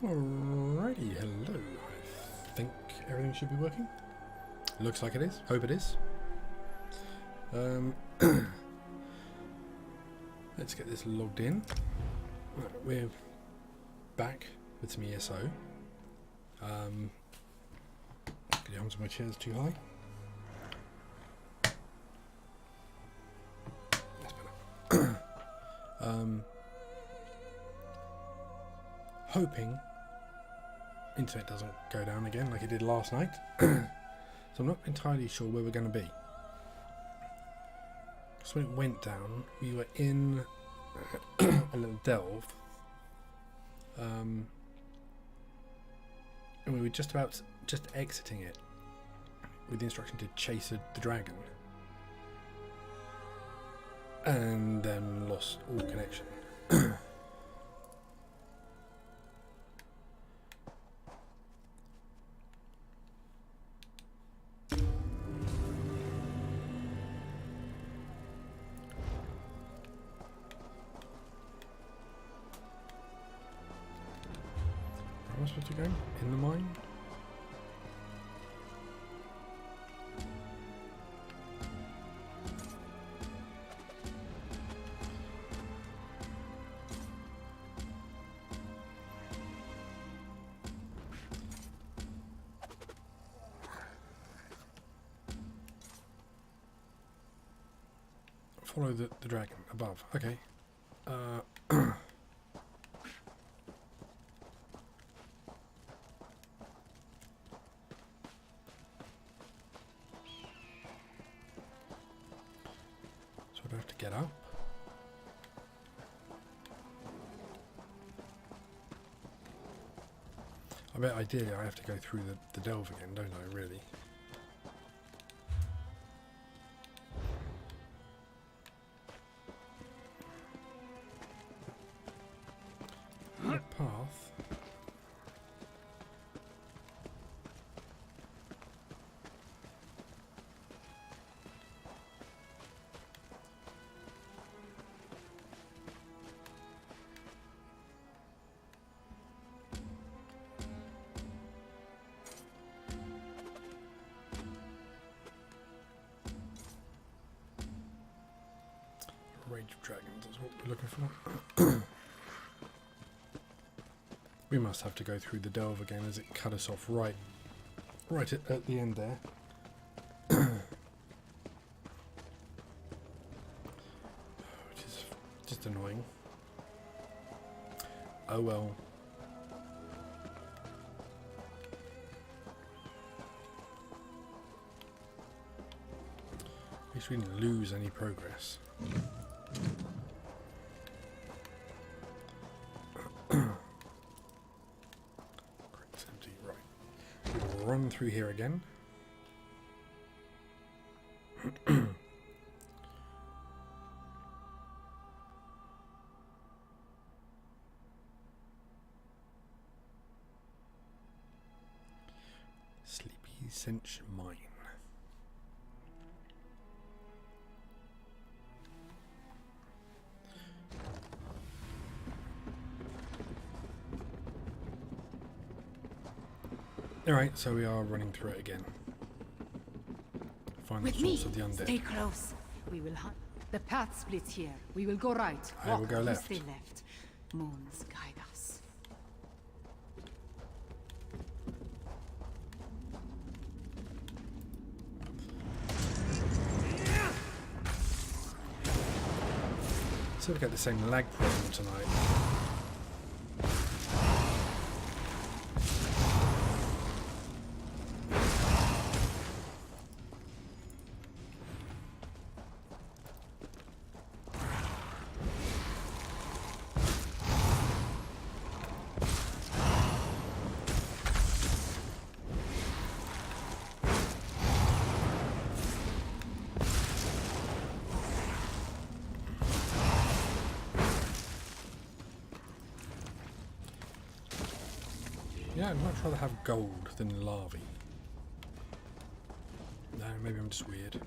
Alrighty, hello. I think everything should be working. Looks like it is. Hope it is. Let's get this logged in. Right, we're back with some ESO. Get arms of my chair's too high. That's better. Hoping internet doesn't go down again like it did last night. So I'm not entirely sure where we're going to be. So when it went down, we were in a little delve, and we were just exiting it with the instruction to chase the dragon, and then lost all connection. Am I supposed to go in the mine? Follow the dragon above. Okay. So I'd have to get up. I bet ideally I have to go through the delve again, don't I, really? Path. Rage of Dragons is what we're looking for. We must have to go through the delve again as it cut us off right at the end there. Which is just annoying. Oh well. At least we didn't lose any progress. Run through here again. Sleepy Cinch Mine. Alright, so we are running through it again. Find the source of the undead. Stay close. We will hunt. The path splits here. We will go right. I will go left. Stay left. Moons guide us. So we get the same lag problem tonight. Yeah, I'd much rather have gold than larvae. No, maybe I'm just weird.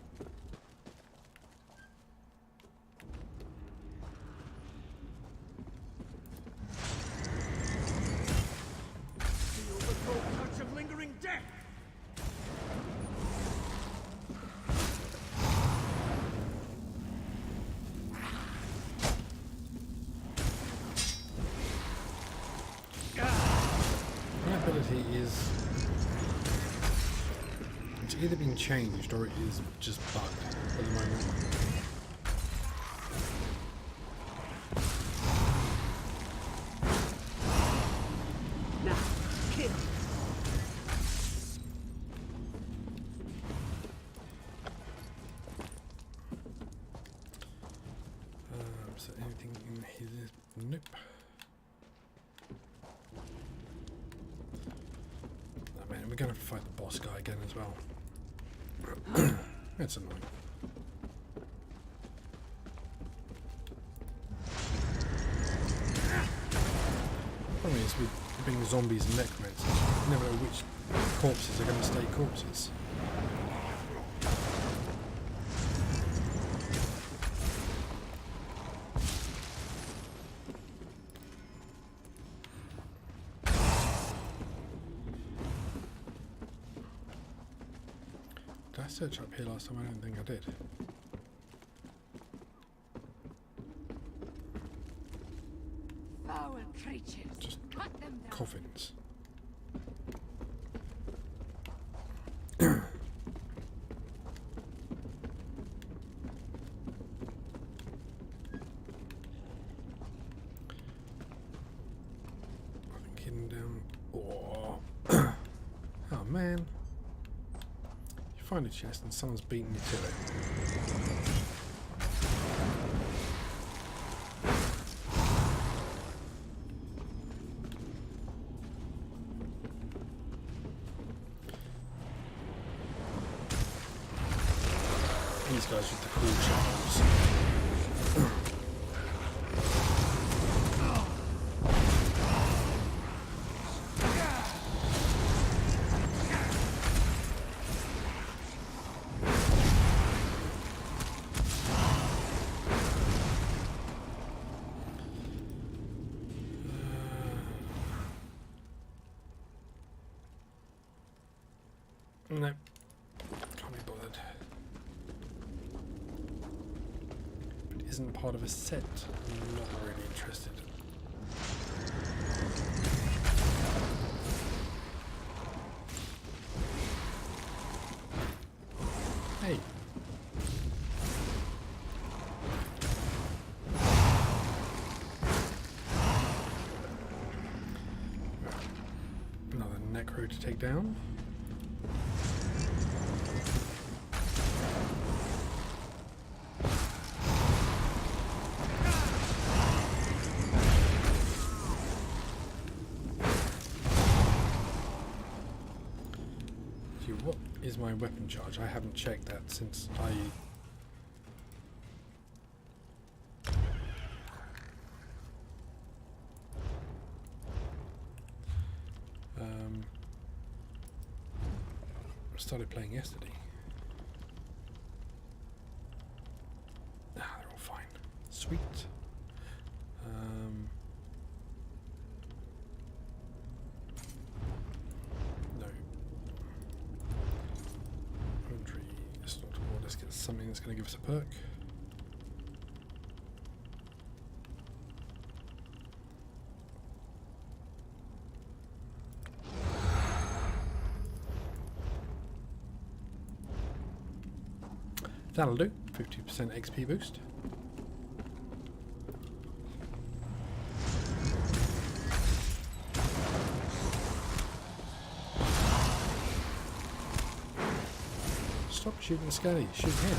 It's either been changed or it is just bugged at the moment. Now, kill. Is there anything in here? Nope. Oh man, we're gonna have to fight the boss guy again as well. That's annoying. Problem is with being zombies and necromancers, you never know which corpses are going to stay corpses. Did I search up here last time? I don't think I did. Foul creatures. Just Cut them down. coffins. I think hidden down. Oh, oh man. You find a chest and someone's beaten you to it. These guys with the cool charms. No, can't be bothered. But it isn't part of a set. I'm not really interested. Hey. Another necro to take down. What is my weapon charge? I haven't checked that since I... started playing yesterday. Ah, they're all fine. Sweet. No. Inventory. Let's not all. Let's get something that's going to give us a perk. That'll do. 50% XP boost. Stop shooting Scully. Shoot him.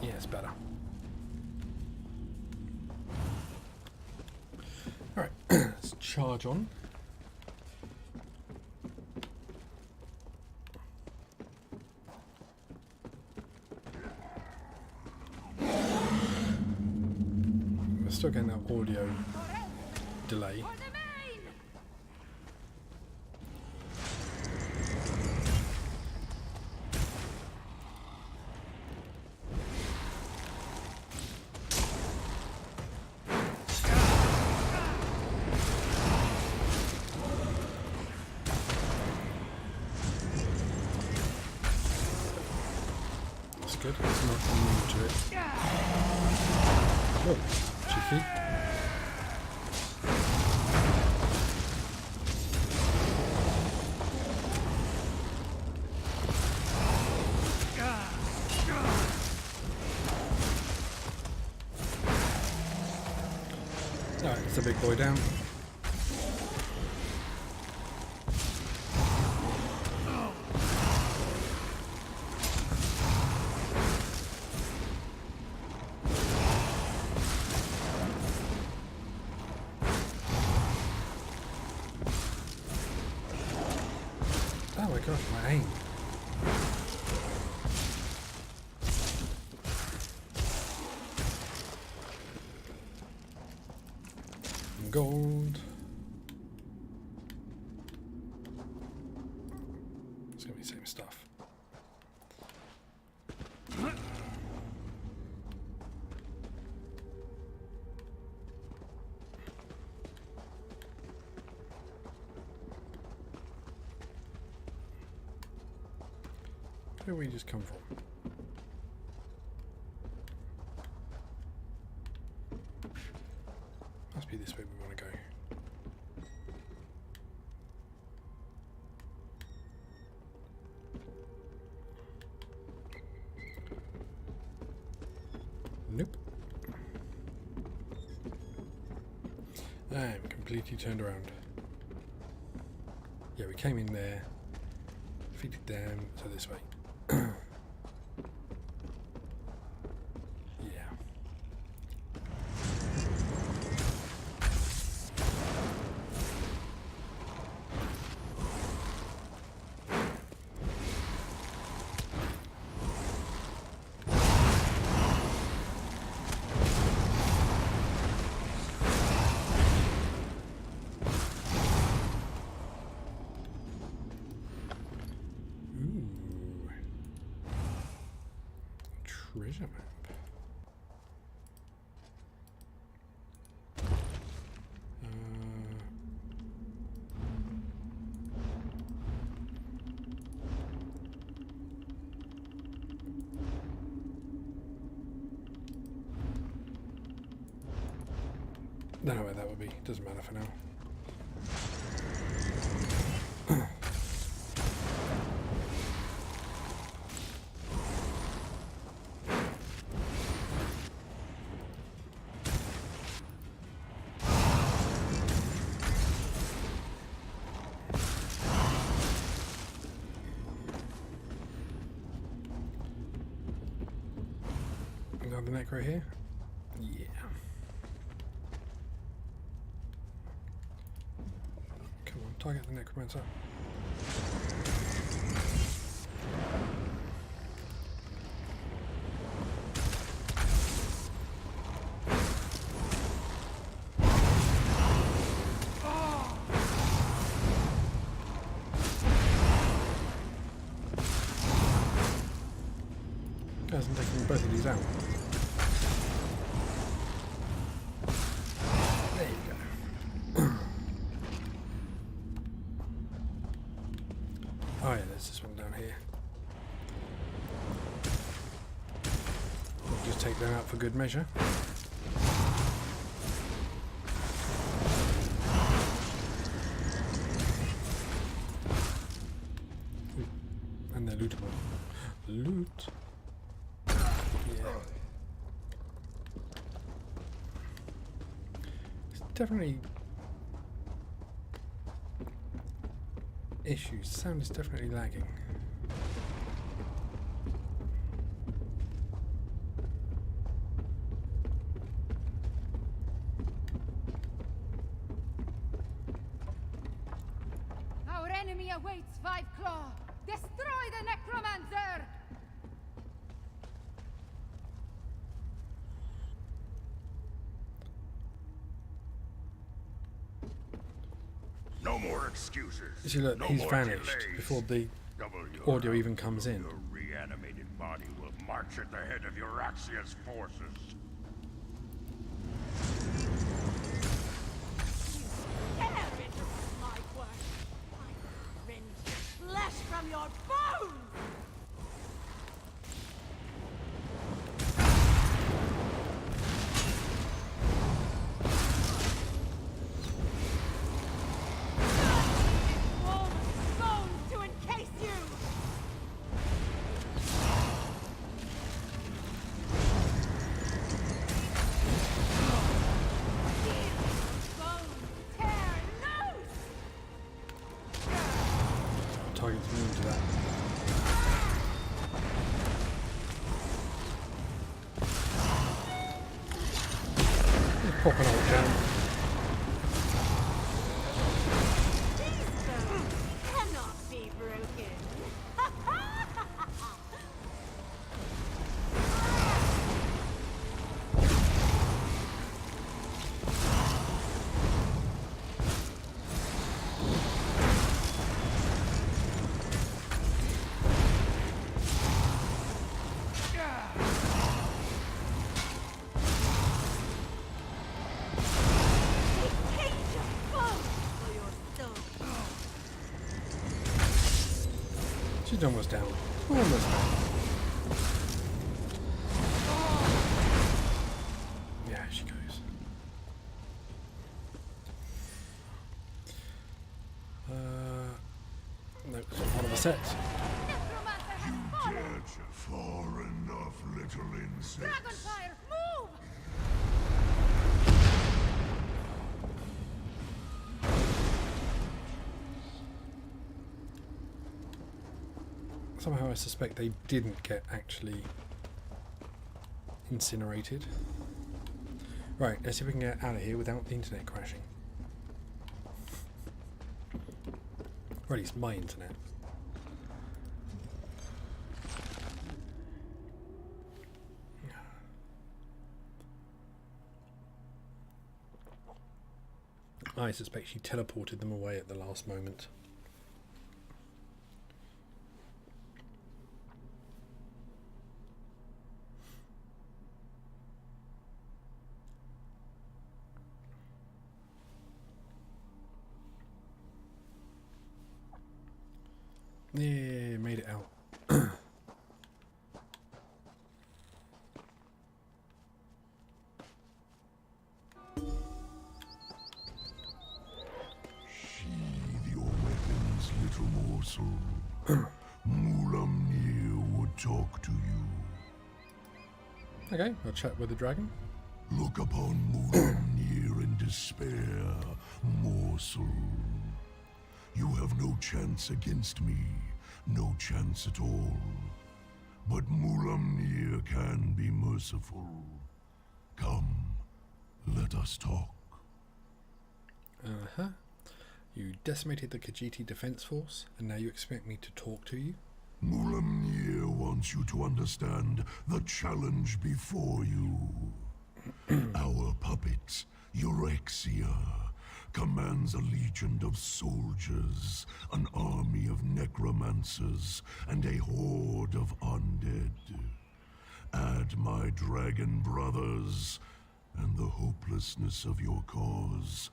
Yeah, it's better. Alright, let's charge on. We're still getting that audio delay. Good. It's not immune to it. Oh, she's cheeky. Alright, it's a big boy down. Oh my gosh, my aim. Gold. It's gonna be the same stuff. Where did we just come from? Must be this way we want to go. Nope. And completely turned around. Yeah, we came in there, feed it down, so this way. Yeah. Treasure map. Don't know where that would be. Doesn't matter for now. Another necro here? Yeah. Come on, target the necromancer. Hasn't taken both of these out. There you go. Oh yeah, there's this one down here. We'll just take them out for good measure. Ooh, and they're lootable. Loot. Definitely issues. Sound is definitely lagging. Our enemy awaits, Five Claw. Destroy the necromancer! No more excuses. You see, look, no he's more vanished delays. before the WR, audio even comes in. Your reanimated body will march at the head of Euraxia's forces. Dare interrupt my work! I rend flesh from your bones! Pop an ult down. These bones cannot be broken. She's almost down. Almost down. Yeah, she goes. No, it's not one of the sets. Necromancer has You fallen! dared far enough, little insects. Dragonfire, move! Somehow I suspect they didn't get actually incinerated. Right, let's see if we can get out of here without the internet crashing. Or at least my internet. I suspect she teleported them away at the last moment. Yeah, made it out. Sheathe your weapons, little morsel. Mulamnir would talk to you. Okay, I'll chat with the dragon. Look upon Mulamnir in despair, morsel. You have no chance against me, no chance at all. But Mulamnir can be merciful. Come, let us talk. Uh-huh. You decimated the Khajiiti Defense Force, and now you expect me to talk to you? Mulamnir wants you to understand the challenge before you. Our puppet, Eurexia, commands a legion of soldiers, an army of necromancers, and a horde of undead. Add my dragon brothers, and the hopelessness of your cause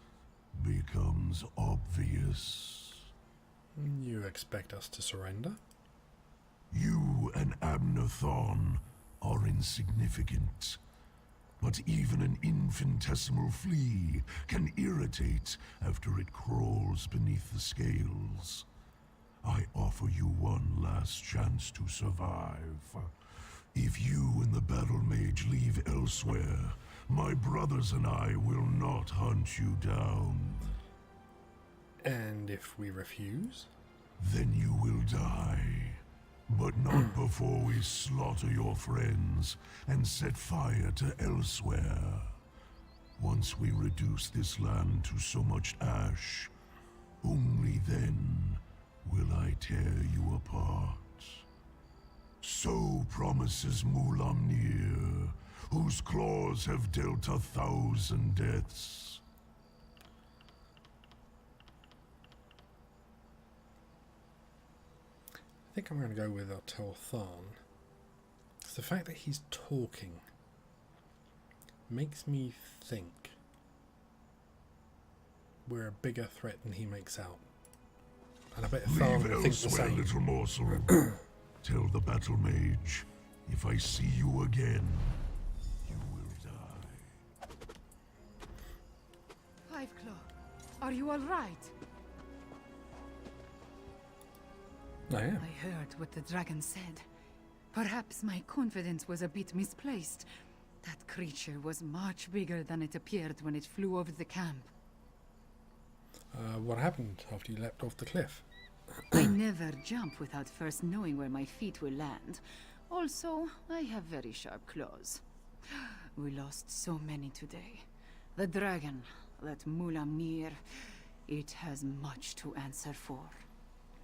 becomes obvious. You expect us to surrender? You and Abnathon are insignificant. But even an infinitesimal flea can irritate after it crawls beneath the scales. I offer you one last chance to survive. If you and the battle mage leave Elsweyr, my brothers and I will not hunt you down. And if we refuse? Then you will die. But not before we slaughter your friends and set fire to Elsweyr. Once we reduce this land to so much ash, only then will I tear you apart. So promises Mulamnir, whose claws have dealt 1,000 deaths. I think I'm going to go with Telthan. It's the fact that he's talking makes me think we're a bigger threat than he makes out. And I bet Tharn will think the Elsweyr, same. little morsel. Tell the battle mage, if I see you again, you will die. Fiveclaw, are you all right? I am. I heard what the dragon said. Perhaps my confidence was a bit misplaced. That creature was much bigger than it appeared when it flew over the camp. What happened after you leapt off the cliff? I never jump without first knowing where my feet will land. Also, I have very sharp claws. We lost so many today. The dragon, that Mulamnir, it has much to answer for.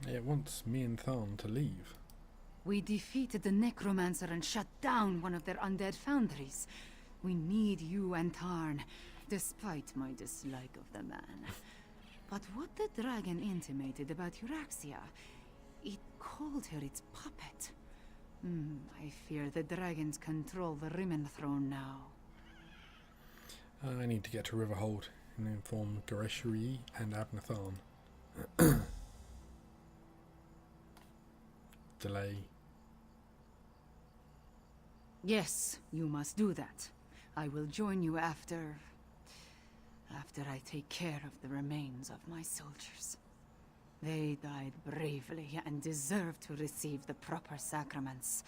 It wants me and Tharn to leave. We defeated the necromancer and shut down one of their undead foundries. We need you and Tarn, despite my dislike of the man. But what the dragon intimated about Euraxia, it called her its puppet. I fear the dragons control the Rimmen throne now. I need to get to Riverhold and inform Gareshri and Abnatharn. Delay. Yes, you must do that. I will join you after I take care of the remains of my soldiers. They died bravely and deserve to receive the proper sacraments.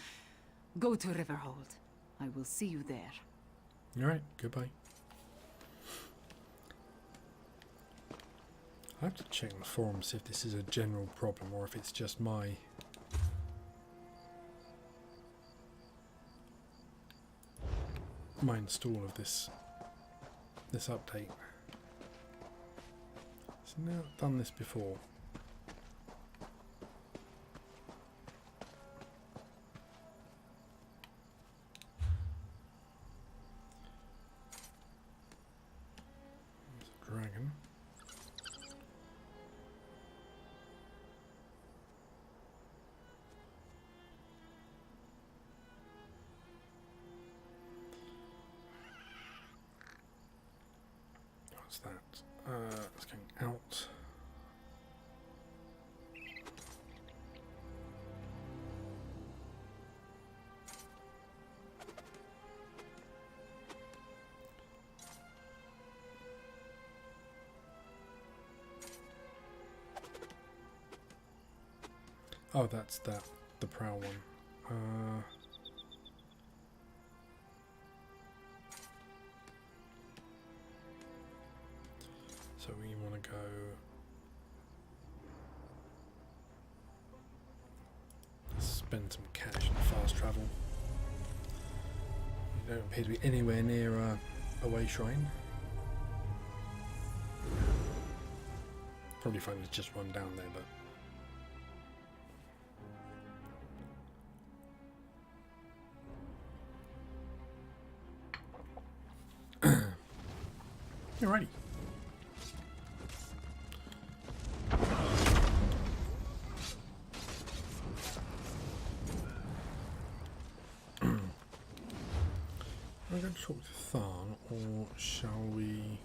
Go to Riverhold. I will see you there. Alright, goodbye. I have to check the forums if this is a general problem or if it's just my install of this update. So now I've done this before. There's a dragon. What's that? It's going out. Oh, that's the prowl one. So we want to go spend some cash and fast travel. We don't appear to be anywhere near a way shrine. Probably find there's just one down there, but alrighty. I'm going to talk to Tharn, or shall we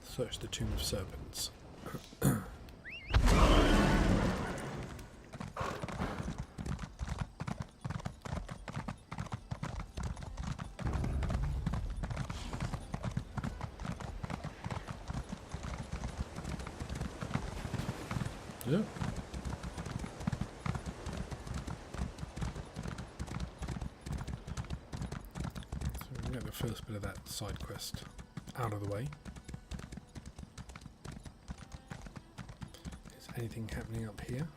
search the Tomb of Serpents? Yeah. So we can get the first bit of that side quest out of the way. Is anything happening up here?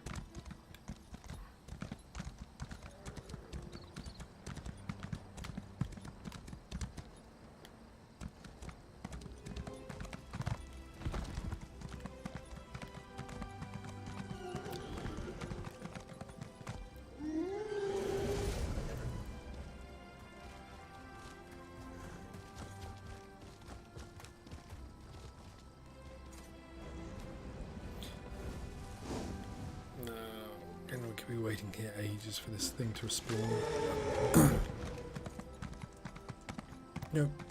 We could be waiting here ages for this thing to respawn. Nope.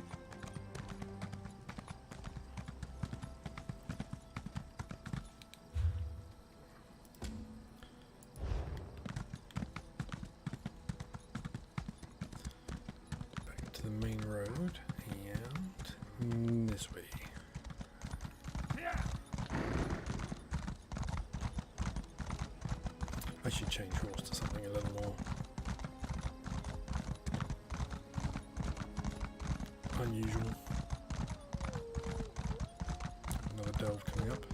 Back to the main road and this way. I should change horse to something a little more unusual. Another delve coming up.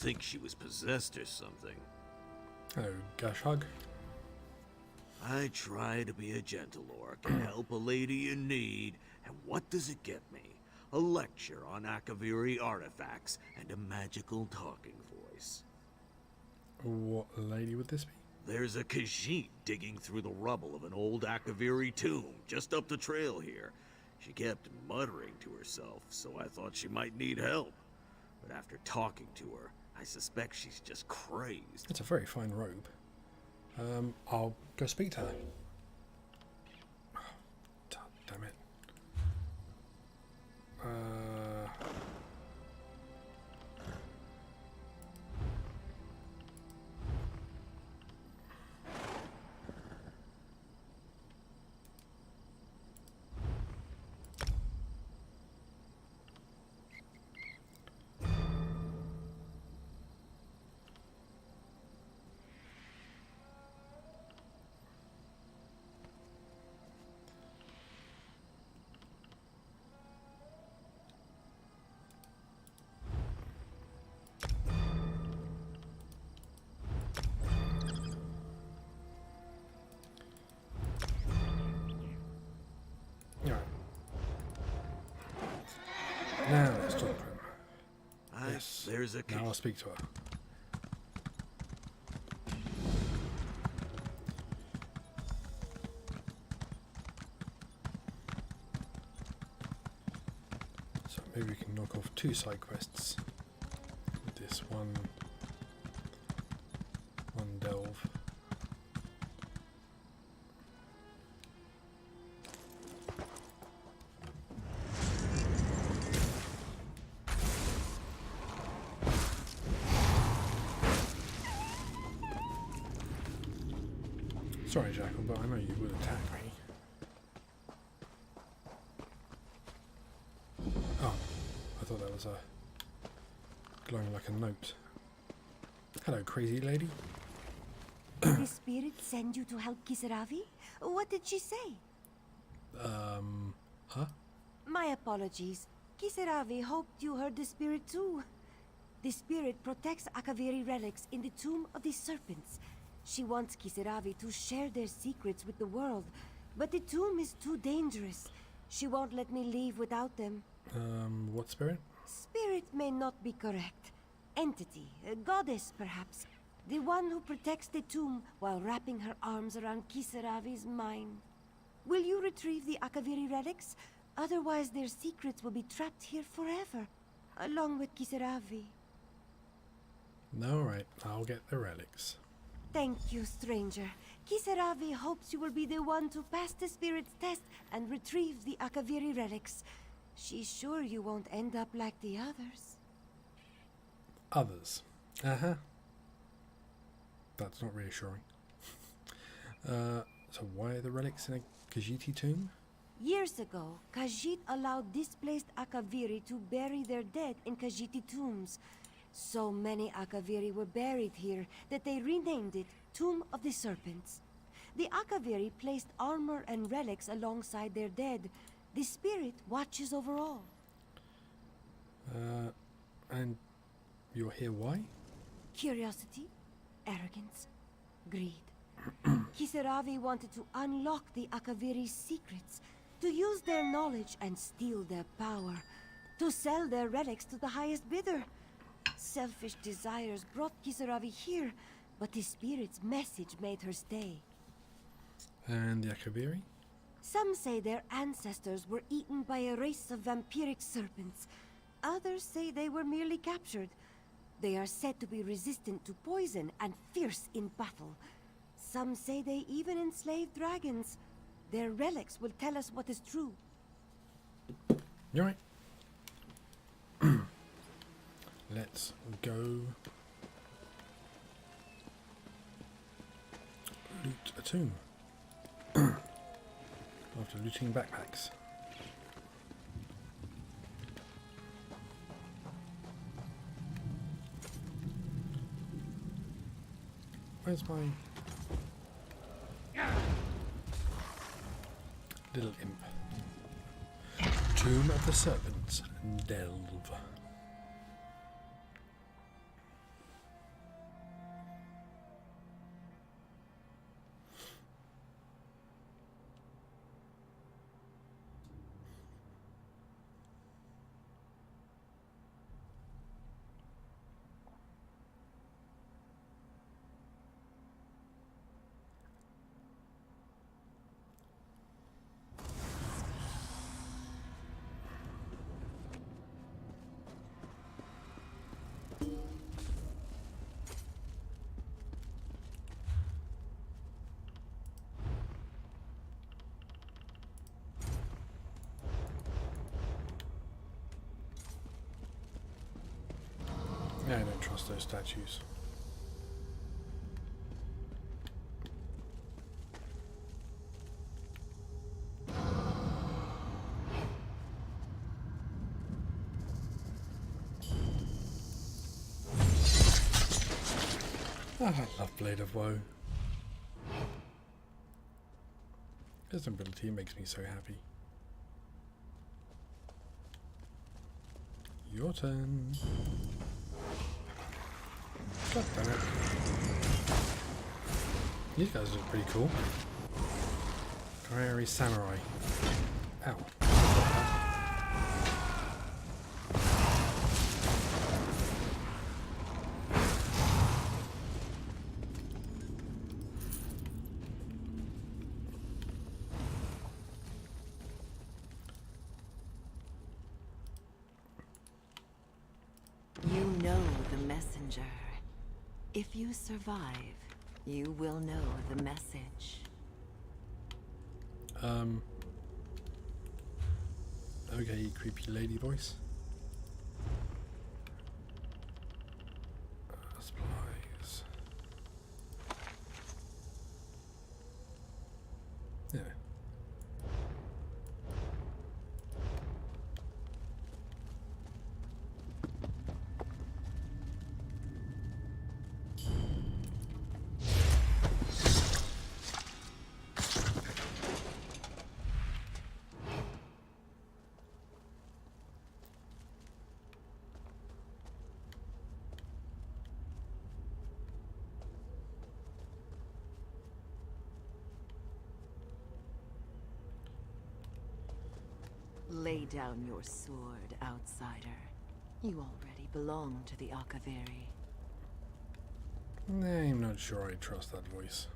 think she was possessed or something. Hello, Gush Hug. I try to be a gentle orc and help a lady in need, and what does it get me? A lecture on Akaviri artifacts and a magical talking voice. What lady would this be? There's a Khajiit digging through the rubble of an old Akaviri tomb just up the trail here. She kept muttering to herself, so I thought she might need help. But after talking to her, I suspect she's just crazed. It's a very fine robe. I'll go speak to her. Oh, damn it. Now let's talk to him. Yes. There's a Now I'll speak to her. So maybe we can knock off 2 side quests. With this one delve. Sorry, Jackal, but I know you would attack me. Oh, I thought that was glowing like a note. Hello, crazy lady. Did the spirit send you to help Kisaravi? What did she say? Huh? My apologies. Kisaravi hoped you heard the spirit too. The spirit protects Akaviri relics in the Tomb of the Serpents. She wants Kisaravi to share their secrets with the world, but the tomb is too dangerous. She won't let me leave without them. What spirit? Spirit may not be correct. Entity, a goddess perhaps. The one who protects the tomb while wrapping her arms around Kisaravi's mind. Will you retrieve the Akaviri relics? Otherwise their secrets will be trapped here forever, along with Kisaravi. Alright, I'll get the relics. Thank you, stranger. Kisaravi hopes you will be the one to pass the spirit's test and retrieve the Akaviri relics. She's sure you won't end up like the others. Others? Uh-huh. That's not reassuring. So why are the relics in a Khajiit tomb? Years ago, Khajiit allowed displaced Akaviri to bury their dead in Khajiit tombs. So many Akaviri were buried here that they renamed it Tomb of the Serpents. The Akaviri placed armor and relics alongside their dead. The spirit watches over all. And you're here why? Curiosity, arrogance, greed. Kisaravi wanted to unlock the Akaviri's secrets, to use their knowledge and steal their power, to sell their relics to the highest bidder. Selfish desires brought Kisaravi here, but the spirit's message made her stay. And the Akaviri? Some say their ancestors were eaten by a race of vampiric serpents. Others say they were merely captured. They are said to be resistant to poison and fierce in battle. Some say they even enslaved dragons. Their relics will tell us what is true. You're right. Let's go loot a tomb. After looting backpacks. Where's my little imp? Tomb of the Serpents, delve. I don't trust those statues. Oh, I love Blade of Woe. His ability makes me so happy. Your turn. God damn it. These guys look pretty cool. Prairie Samurai. Ow. You know the messenger. If you survive, you will know the message. Okay, creepy lady voice. Supplies. Yeah. Lay down your sword, outsider. You already belong to the Akaviri. I'm not sure I trust that voice.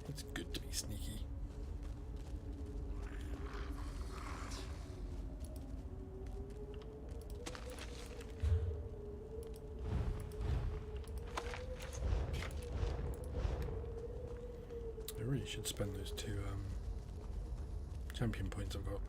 It's good to be sneaky. I really should spend those 2 champion points I've got.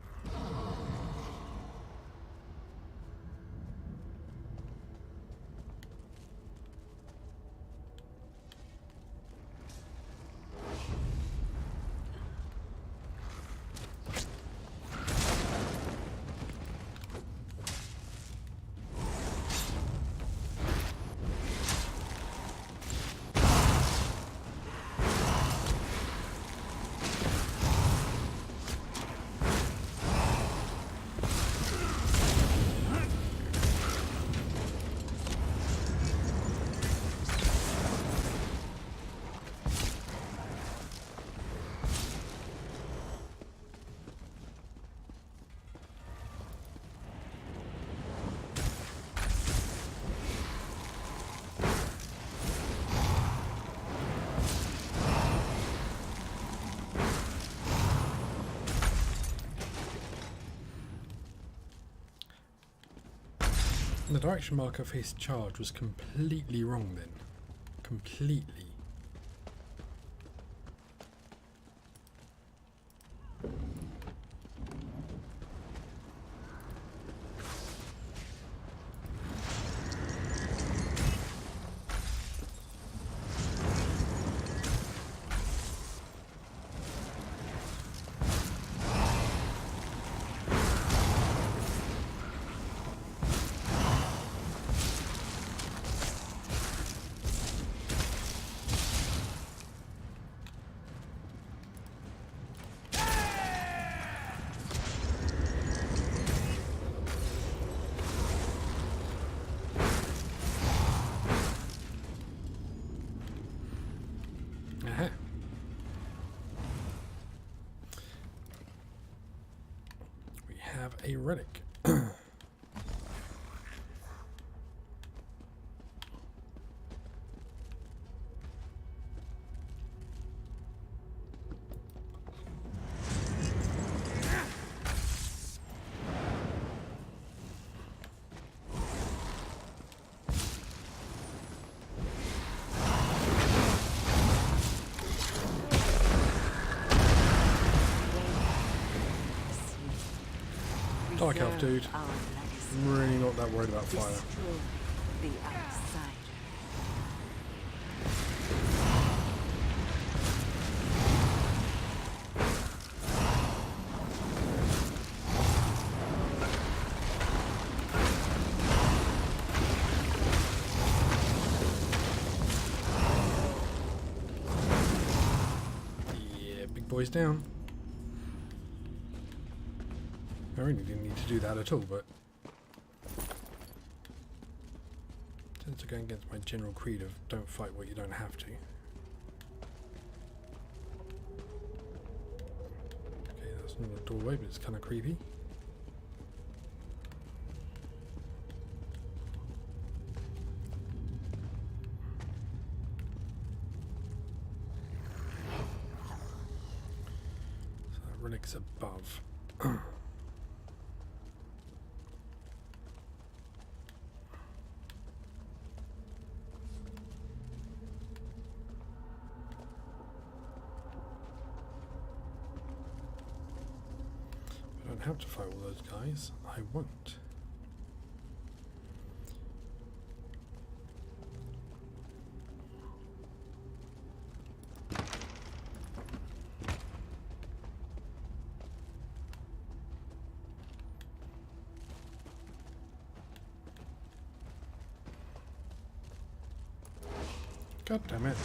The direction marker for his charge was completely wrong then. Completely. Aha. We have a relic. Dark elf dude. Preserve our legacy. I'm really not that worried about fire. Destroy the outsider. Yeah, big boy's down. I really didn't need to do that at all, but tends to go against my general creed of don't fight what you don't have to. Okay, that's not a doorway, but it's kind of creepy. So that relic's above. I don't have to fight all those guys. I won't. God damn it.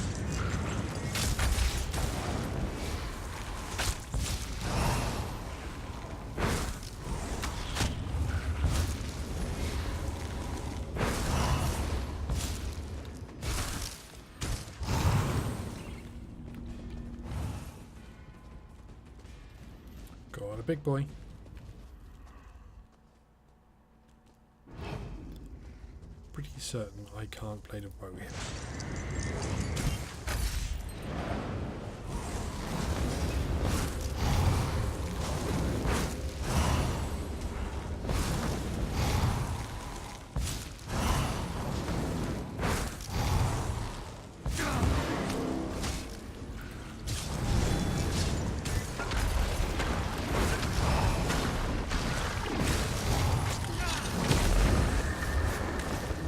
Got a big boy. Pretty certain I can't play the bow here.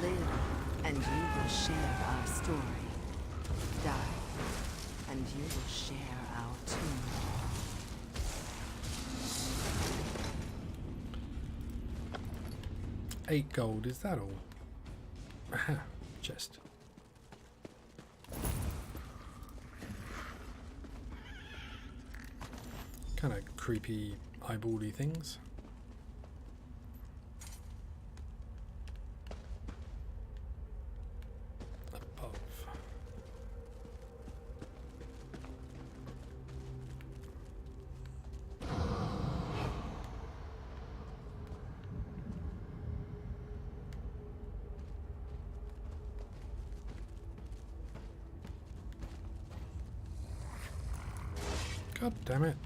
Live, and you will share our story. Die, and you will share our tomb. 8 gold, is that all? Aha, chest. Kind of creepy, eyebally things. Above. God damn it.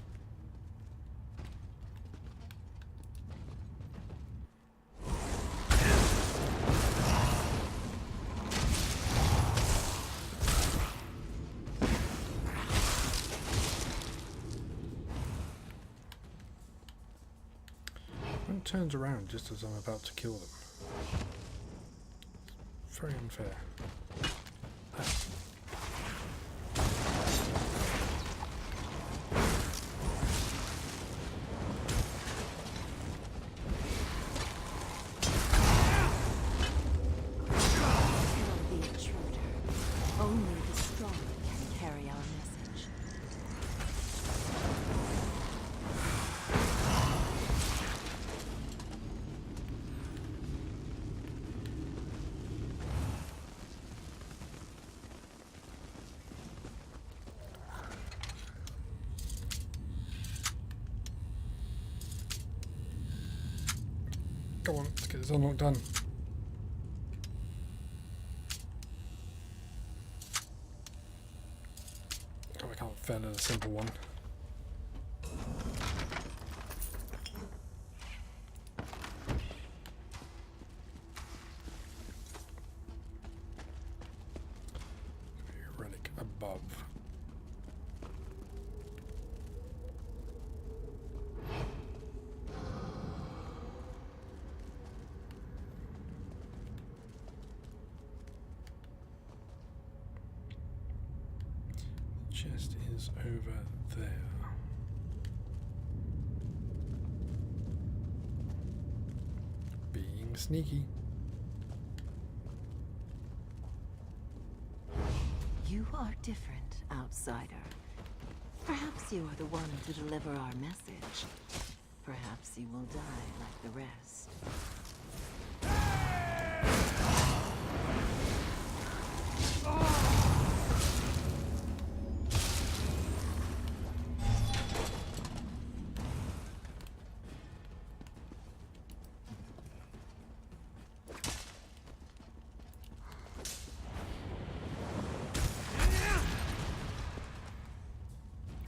One turns around just as I'm about to kill them. It's very unfair. Ah. Kill the intruder. Only the strong can carry our message. Go on, let's get this unlock done. Oh, I can't fail at a simple one. Relic above. chest is over there. Being sneaky. You are different, outsider. Perhaps you are the one to deliver our message. Perhaps you will die like the rest.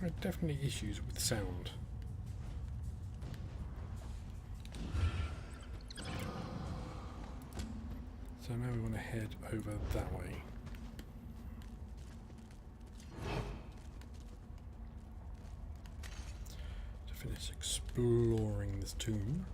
There are definitely issues with sound. So now we want to head over that way. To finish exploring this tomb.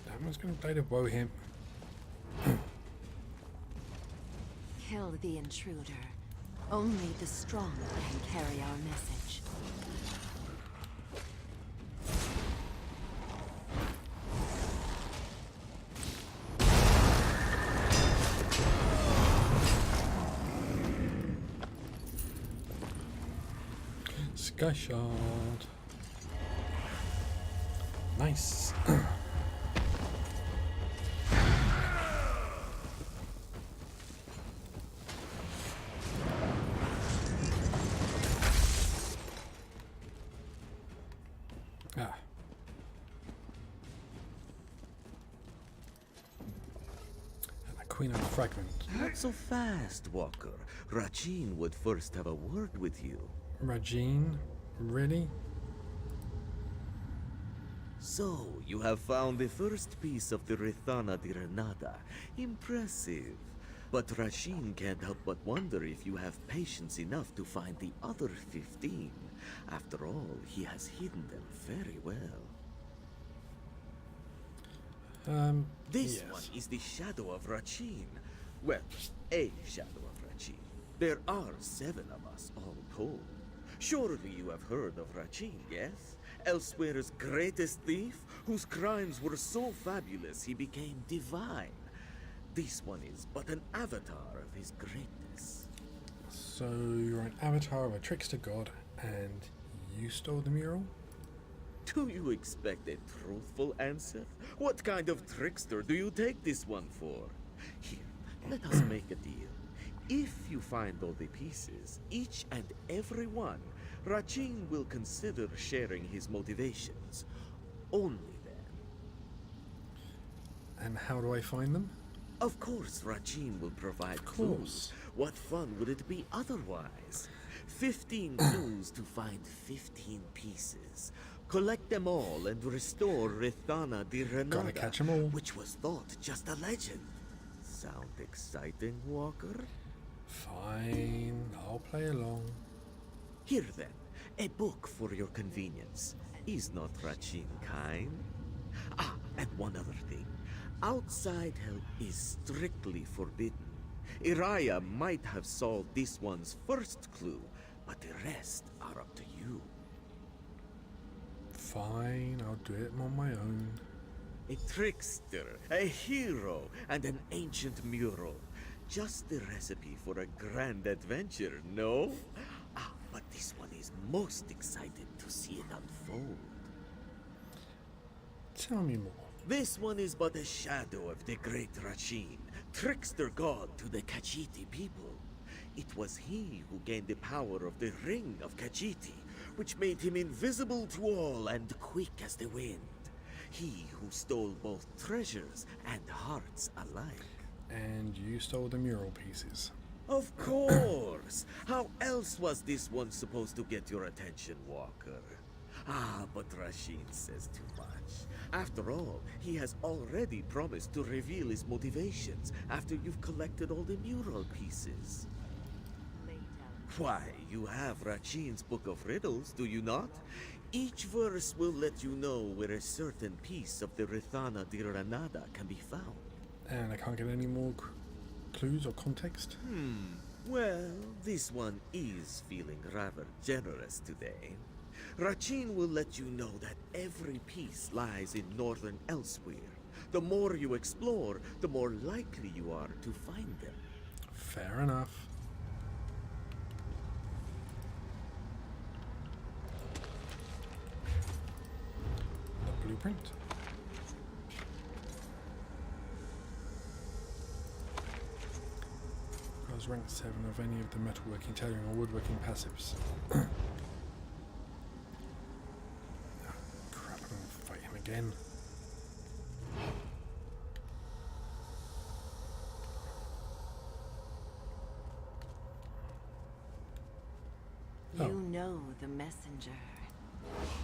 I was going to die to woe him. Kill the intruder. Only the strong can carry our message. Sky shard. Nice. Queen of Fragment. Not so fast, Walker. Rachin would first have a word with you. Rajin? Really? So, you have found the first piece of the Rithana di Renata. Impressive. But Rachin can't help but wonder if you have patience enough to find the other 15. After all, he has hidden them very well. This yes. one is the shadow of Rachin. Well, a shadow of Rachin. There are 7 of us, all told. Surely you have heard of Rachin, yes? Elsweyr's greatest thief, whose crimes were so fabulous he became divine. This one is but an avatar of his greatness. So you're an avatar of a trickster god, and you stole the mural? Do you expect a truthful answer? What kind of trickster do you take this one for? Here, let us make a deal. If you find all the pieces, each and every one, Rachin will consider sharing his motivations. Only then. And how do I find them? Of course, Rachin will provide Of clues. course. What fun would it be otherwise? 15 clues to find 15 pieces. Collect them all and restore Rithana di Renata, Gotta catch 'em all. which was thought just a legend. Sound exciting, Walker? Fine, I'll play along. Here then, a book for your convenience. Is not Rachin kind? Ah, and one other thing. Outside help is strictly forbidden. Iraya might have solved this one's first clue, but the rest are up to you. Fine, I'll do it on my own. A trickster, a hero, and an ancient mural. Just the recipe for a grand adventure, no? Ah, but this one is most excited to see it unfold. Tell me more. This one is but a shadow of the great Rachin, trickster god to the Khajiit people. It was he who gained the power of the Ring of Khajiit, which made him invisible to all and quick as the wind. He who stole both treasures and hearts alike. And you stole the mural pieces. Of course! How else was this one supposed to get your attention, Walker? Ah, but Rashid says too much. After all, he has already promised to reveal his motivations after you've collected all the mural pieces. Why, you have Rachin's Book of Riddles, do you not? Each verse will let you know where a certain piece of the Rithana di Ranada can be found. And I can't get any more clues or context? Well, this one is feeling rather generous today. Rachin will let you know that every piece lies in northern Elsweyr. The more you explore, the more likely you are to find them. Fair enough. The blueprint. I was ranked 7 of any of the metalworking, tailoring or woodworking passives. Crap, I don't fight him again. You know the messenger.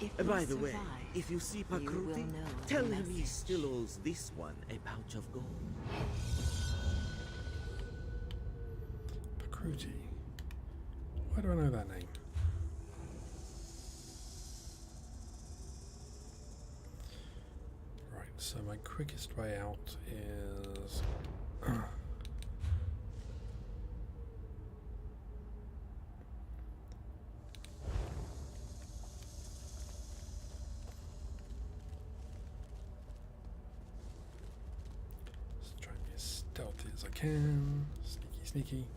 If By you the way, survive, if you see you will Pakruti, know tell the him he message. still owes this one a pouch of gold. Pakruti. Why do I know that name? Right, so my quickest way out is... Let's try and be as stealthy as I can. Sneaky, sneaky.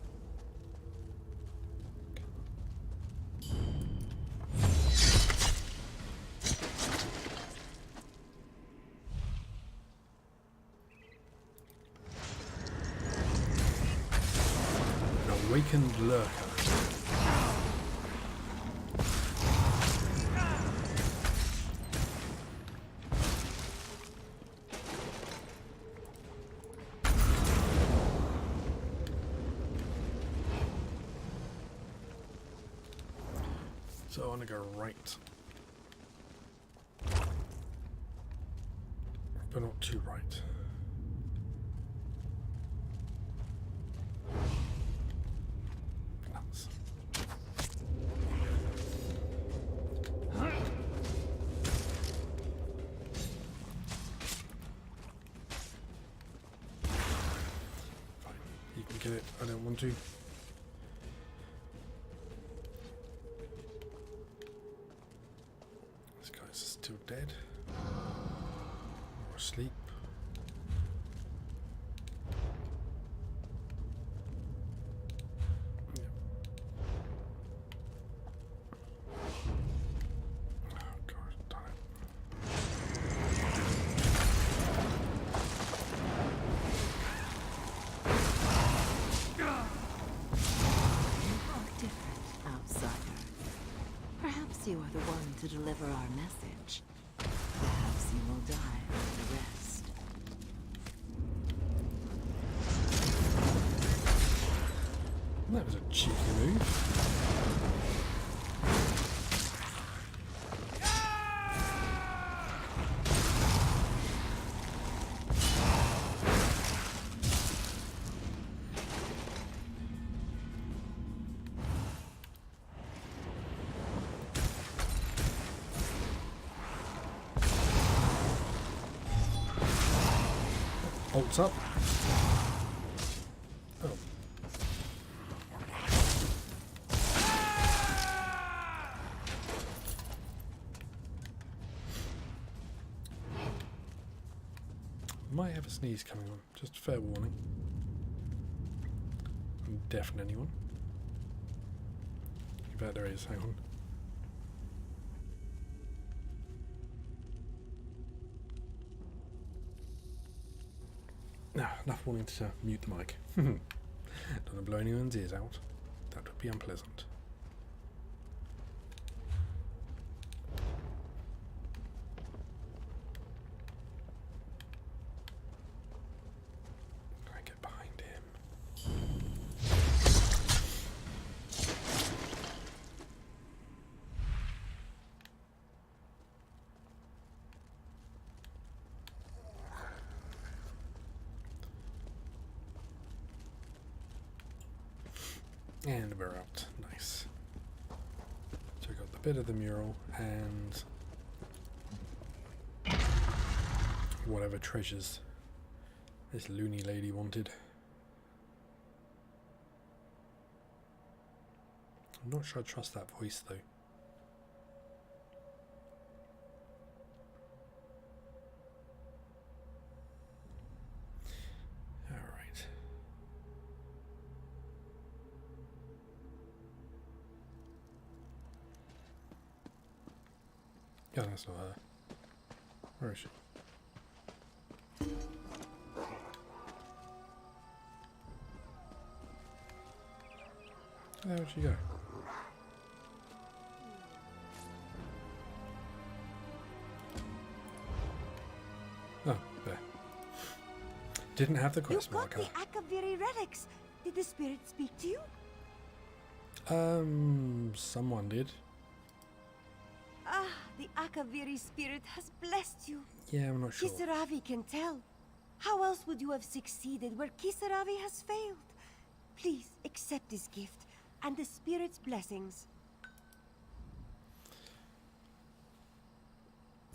An awakened lurker. So I want to go right, but not too right. Nuts. Fine, you can get it. I don't want to. This guy's still dead or asleep. Yep. Oh god, darn it. You are different, outsider. Perhaps you are the one to deliver our message. Perhaps you will die like the rest. That was a cheeky move. Bolts up. Oh. Might have a sneeze coming on. Just fair warning. Deafen anyone. bet there is. Hang on. No, enough wanting to mute the mic. Don't want to blow anyone's ears out. That would be unpleasant. I get behind him. And we're out. Nice. So we got the bit of the mural and whatever treasures this loony lady wanted. I'm not sure I trust that voice though. Alright. Yeah, that's not her. Where is she? Where would she go? Oh, there. Didn't have the quest You got marker. the Akaviri relics. Did the spirit speak to you? Someone did. Ah, the Akaviri spirit has blessed you. Yeah, I'm not sure. Kisaravi can tell. How else would you have succeeded where Kisaravi has failed? Please accept this gift and the spirit's blessings.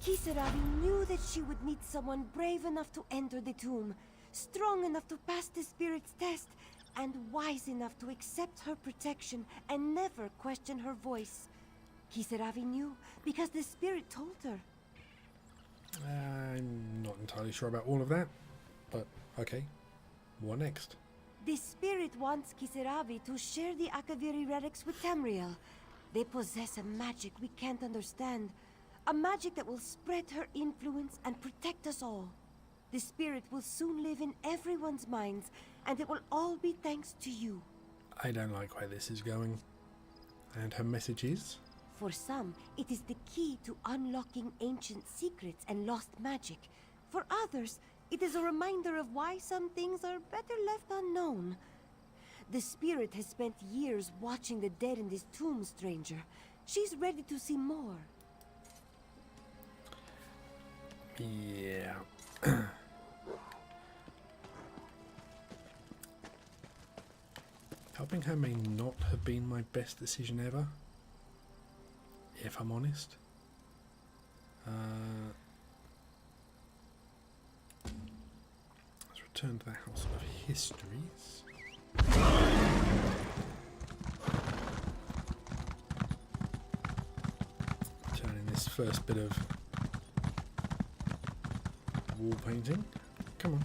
Kisaravi knew that she would need someone brave enough to enter the tomb, strong enough to pass the spirit's test, and wise enough to accept her protection and never question her voice. Kisaravi knew because the spirit told her. I'm not entirely sure about all of that, but okay. What next? The spirit wants Kisaravi to share the Akaviri relics with Tamriel. They possess a magic we can't understand. A magic that will spread her influence and protect us all. The spirit will soon live in everyone's minds, and it will all be thanks to you. I don't like where this is going. And her message is? For some, it is the key to unlocking ancient secrets and lost magic. For others, it is a reminder of why some things are better left unknown. The spirit has spent years watching the dead in this tomb, stranger. She's ready to see more. Yeah. Helping her may not have been my best decision ever, if I'm honest. Let's return to the House of Histories. Turn in this first bit of wall painting. Come on.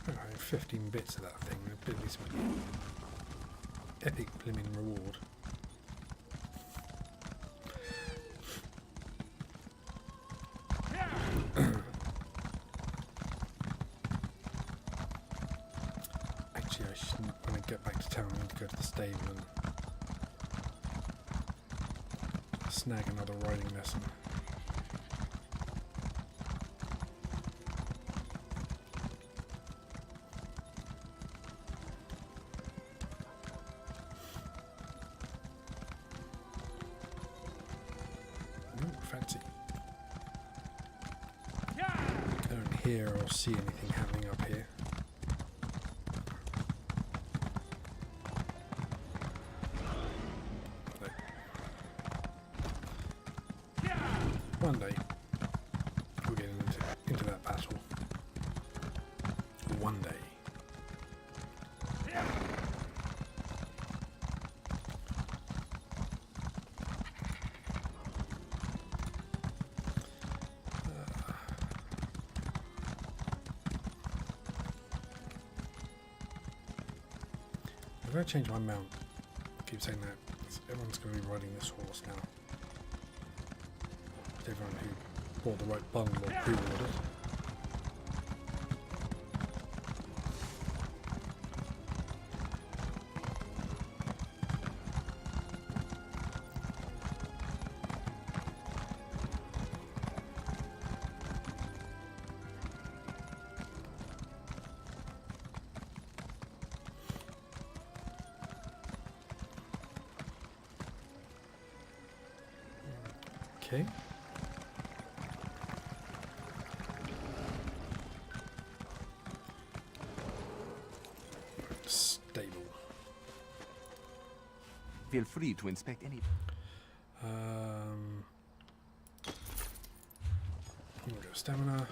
Okay, 15 bits of that thing. There'll be some epic blimmin' reward. Actually, I shouldn't. When I get back to town, I need to go to the stable and snag another riding lesson. Ooh, fancy. I don't hear or see anything happening up here. One day, we'll get into that battle. One day. I'm going to change my mount. I keep saying that. Everyone's going to be riding this horse now. Everyone who bought the right bundle or pre-ordered. Okay. Stable. Feel free to inspect any. Here we go. Stamina.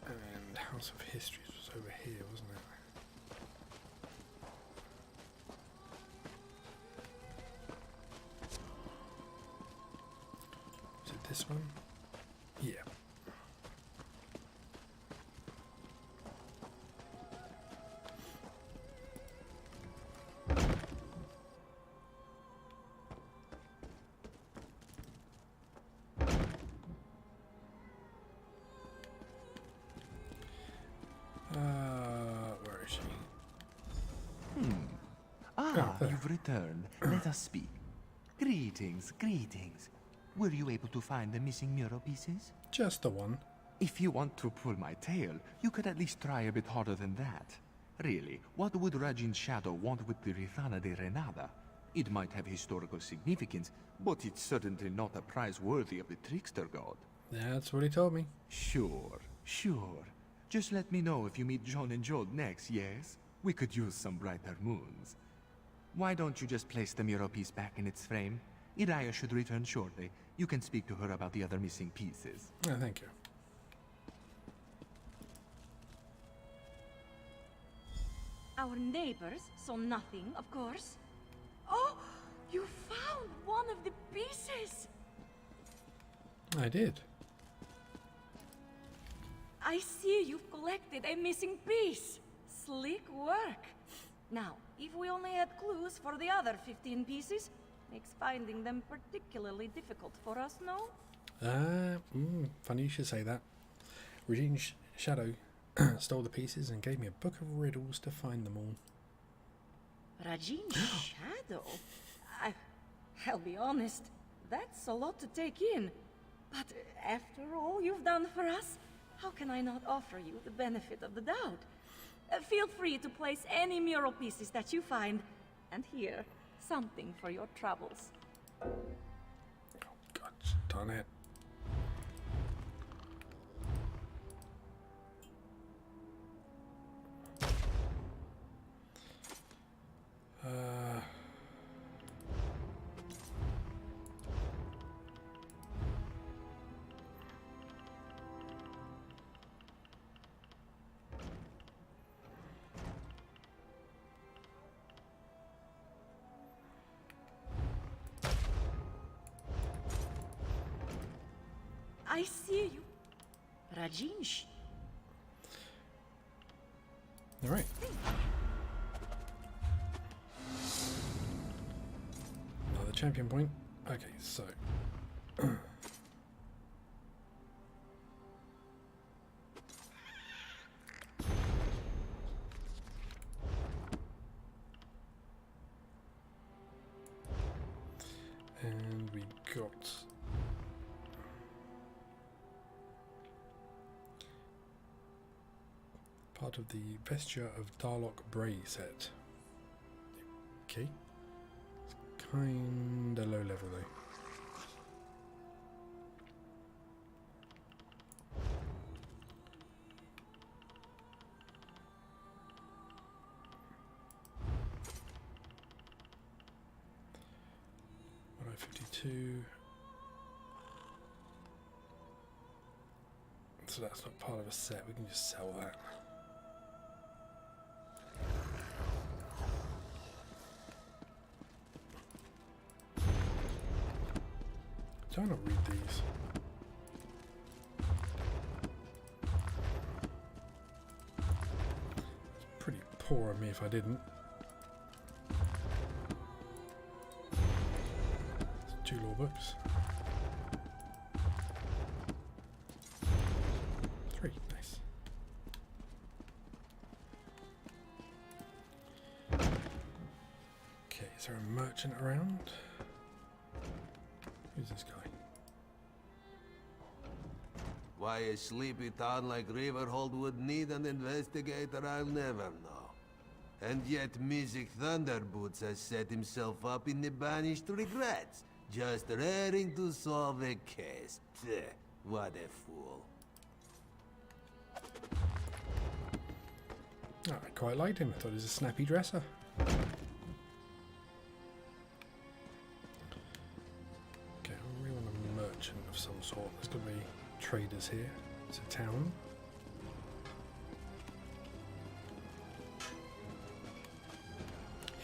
And House of Histories was over here, wasn't it? This one? Yeah. Where is she? There. You've returned. Let us speak. Greetings, greetings. Were you able to find the missing mural pieces? Just the one. If you want to pull my tail, you could at least try a bit harder than that. Really, what would Rajin's shadow want with the Rithana de Renada? It might have historical significance, but it's certainly not a prize worthy of the trickster god. That's what he told me. Sure, sure. Just let me know if you meet John and Joel next, yes? We could use some brighter moons. Why don't you just place the mural piece back in its frame? Iraya should return shortly. You can speak to her about the other missing pieces. Oh, thank you. Our neighbors saw nothing, of course. Oh, you found one of the pieces! I did. I see you've collected a missing piece. Slick work. Now, if we only had clues for the other 15 pieces, makes finding them particularly difficult for us, no? Funny you should say that. Regine's shadow stole the pieces and gave me a book of riddles to find them all. Rajin's shadow? I'll be honest, that's a lot to take in. But after all you've done for us, how can I not offer you the benefit of the doubt? Feel free to place any mural pieces that you find, and here, something for your troubles. Oh, God darn it. I see you. Rajinsh. All right. Another champion point. Okay, so. And we got part of the Vesture of Darlock Bray set. Okay. It's kinda low level though. So that's not part of a set, we can just sell that. Do I not read these? poor of me if I didn't. Two law books. 3, nice. Okay, is there a merchant around? Who's this guy? Why a sleepy town like Riverhold would need an investigator, I'll never know. And yet Music Thunderboots has set himself up in the Banished Regrets, just raring to solve a case. Pfft, what a fool. Oh, I quite liked him. I thought he was a snappy dresser. Okay, we want a merchant of some sort. There's going to be traders here. It's a town.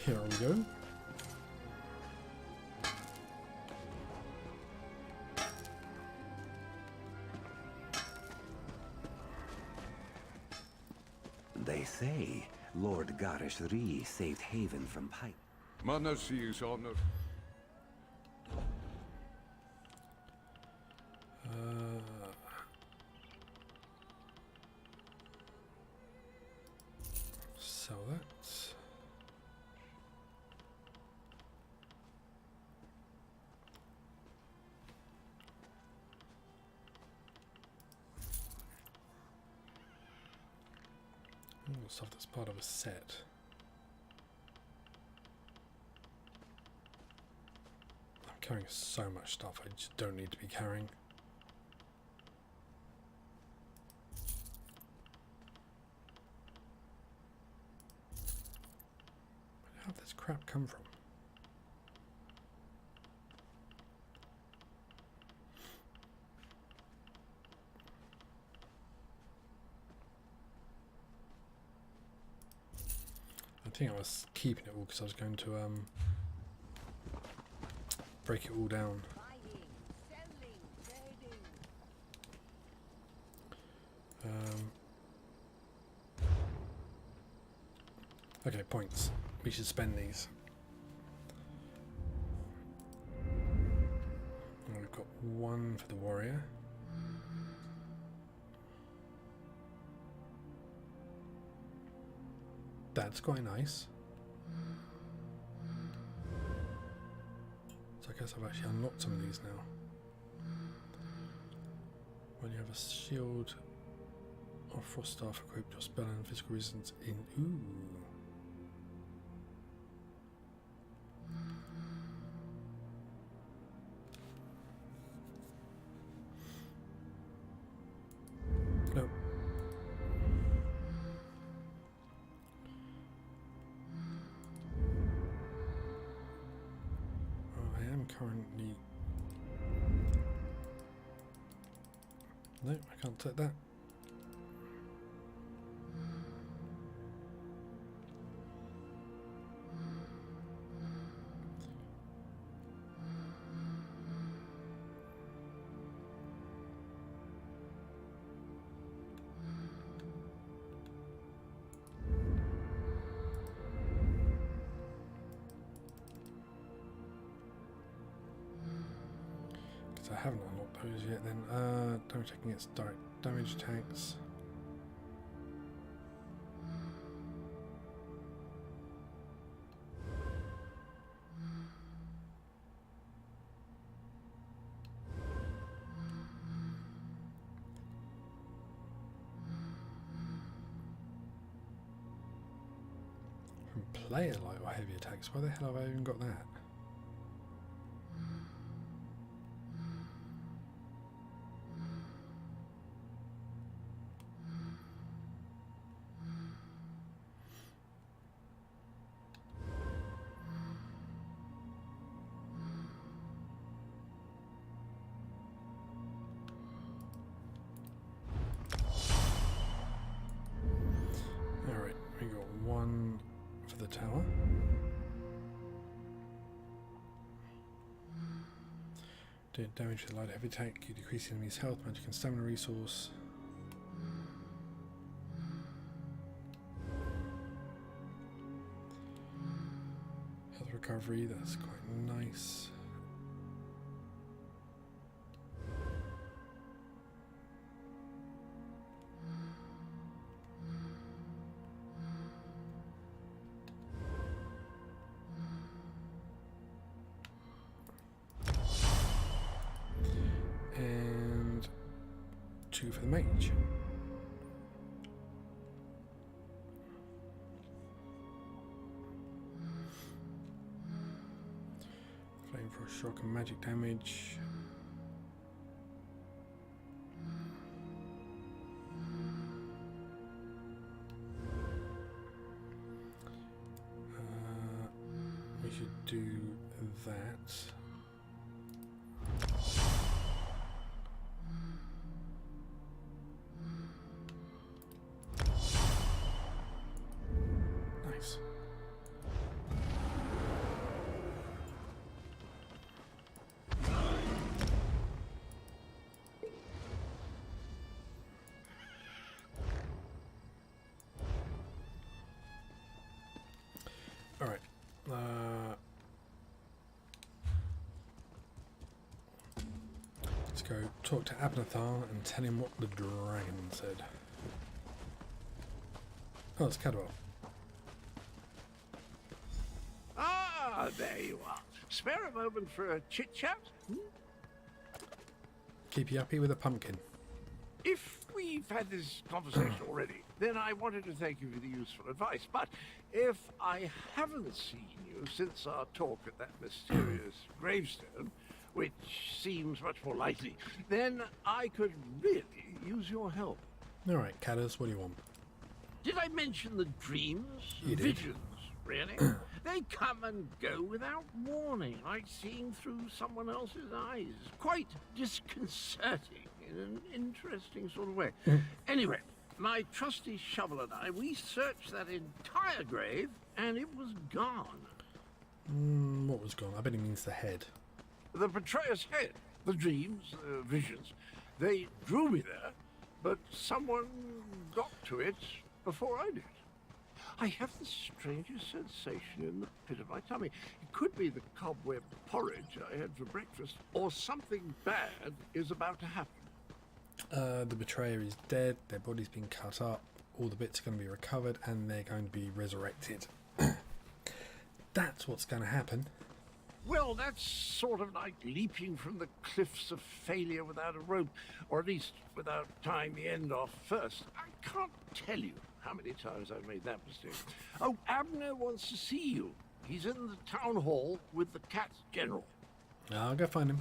Here we go. They say Lord Garish Ree saved Haven from Pike. Manasius honor. Sell that. Stuff that's part of a set. I'm carrying so much stuff I just don't need to be carrying. Where did this crap come from? I think I was keeping it all because I was going to break it all down. Okay, points. We should spend these. And we've got 1 for the warrior. That's quite nice. So I guess I've actually unlocked some of these now. When you have a shield or frost staff equipped, your spell and physical resistance in. Ooh. Nope. Currently, no, I can't take that. I haven't unlocked those yet then. Damage taking its direct damage tanks. From player light or heavy attacks, why the hell have I even got that? Tower. Did damage with light heavy attack, you decrease the enemy's health, magic and stamina resource. recovery, that's quite nice. And 2 for the mage. Flame for shock and magic damage. We should do that. Nice. All right. Let's go talk to Abnathar and tell him what the dragon said. Oh, it's Cadwell. Ah, there you are. Spare a moment for a chit-chat? Keep you happy with a pumpkin. If we've had this conversation already, then I wanted to thank you for the useful advice. But if I haven't seen you since our talk at that mysterious gravestone, which seems much more likely, then I could really use your help. All right, Cadders, what do you want? Did I mention the dreams? You did. Visions, really? They come and go without warning, like seeing through someone else's eyes. Quite disconcerting in an interesting sort of way. Anyway, my trusty shovel and I, we searched that entire grave, and it was gone. What was gone? I bet he means the head. The betrayer's head, the dreams, the visions, they drew me there, but someone got to it before I did. I have the strangest sensation in the pit of my tummy. It could be the cobweb porridge I had for breakfast, or something bad is about to happen. The betrayer is dead, their body's been cut up, all the bits are going to be recovered, and they're going to be resurrected. That's what's going to happen. Well, that's sort of like leaping from the cliffs of failure without a rope, or at least without tying the end off first. I can't tell you how many times I've made that mistake. Oh, Abner wants to see you. He's in the town hall with the cat general. I'll go find him.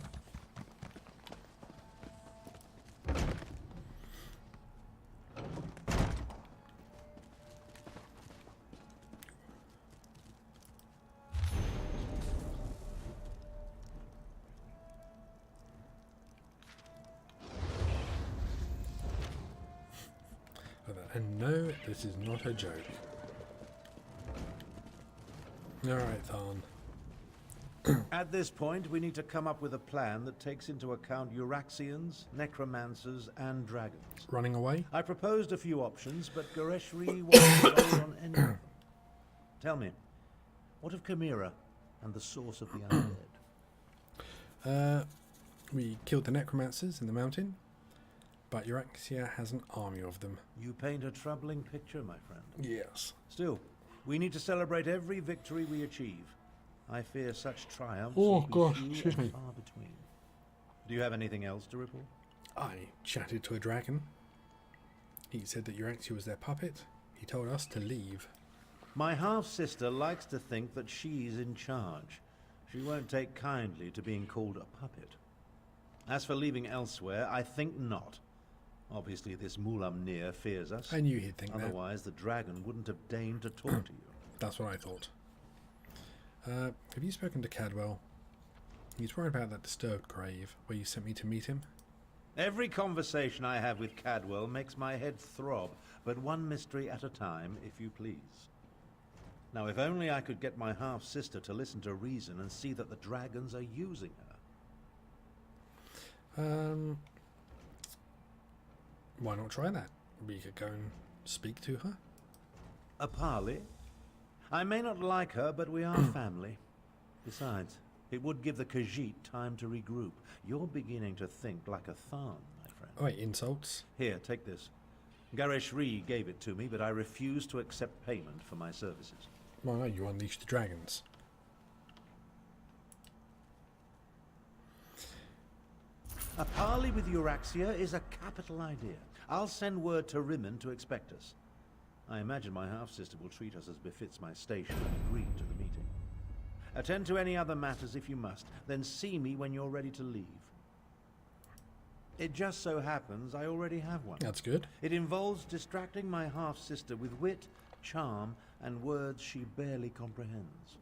And no, this is not a joke. Alright, Tharn. At this point, we need to come up with a plan that takes into account Euraxians, necromancers, and dragons. Running away? I proposed a few options, but Gareshri wasn't sold on any of them. Tell me, what of Chimera and the source of the undead? We killed the necromancers in the mountain, but Euraxia has an army of them. You paint a troubling picture, my friend. Yes. Still, we need to celebrate every victory we achieve. I fear such triumphs Oh, will be gosh, few excuse and me. far between. Do you have anything else to report? I chatted to a dragon. He said that Euraxia was their puppet. He told us to leave. My half-sister likes to think that she's in charge. She won't take kindly to being called a puppet. As for leaving Elsweyr, I think not. Obviously, this Mulamnir fears us. I knew he'd think that. Otherwise, the dragon wouldn't have deigned to talk to you. That's what I thought. Have you spoken to Cadwell? He's worried about that disturbed grave where you sent me to meet him. Every conversation I have with Cadwell makes my head throb, but one mystery at a time, if you please. Now, if only I could get my half-sister to listen to reason and see that the dragons are using her. Why not try that? We could go and speak to her. A parley? I may not like her, but we are family. Besides, it would give the Khajiit time to regroup. You're beginning to think like a Tharn, my friend. Oh, wait, insults? Here, take this. Gareshri gave it to me, but I refuse to accept payment for my services. Why not? You unleash the dragons. A parley with Euraxia is a capital idea. I'll send word to Rimmon to expect us. I imagine my half-sister will treat us as befits my station and agree to the meeting. Attend to any other matters if you must, then see me when you're ready to leave. It just so happens I already have one. That's good. It involves distracting my half-sister with wit, charm, and words she barely comprehends.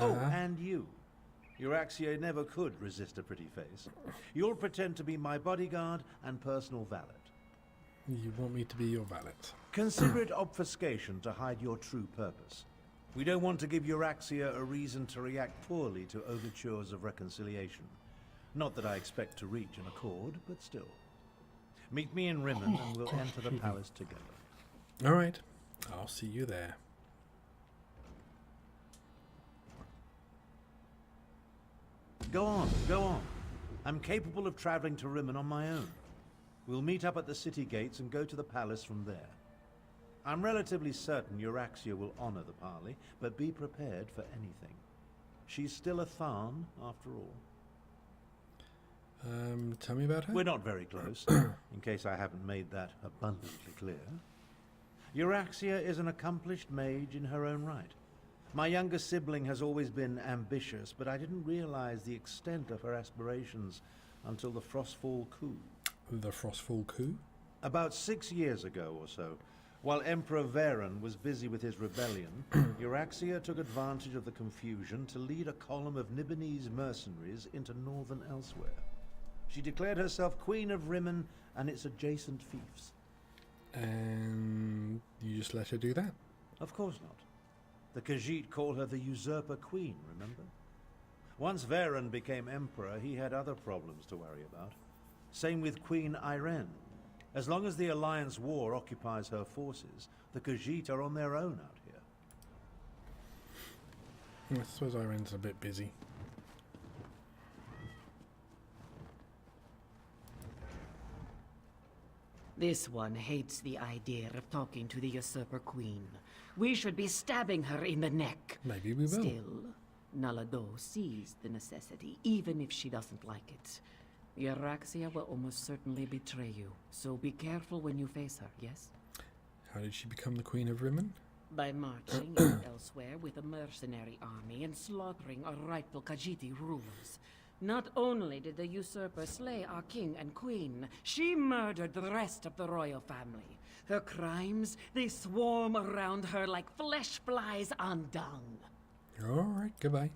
Oh, and you. Euraxia never could resist a pretty face. You'll pretend to be my bodyguard and personal valet. You want me to be your valet? Consider it obfuscation to hide your true purpose. We don't want to give Euraxia a reason to react poorly to overtures of reconciliation. Not that I expect to reach an accord, but still. Meet me in Rimmon and we'll enter the palace together. All right. I'll see you there. Go on, go on. I'm capable of traveling to Rimmon on my own. We'll meet up at the city gates and go to the palace from there. I'm relatively certain Euraxia will honor the parley, but be prepared for anything. She's still a Tharn, after all. Tell me about her? We're not very close, in case I haven't made that abundantly clear. Euraxia is an accomplished mage in her own right. My younger sibling has always been ambitious, but I didn't realize the extent of her aspirations until the Frostfall coup. The Frostfall coup? About 6 years ago or so, while Emperor Varen was busy with his rebellion, Euraxia took advantage of the confusion to lead a column of Nibonese mercenaries into northern Elsweyr. She declared herself Queen of Rimmon and its adjacent fiefs. And you just let her do that? Of course not. The Khajiit call her the Usurper Queen, remember? Once Varen became Emperor, he had other problems to worry about. Same with Queen Irene. As long as the Alliance War occupies her forces, the Khajiit are on their own out here. I suppose Irene's a bit busy. This one hates the idea of talking to the Usurper Queen. We should be stabbing her in the neck. Maybe we will. Still, Nalado sees the necessity, even if she doesn't like it. Euraxia will almost certainly betray you, so be careful when you face her, yes? How did she become the Queen of Rimmon? By marching in Elsweyr with a mercenary army and slaughtering our rightful Khajiiti rulers. Not only did the usurper slay our king and queen, she murdered the rest of the royal family. Her crimes, they swarm around her like flesh flies on dung. All right, goodbye.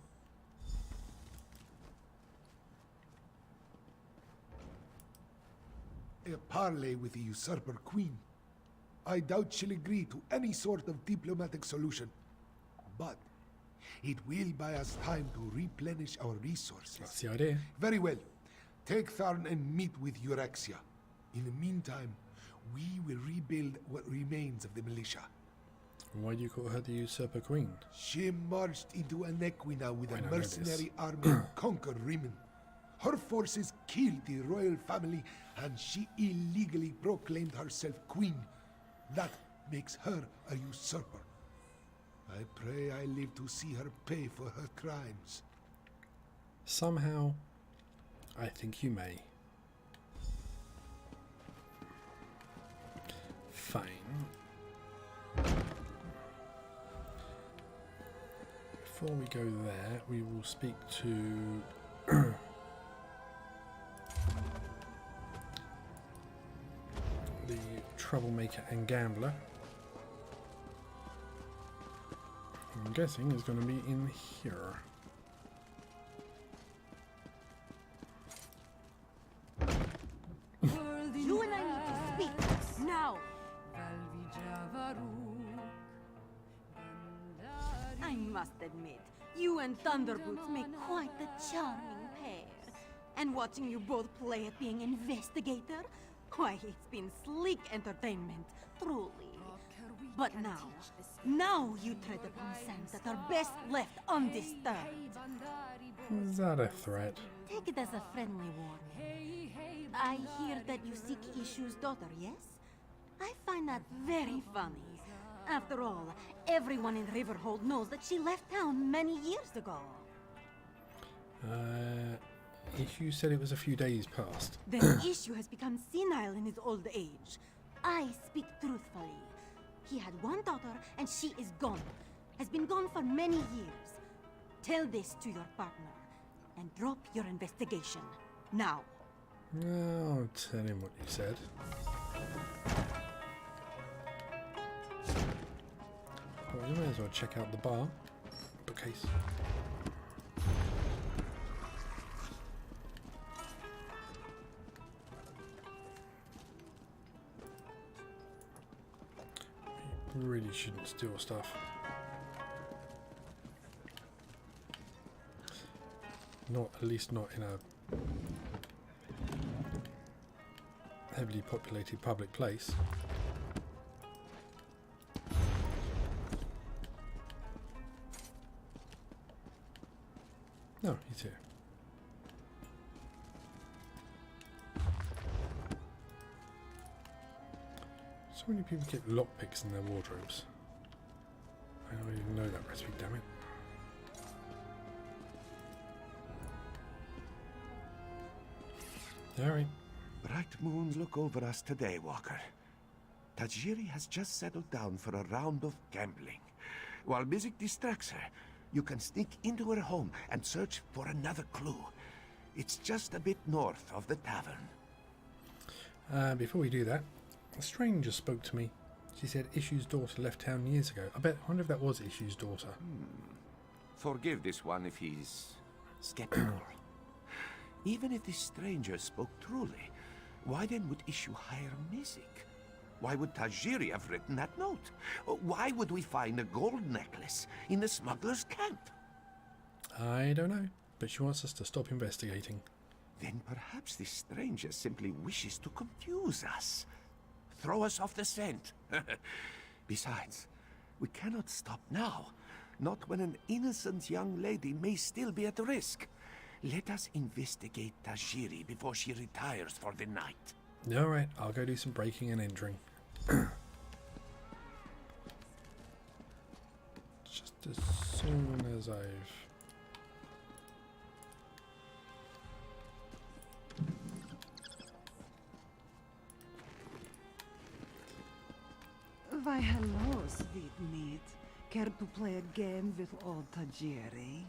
A parley with the usurper queen. I doubt she'll agree to any sort of diplomatic solution. But it will buy us time to replenish our resources. That's the idea. Very well. Take Tharn and meet with Euraxia. In the meantime, we will rebuild what remains of the militia. Why do you call her the Usurper Queen? She marched into Anequina with I a know mercenary army and conquered Rimmon. Her forces killed the royal family and she illegally proclaimed herself queen. That makes her a usurper. I pray I live to see her pay for her crimes. Somehow, I think you may. Fine. Before we go there, we will speak to the troublemaker and gambler. I'm guessing is going to be in here. You and I need to speak now. I must admit, you and Thunderboots make quite the charming pair. And watching you both play at being investigator, why, it's been sleek entertainment, truly. But now you tread upon sands that are best left undisturbed. Is that a threat? Take it as a friendly warning. I hear that you seek Ishu's daughter, yes? I find that very funny. After all, everyone in Riverhold knows that she left town many years ago. Ishu said it was a few days past. Then Ishu has become senile in his old age. I speak truthfully. He had one daughter, and she is gone. Has been gone for many years. Tell this to your partner, and drop your investigation. Now. I'll tell him what you said. Well, you may as well check out the bar. Bookcase. You really shouldn't steal stuff. Not, at least not in a heavily populated public place. No, he's here. So many people get lockpicks in their wardrobes. I don't even know that recipe, damn it. Alright. Bright moons look over us today, Walker. Tajiri has just settled down for a round of gambling. While music distracts her, you can sneak into her home and search for another clue. It's just a bit north of the tavern. Before we do that, a stranger spoke to me. She said Ishu's daughter left town years ago. I wonder if that was Ishu's daughter. Forgive this one if he's skeptical. Even if this stranger spoke truly, why then would Ishu hire music? Why would Tajiri have written that note? Why would we find a gold necklace in the smuggler's camp? I don't know, but she wants us to stop investigating. Then perhaps this stranger simply wishes to confuse us. Throw us off the scent. Besides, we cannot stop now. Not when an innocent young lady may still be at risk. Let us investigate Tajiri before she retires for the night. Alright, I'll go do some breaking and entering. Just as soon as I've... Why, hello, sweet meat. Care to play a game with old Tajiri?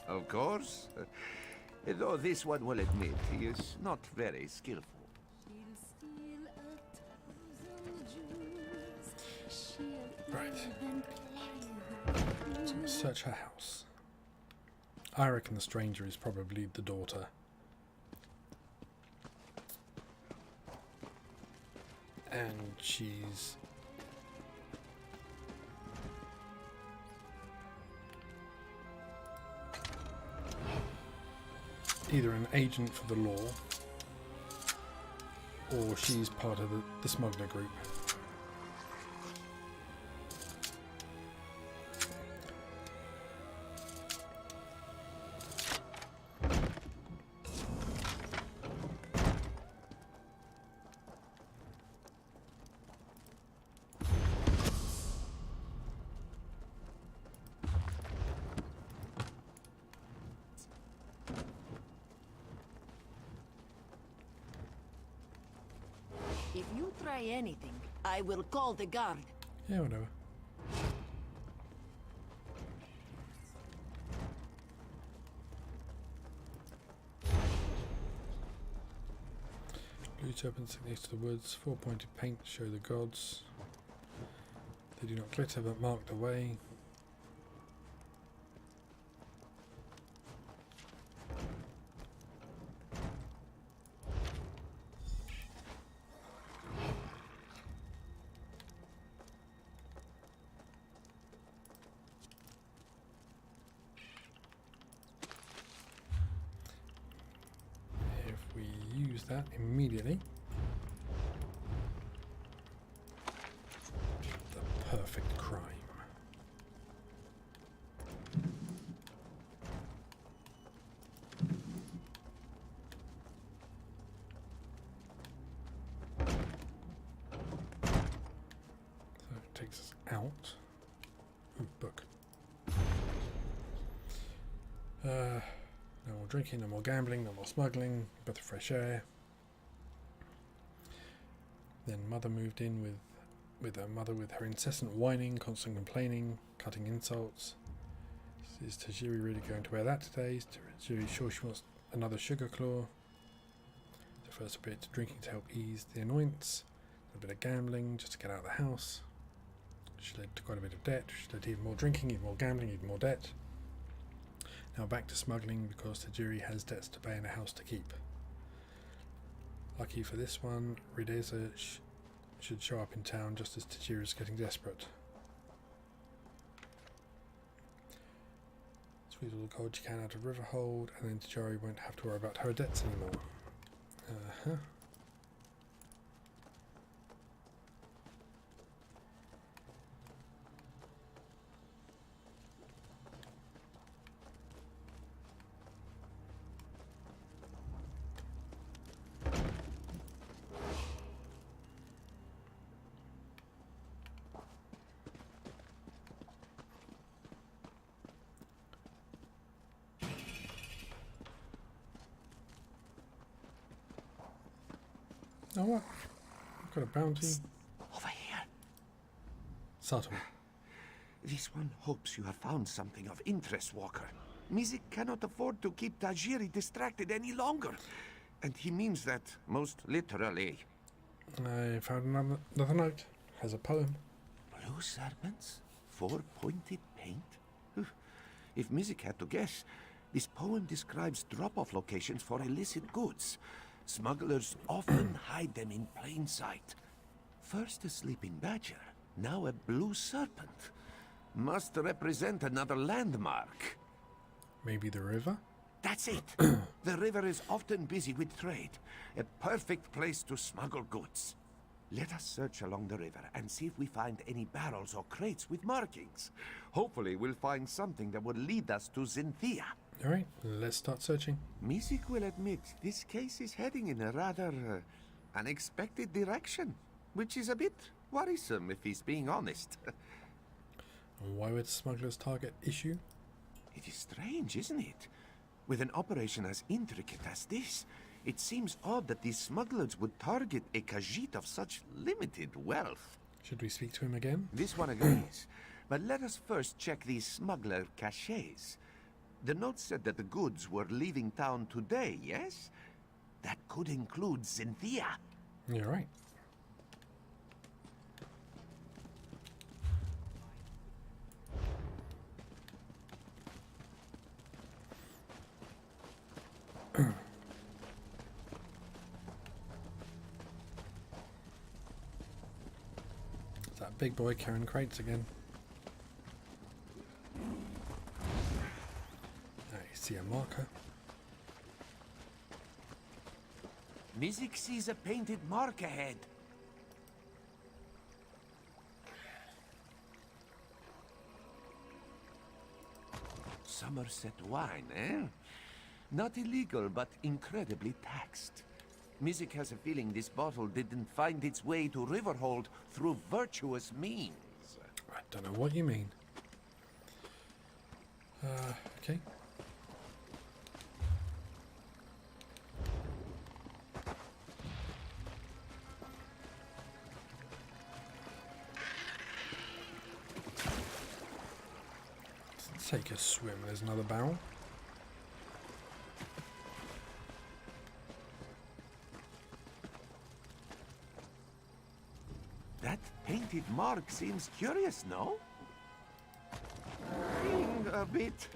Of course. Though this one will admit he is not very skillful. Right. So search her house. I reckon the stranger is probably the daughter. And she's... either an agent for the law, or she's part of the smuggler group. If you try anything, I will call the guard. Yeah, whatever. Blue turbans next to the woods. 4-pointed paint show the gods. They do not glitter but mark the way. Use that immediately. takes us out. Ooh, book. No more drinking, no more gambling, no more smuggling, breath of fresh air. Then Mother moved in with her mother with her incessant whining, constant complaining, cutting insults. Is Tajiri really going to wear that today? Is Tajiri sure she wants another sugar claw? So first a bit of drinking to help ease the annoyance, a bit of gambling just to get out of the house. She led to quite a bit of debt. She led to even more drinking, even more gambling, even more debt. Now back to smuggling because Tajiri has debts to pay and a house to keep. Lucky for this one, Rideza should show up in town just as Tajiri is getting desperate. Squeeze all the gold she can out of Riverhold, and then Tajiri won't have to worry about her debts anymore. Oh what? I've got a bounty. Over here. Subtle. This one hopes you have found something of interest, Walker. Mizik cannot afford to keep Tajiri distracted any longer. And he means that most literally. I found another note. Has a poem. Blue serpents? 4-pointed paint? If Mizik had to guess, this poem describes drop-off locations for illicit goods. Smugglers often hide them in plain sight. First a sleeping badger, now a blue serpent. Must represent another landmark. Maybe the river? That's it. The river is often busy with trade. A perfect place to smuggle goods. Let us search along the river and see if we find any barrels or crates with markings. Hopefully we'll find something that will lead us to Zinthia. Alright, let's start searching. Mizik will admit this case is heading in a rather unexpected direction, which is a bit worrisome if he's being honest. Why would smugglers target Issue? It is strange, isn't it? With an operation as intricate as this, it seems odd that these smugglers would target a Khajiit of such limited wealth. Should we speak to him again? This one agrees. But let us first check these smuggler caches. The note said that the goods were leaving town today, yes? That could include Zinthia. You're right. It's that big boy carrying crates again. See a marker. Mizik sees a painted mark ahead. Somerset wine, eh? Not illegal, but incredibly taxed. Mizik has a feeling this bottle didn't find its way to Riverhold through virtuous means. I don't know what you mean. Okay. Take a swim. There's another barrel. That painted mark seems curious, no? A bit.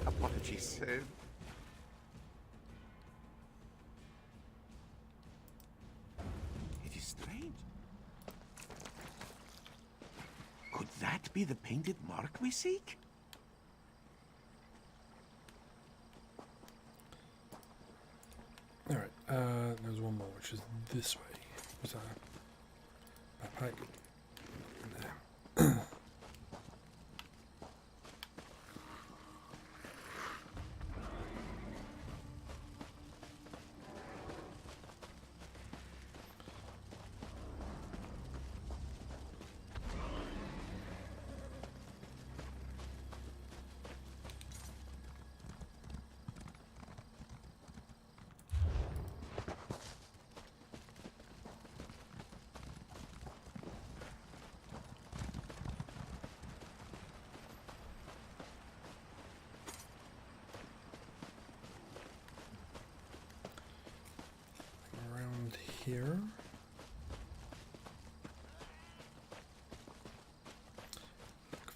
Apologies. It is strange. Could that be the painted mark we seek? Alright, there's one more, which is this way. What's that? Backpack. There.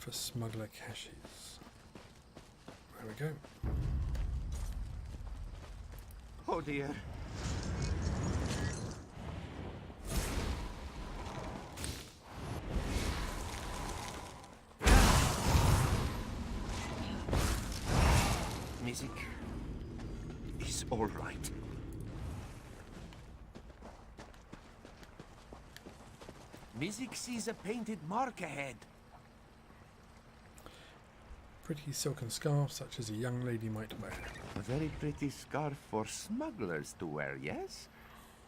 for smuggler caches. There we go. Oh dear. Music is all right. Music sees a painted mark ahead. Pretty silken scarf such as a young lady might wear. A very pretty scarf for smugglers to wear, yes?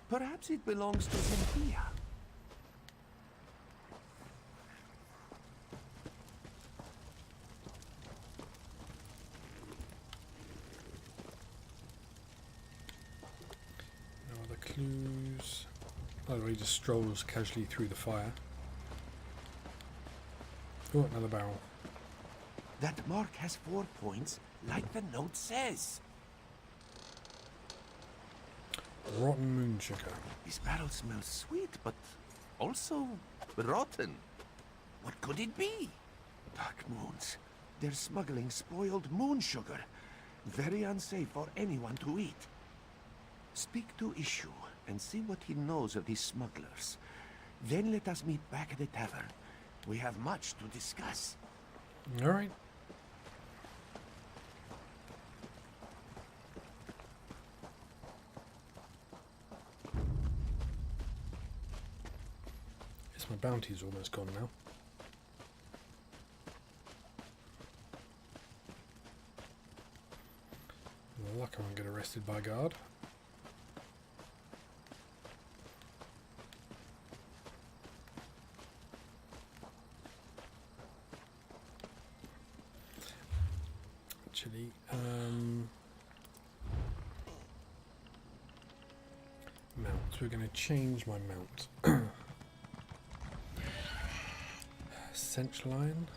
Perhaps it belongs to Cynthia. No other clues. Oh, he just strolls casually through the fire. Oh, another barrel. That mark has 4 points, like the note says. Rotten moon sugar. This barrel smells sweet, but also rotten. What could it be? Dark moons. They're smuggling spoiled moon sugar. Very unsafe for anyone to eat. Speak to Ishu and see what he knows of these smugglers. Then let us meet back at the tavern. We have much to discuss. All right. Guess my bounty's almost gone now. Luck I won't get arrested by a guard. Actually, mount. We're going to change my mount. Central line.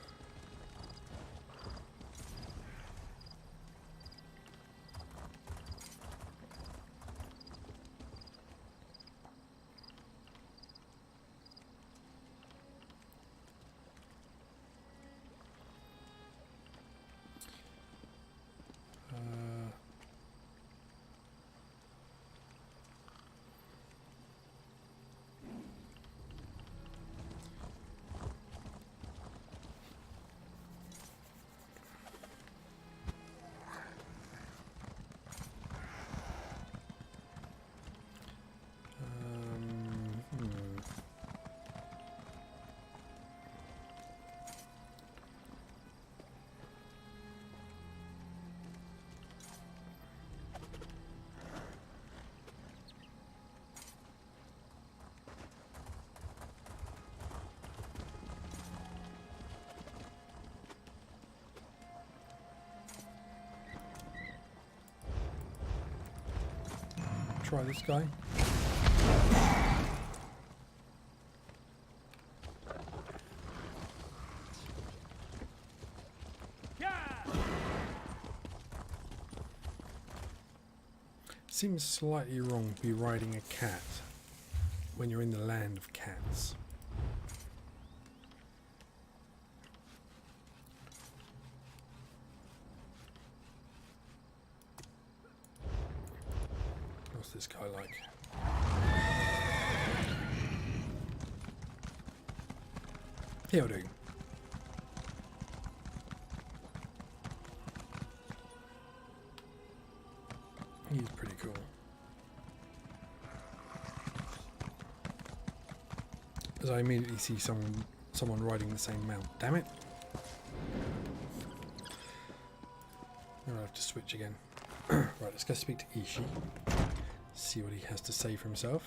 Try this guy. Seems slightly wrong to be riding a cat when you're in the land of cats. What's this guy like? He'll do. He's pretty cool. As I immediately see someone riding the same mount. Damn it! I'm gonna have to switch again. Right, let's go speak to Ishi. See what he has to say for himself.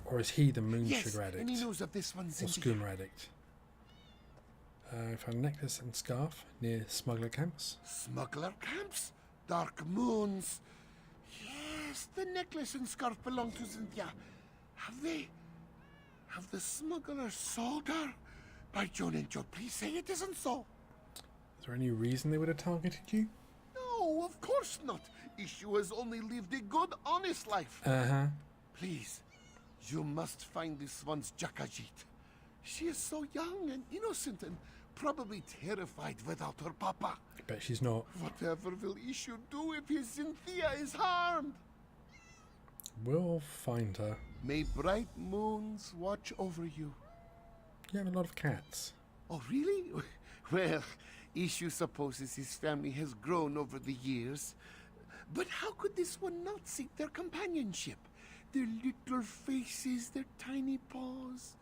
Or is he the moon sugar addict? Any news of this one, or schooner addict? Found a necklace and scarf near smuggler camps. Smuggler camps? Dark moons? Yes, the necklace and scarf belong to Cynthia. Have the smugglers sold her? By John and Joe, please say it isn't so. Is there any reason they would have targeted you? No, of course not. Ishu has only lived a good, honest life. Uh-huh. Please, you must find this one's Jakajit. She is so young and innocent and probably terrified without her papa. I bet she's not. Whatever will Ishu do if his Cynthia is harmed? We'll find her. May bright moons watch over you. You have a lot of cats. Oh, really? Well, Ishu supposes his family has grown over the years. But how could this one not seek their companionship? Their little faces, their tiny paws.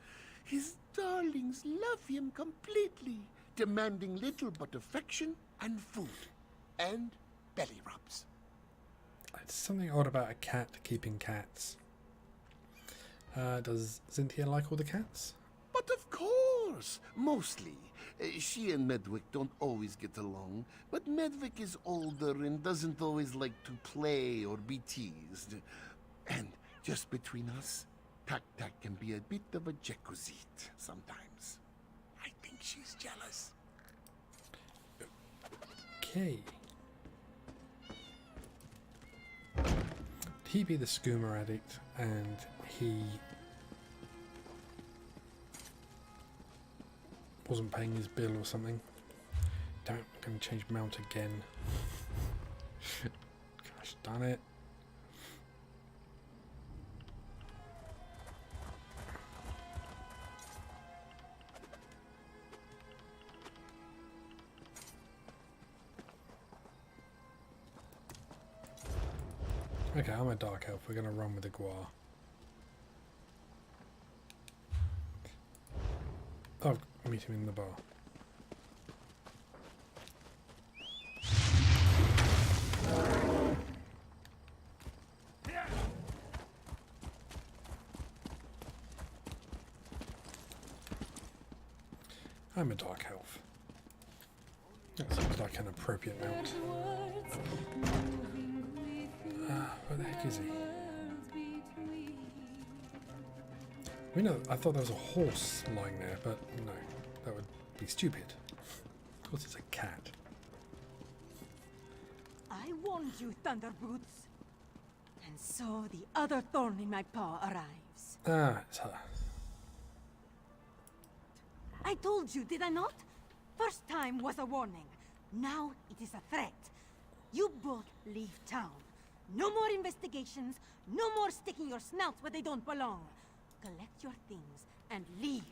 His darlings love him completely, demanding little but affection and food. And belly rubs. It's something odd about a cat keeping cats. Does Cynthia like all the cats? But of course, mostly. She and Medwick don't always get along, but Medwick is older and doesn't always like to play or be teased. And just between us, Tak-Tak can be a bit of a Jekuzit sometimes. I think she's jealous. Okay. He be the skooma addict and he wasn't paying his bill or something. Damn it, I'm going to change mount again. Gosh darn it. Okay, I'm a dark elf. We're going to run with the Guar. I'll meet him in the bar. I'm a dark elf. That seems like an appropriate mount. Where the heck is he? I thought there was a horse lying there, but no, that would be stupid. Of course it's a cat. I warned you, Thunderboots. And so the other thorn in my paw arrives. Ah, it's her. I told you, did I not? First time was a warning. Now it is a threat. You both leave town. No more investigations. No more sticking your snouts where they don't belong. Collect your things and leave.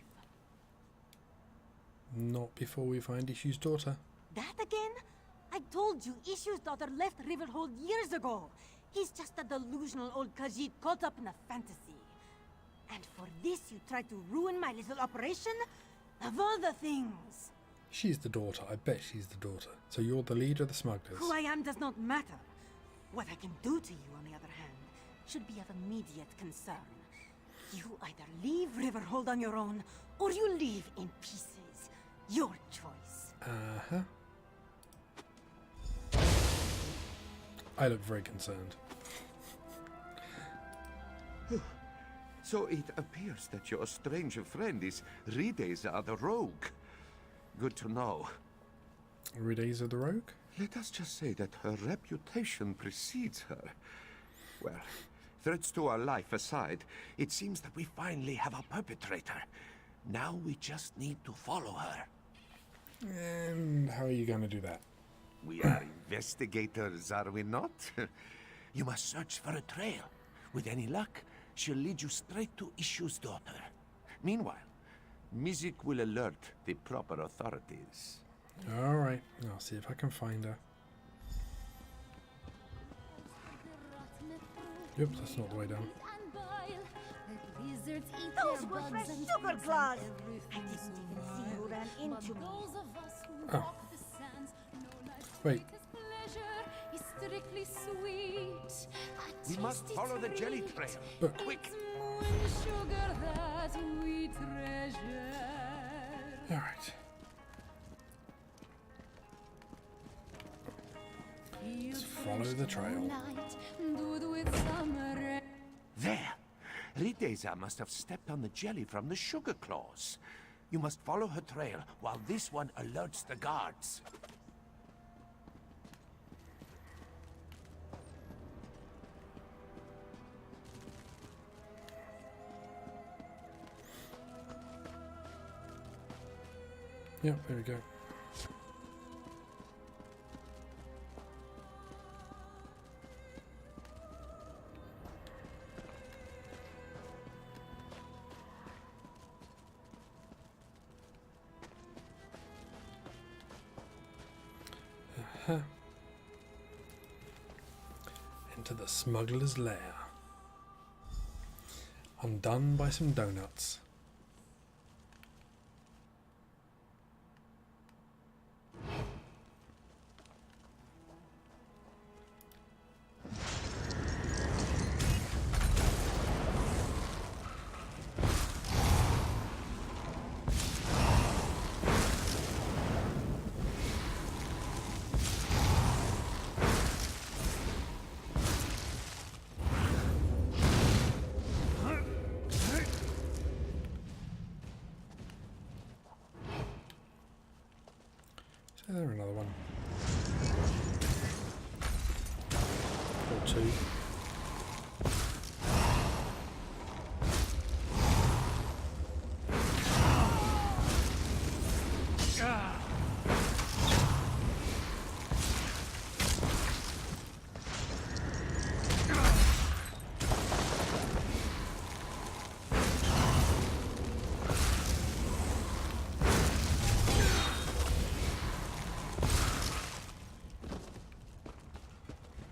Not before we find Ishu's daughter. That again? I told you Ishu's daughter left Riverhold years ago. He's just a delusional old Khajiit caught up in a fantasy. And for this you tried to ruin my little operation? Of all the things. She's the daughter. I bet she's the daughter. So you're the leader of the smugglers. Who I am does not matter. What I can do to you, on the other hand, should be of immediate concern. You either leave Riverhold on your own, or you leave in pieces. Your choice. Uh-huh. I look very concerned. So it appears that your strange friend is Rideza the Rogue. Good to know. Rideza the Rogue? Let us just say that her reputation precedes her. Well, threats to our life aside, it seems that we finally have a perpetrator. Now we just need to follow her. And how are you going to do that? We are investigators, are we not? You must search for a trail. With any luck, she'll lead you straight to Ishu's daughter. Meanwhile, Mizik will alert the proper authorities. Alright, I'll see if I can find her. Oops, that's not the way down. Those were fresh sugar claws! I didn't even see who ran into me. Oh. Wait. We must follow the jelly trail. But quick! Alright. Let's follow the trail. There! Rideza must have stepped on the jelly from the sugar claws. You must follow her trail while this one alerts the guards. Yep, there we go. Into the smuggler's lair. I'm done by some donuts. Is there another one? Or two.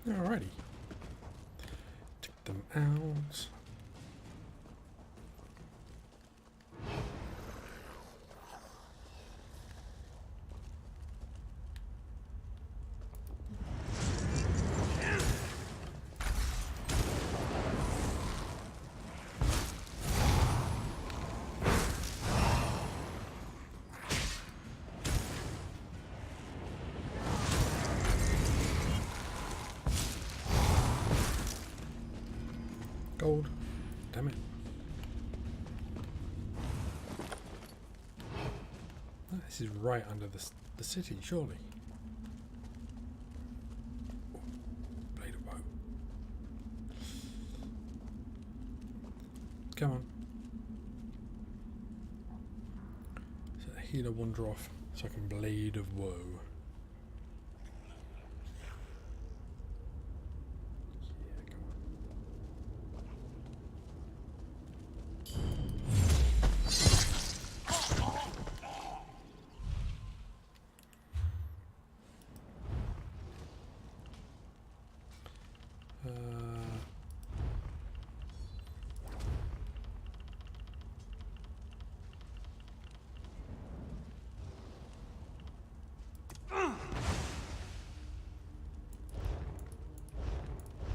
Alrighty. Take them out. Gold. Damn it. Oh, this is right under the city, surely. Oh, blade of woe. Come on. So the healer wander off, so I can blade of woe.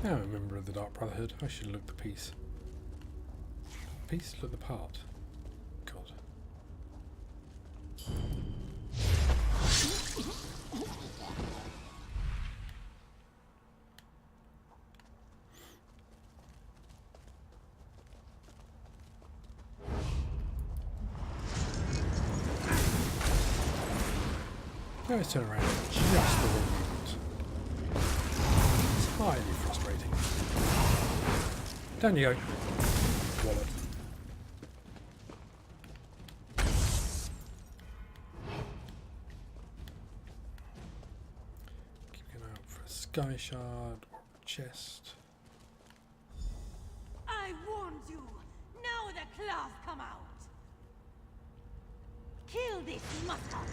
Now I'm a member of the Dark Brotherhood. I should look the piece. Piece? Look the part. God. Now it's turn around just the way you want. It's highly frustrating. Down you go. Wallet. Keep an eye out for a sky shard or a chest. I warned you! Now the claws come out! Kill this muskrat!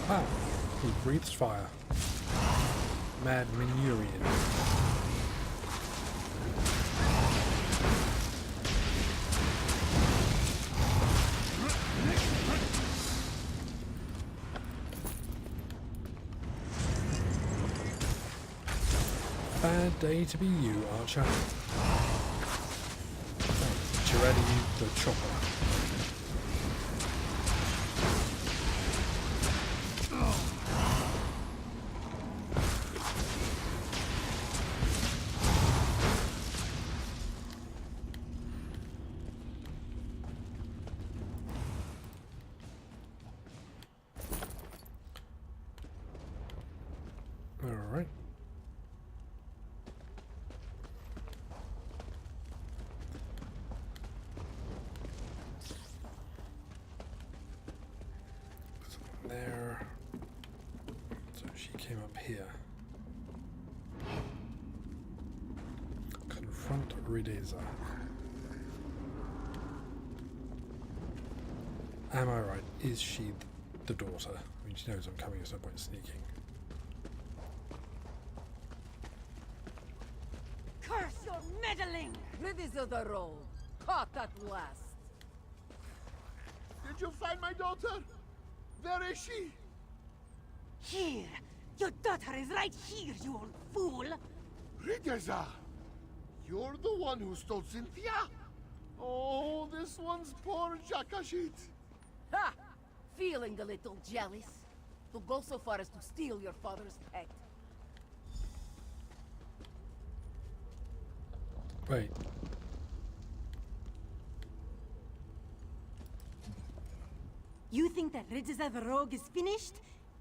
Ah, he breathes fire. Mad Manurian. Bad day to be you, Archer. Girardi the Chopper. Alright. There. So she came up here. Confront Rideza. Am I right? Is she the daughter? I mean, she knows I'm coming, there's no point sneaking. Curse your meddling! Rideza the road. Caught at last. Did you find my daughter? Where is she? Here! Your daughter is right here, you old fool! Rideza! You're the one who stole Cynthia? Oh, this one's poor Jakashit. Ha! Feeling a little jealous? To go so far as to steal your father's pet. Wait. You think that Rideza the rogue is finished?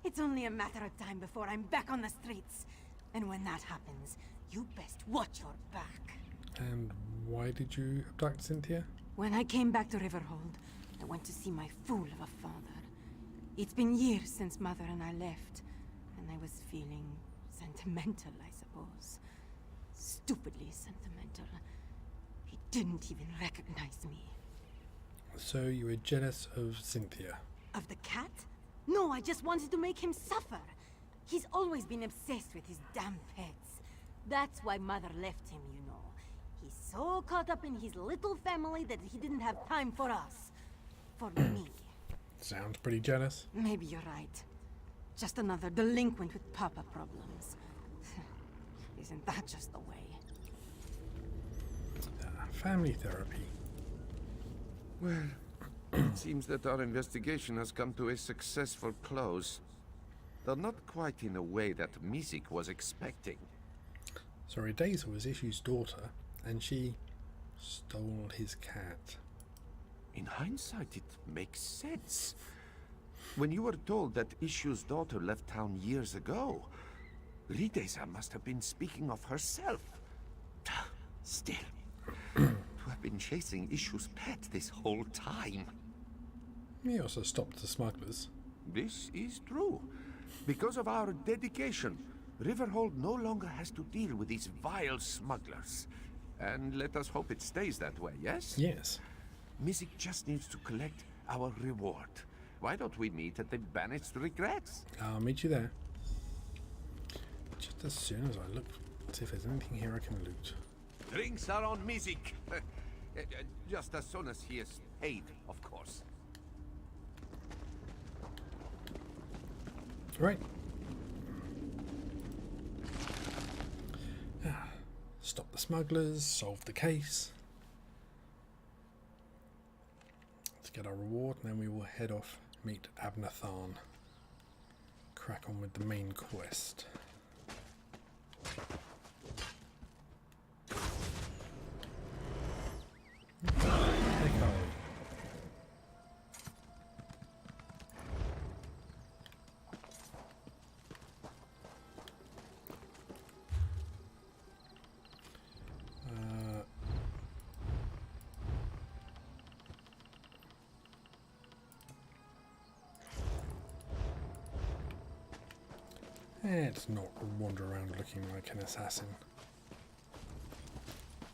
It's only a matter of time before I'm back on the streets. And when that happens, you best watch your back. And why did you abduct Cynthia? When I came back to Riverhold, I went to see my fool of a father. It's been years since Mother and I left, and I was feeling sentimental, I suppose. Stupidly sentimental. He didn't even recognize me. So you were jealous of Cynthia? Of the cat? No, I just wanted to make him suffer. He's always been obsessed with his damn pets. That's why Mother left him, you know. He's so caught up in his little family that he didn't have time for us. For me. Sounds pretty jealous. Maybe you're right. Just another delinquent with papa problems. Isn't that just the way? Family therapy. Well, it seems that our investigation has come to a successful close. Though not quite in a way that Mizik was expecting. So Rideza was Ishu's daughter, and she stole his cat. In hindsight, it makes sense. When you were told that Ishu's daughter left town years ago, Rideza must have been speaking of herself. Still, to have been chasing Ishu's pet this whole time. He also stopped the smugglers. This is true. Because of our dedication, Riverhold no longer has to deal with these vile smugglers. And let us hope it stays that way, yes? Yes. Mizik just needs to collect our reward. Why don't we meet at the Banished Regrets? I'll meet you there. Just as soon as I look, see if there's anything here I can loot. Drinks are on Mizik. Just as soon as he is paid, of course. Right. Stop the smugglers, solve the case. Let's get our reward, and then we will head off, meet Abnathan. Crack on with the main quest. Let's not wander around looking like an assassin.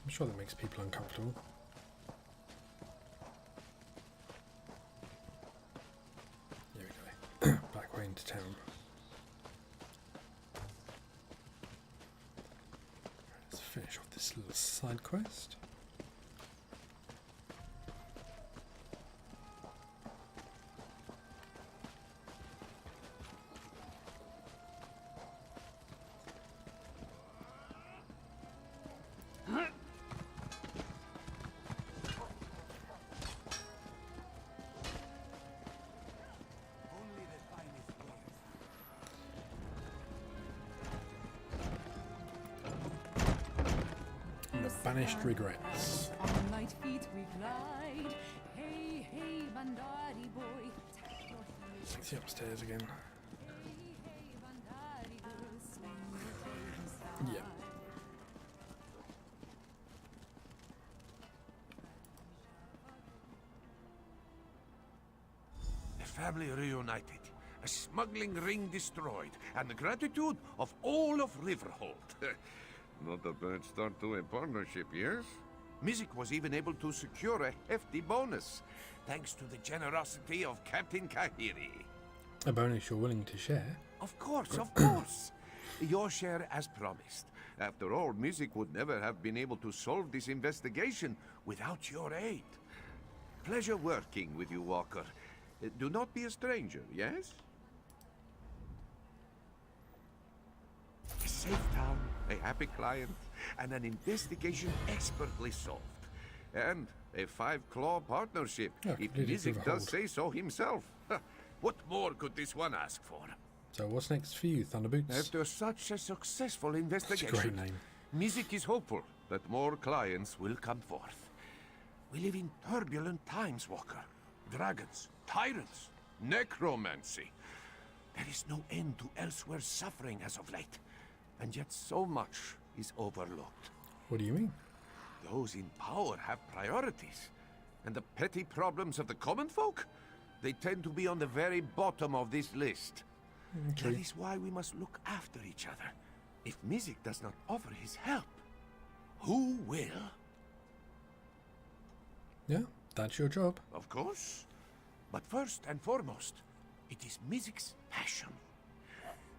I'm sure that makes people uncomfortable. Here we go. Back way into town. Let's finish off this little side quest. Banished Regrets. On light feet we glide. Hey, hey, Bandari boy. See upstairs again. Hey, hey, Bandari girl, swing family reunited, a smuggling ring destroyed, and the gratitude of all of Riverhold. Not a bad start to a partnership, yes? Mizik was even able to secure a hefty bonus, thanks to the generosity of Captain Kahiri. A bonus you're willing to share? Of course, of course. Your share as promised. After all, Mizik would never have been able to solve this investigation without your aid. Pleasure working with you, Walker. Do not be a stranger, yes? A safe town, a happy client, and an investigation expertly solved. And a five-claw partnership, if Mizik does say so himself. What more could this one ask for? So what's next for you, Thunderboots? After such a successful That's a investigation, great name. Mizik is hopeful that more clients will come forth. We live in turbulent times, Walker. Dragons, tyrants, necromancy. There is no end to Elsweyr's suffering as of late. And yet so much is overlooked. What do you mean? Those in power have priorities. And the petty problems of the common folk? They tend to be on the very bottom of this list. Okay. That is why we must look after each other. If Mizik does not offer his help, who will? Yeah, that's your job. Of course. But first and foremost, it is Mizik's passion.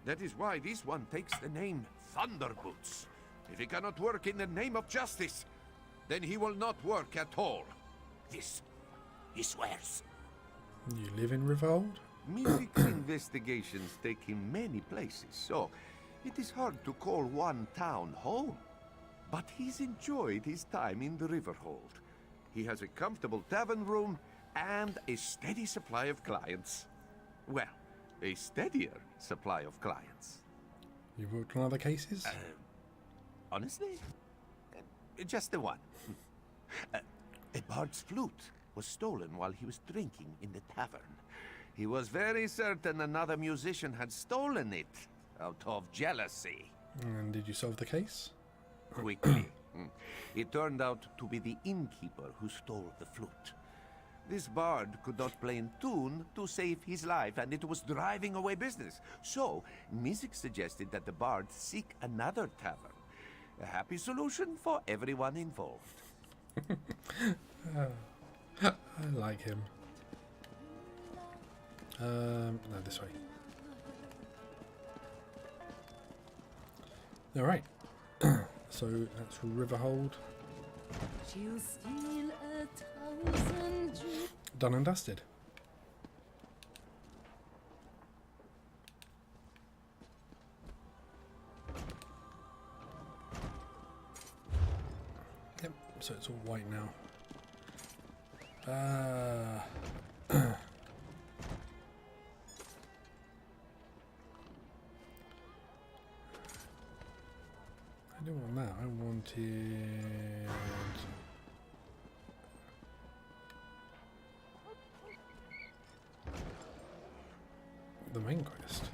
That is why this one takes the name Thunderboots. If he cannot work in the name of justice, then he will not work at all. This, he swears. You live in Riverhold? Mizik's investigations take him many places, so it is hard to call one town home. But he's enjoyed his time in the Riverhold. He has a comfortable tavern room and a steady supply of clients. Well, a steadier supply of clients. You've worked on other cases? Honestly? Just the one. A bard's flute was stolen while he was drinking in the tavern. He was very certain another musician had stolen it out of jealousy. And did you solve the case? Quickly. It turned out to be the innkeeper who stole the flute. This bard could not play in tune to save his life, and it was driving away business. So, Mizik suggested that the bard seek another tavern. A happy solution for everyone involved. I like him. No, this way. Alright. So that's Riverhold. She'll steal 1,000 dreams. Done and dusted. Yep, so it's all white now. I don't want that. I wanted the main quest.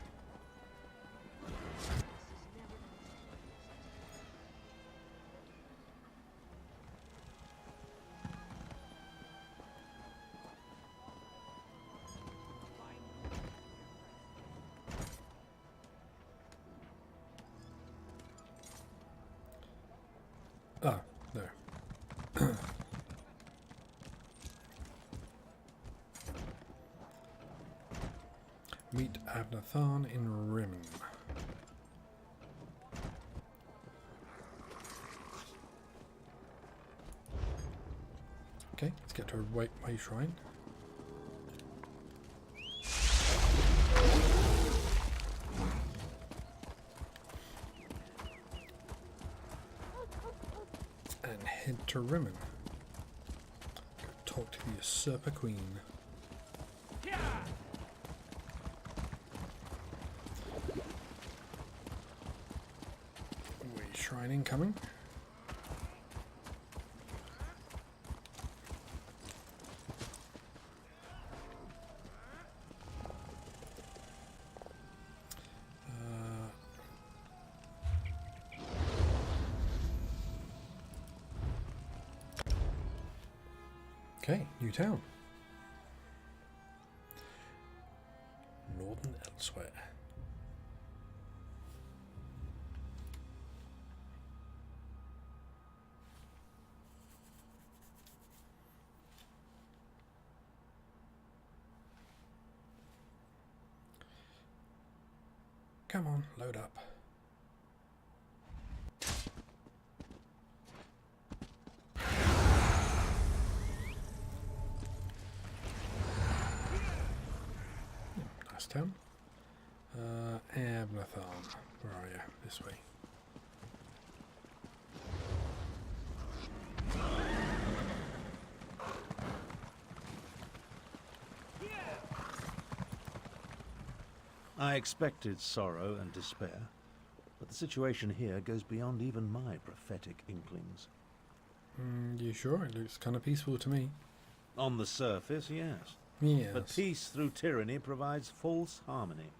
Ah, there. Meet Abnathan in Rimmon. Okay, let's get to a way shrine. And head to Rimmon. Go talk to the Usurper Queen. Shrine incoming. Okay, new town. northern Elsweyr. Come on, load up. Nice town. Abnathon. Where are you? This way. I expected sorrow and despair, but the situation here goes beyond even my prophetic inklings. You sure? It looks kind of peaceful to me. On the surface, yes. Yes. But peace through tyranny provides false harmony.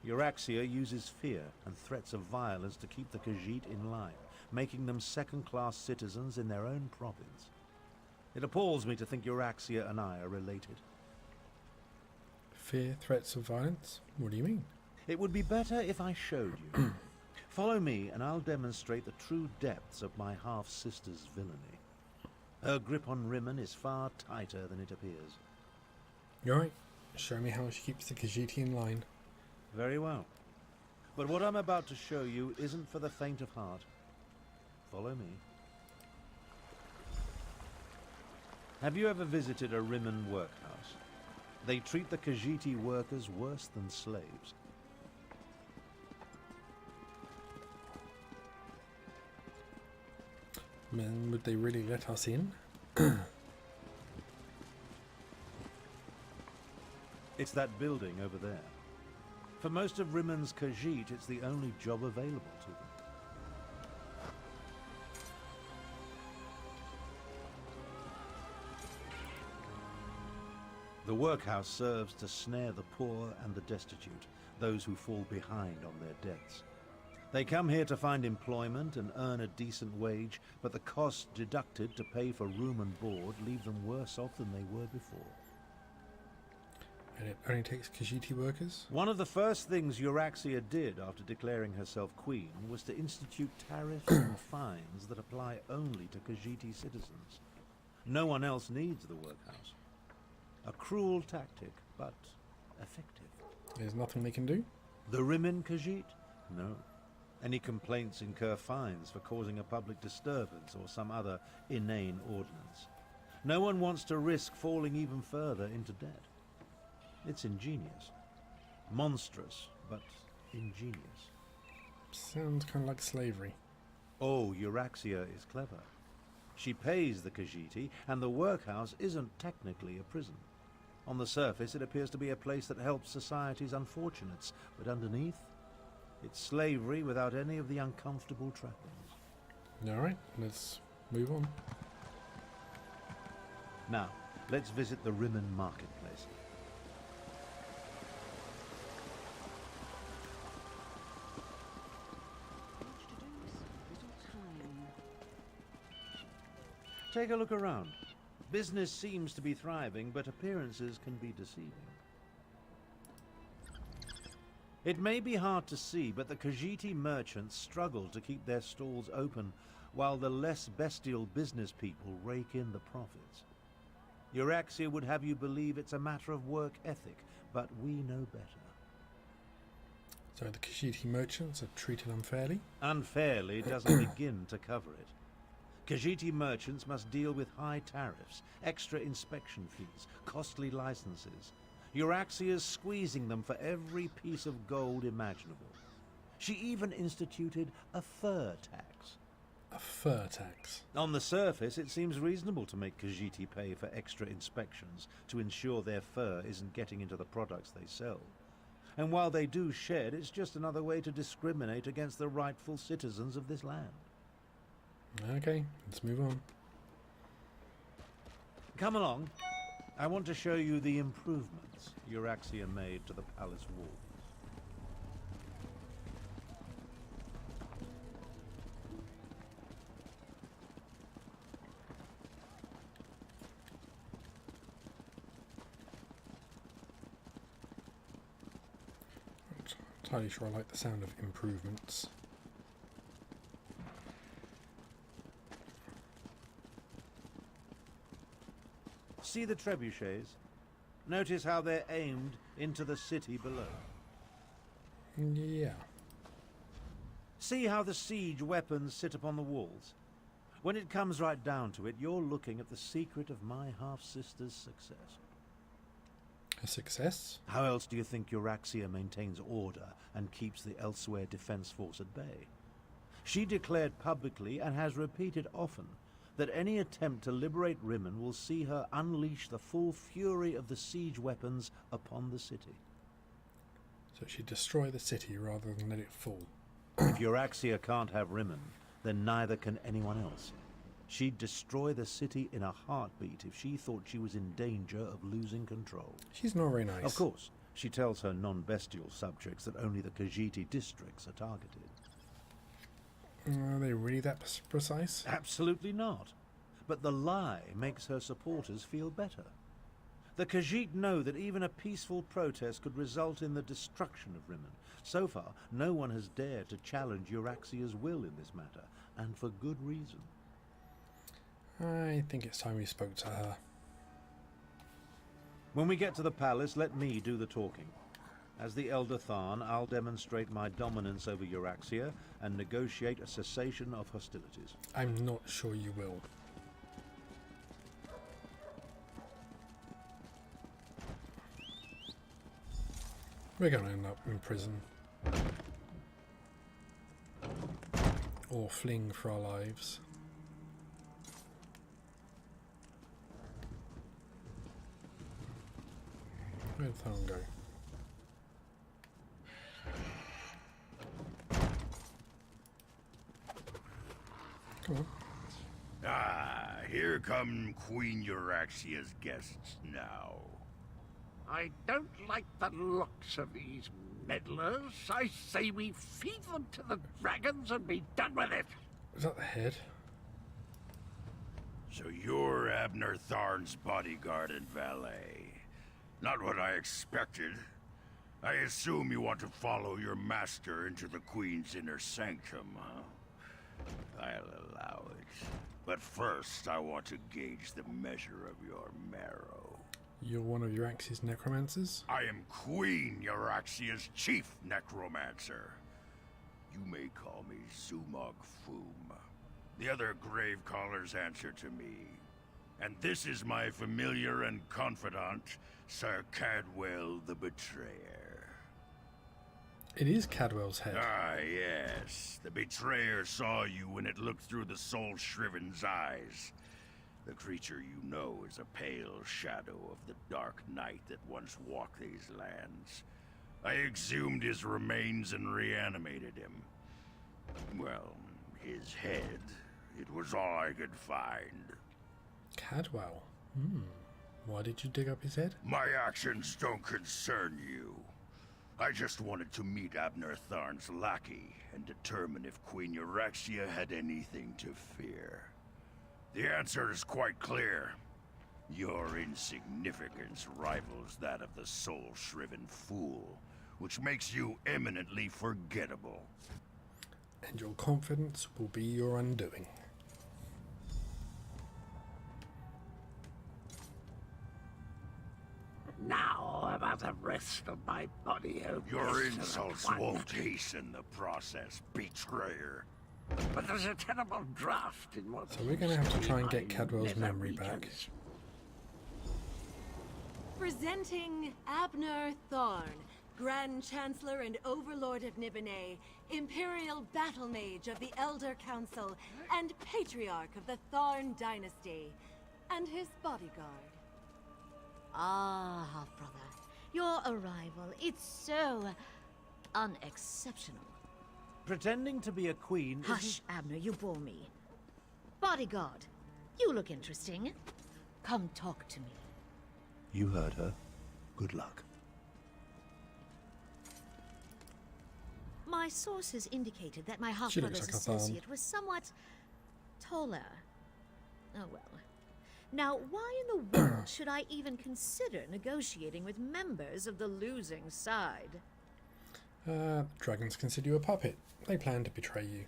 Euraxia uses fear and threats of violence to keep the Khajiit in line, making them second-class citizens in their own province. It appalls me to think Euraxia and I are related. Fear, threats of violence? What do you mean? It would be better if I showed you. Follow me and I'll demonstrate the true depths of my half-sister's villainy. Her grip on Rimmon is far tighter than it appears. You're right. Show me how she keeps the Khajiit in line. Very well. But what I'm about to show you isn't for the faint of heart. Follow me. Have you ever visited a Rimmon workhouse? They treat the Khajiiti workers worse than slaves. Man, would they really let us in? It's that building over there. For most of Rimmon's Khajiit, it's the only job available to them. The workhouse serves to snare the poor and the destitute, those who fall behind on their debts. They come here to find employment and earn a decent wage, but the costs deducted to pay for room and board leave them worse off than they were before. And it only takes Khajiiti workers? One of the first things Euraxia did after declaring herself queen was to institute tariffs and fines that apply only to Khajiiti citizens. No one else needs the workhouse. A cruel tactic, but effective. There's nothing they can do? The Rimmen Khajiit? No. Any complaints incur fines for causing a public disturbance or some other inane ordinance. No one wants to risk falling even further into debt. It's ingenious. Monstrous, but ingenious. Sounds kind of like slavery. Oh, Euraxia is clever. She pays the Khajiiti, and the workhouse isn't technically a prison. On the surface, it appears to be a place that helps society's unfortunates, but underneath, it's slavery without any of the uncomfortable trappings. Alright, let's move on. Now, let's visit the Rimmen marketplace. Take a look around. Business seems to be thriving, but appearances can be deceiving. It may be hard to see, but the Khajiiti merchants struggle to keep their stalls open, while the less bestial business people rake in the profits. Euraxia would have you believe it's a matter of work ethic, but we know better. So the Khajiiti merchants are treated unfairly? Unfairly doesn't begin to cover it. Khajiiti merchants must deal with high tariffs, extra inspection fees, costly licenses. Euraxia's squeezing them for every piece of gold imaginable. She even instituted a fur tax. A fur tax? On the surface, it seems reasonable to make Khajiiti pay for extra inspections to ensure their fur isn't getting into the products they sell. And while they do shed, it's just another way to discriminate against the rightful citizens of this land. Okay, let's move on. Come along. I want to show you the improvements Euraxia made to the palace walls. Entirely sure I like the sound of improvements. See the trebuchets? Notice how they're aimed into the city below. Yeah. See how the siege weapons sit upon the walls? When it comes right down to it, you're looking at the secret of my half-sister's success. A success? How else do you think Euraxia maintains order and keeps the Elsweyr Defense Force at bay? She declared publicly, and has repeated often, that any attempt to liberate Rimmon will see her unleash the full fury of the siege weapons upon the city. So she'd destroy the city rather than let it fall. If Euraxia can't have Rimmon, then neither can anyone else. She'd destroy the city in a heartbeat if she thought she was in danger of losing control. She's not very nice. Of course, she tells her non-bestial subjects that only the Khajiiti districts are targeted. Are they really that precise? Absolutely not. But the lie makes her supporters feel better. The Khajiit know that even a peaceful protest could result in the destruction of Rimmon. So far, no one has dared to challenge Euraxia's will in this matter, and for good reason. I think it's time we spoke to her. When we get to the palace, let me do the talking. As the Elder Tharn, I'll demonstrate my dominance over Euraxia and negotiate a cessation of hostilities. I'm not sure you will. We're going to end up in prison. Or fleeing for our lives. Where'd Tharn go? Come on. Ah, here come Queen Euraxia's guests now. I don't like the looks of these meddlers. I say we feed them to the dragons and be done with it. Is that the head? So you're Abner Tharn's bodyguard and valet. Not what I expected. I assume you want to follow your master into the Queen's inner sanctum, huh? I'll allow it. But first, I want to gauge the measure of your marrow. You're one of Euraxia's necromancers? I am Queen Euraxia's chief necromancer. You may call me Zumog Foom. The other grave callers answer to me. And this is my familiar and confidant, Sir Cadwell the Betrayer. It is Cadwell's head. Ah, yes. The Betrayer saw you when it looked through the soul-shriven's eyes. The creature you know is a pale shadow of the dark night that once walked these lands. I exhumed his remains and reanimated him. Well, his head. It was all I could find. Cadwell? Why did you dig up his head? My actions don't concern you. I just wanted to meet Abner Tharn's lackey and determine if Queen Euraxia had anything to fear. The answer is quite clear. Your insignificance rivals that of the soul-shriven fool, which makes you eminently forgettable. And your confidence will be your undoing. Now about the rest of my body, oh, Your yes, insults one. won't hasten the process, betrayer. But there's a terrible draft in what. So we're going to have to try and get Cadwell's memory back. Presenting Abner Tharn, Grand Chancellor and Overlord of Nibene, Imperial Battle Mage of the Elder Council, and Patriarch of the Tharn Dynasty, and his bodyguard. Ah, half-brother, your arrival, it's so unexceptional. Pretending to be a queen Hush, Abner, you bore me. Bodyguard, you look interesting. Come talk to me. You heard her. Good luck. My sources indicated that my She looks half-brother's like a thorn. associate was somewhat taller. Oh well. Now, why in the world should I even consider negotiating with members of the losing side? Dragons consider you a puppet. They plan to betray you.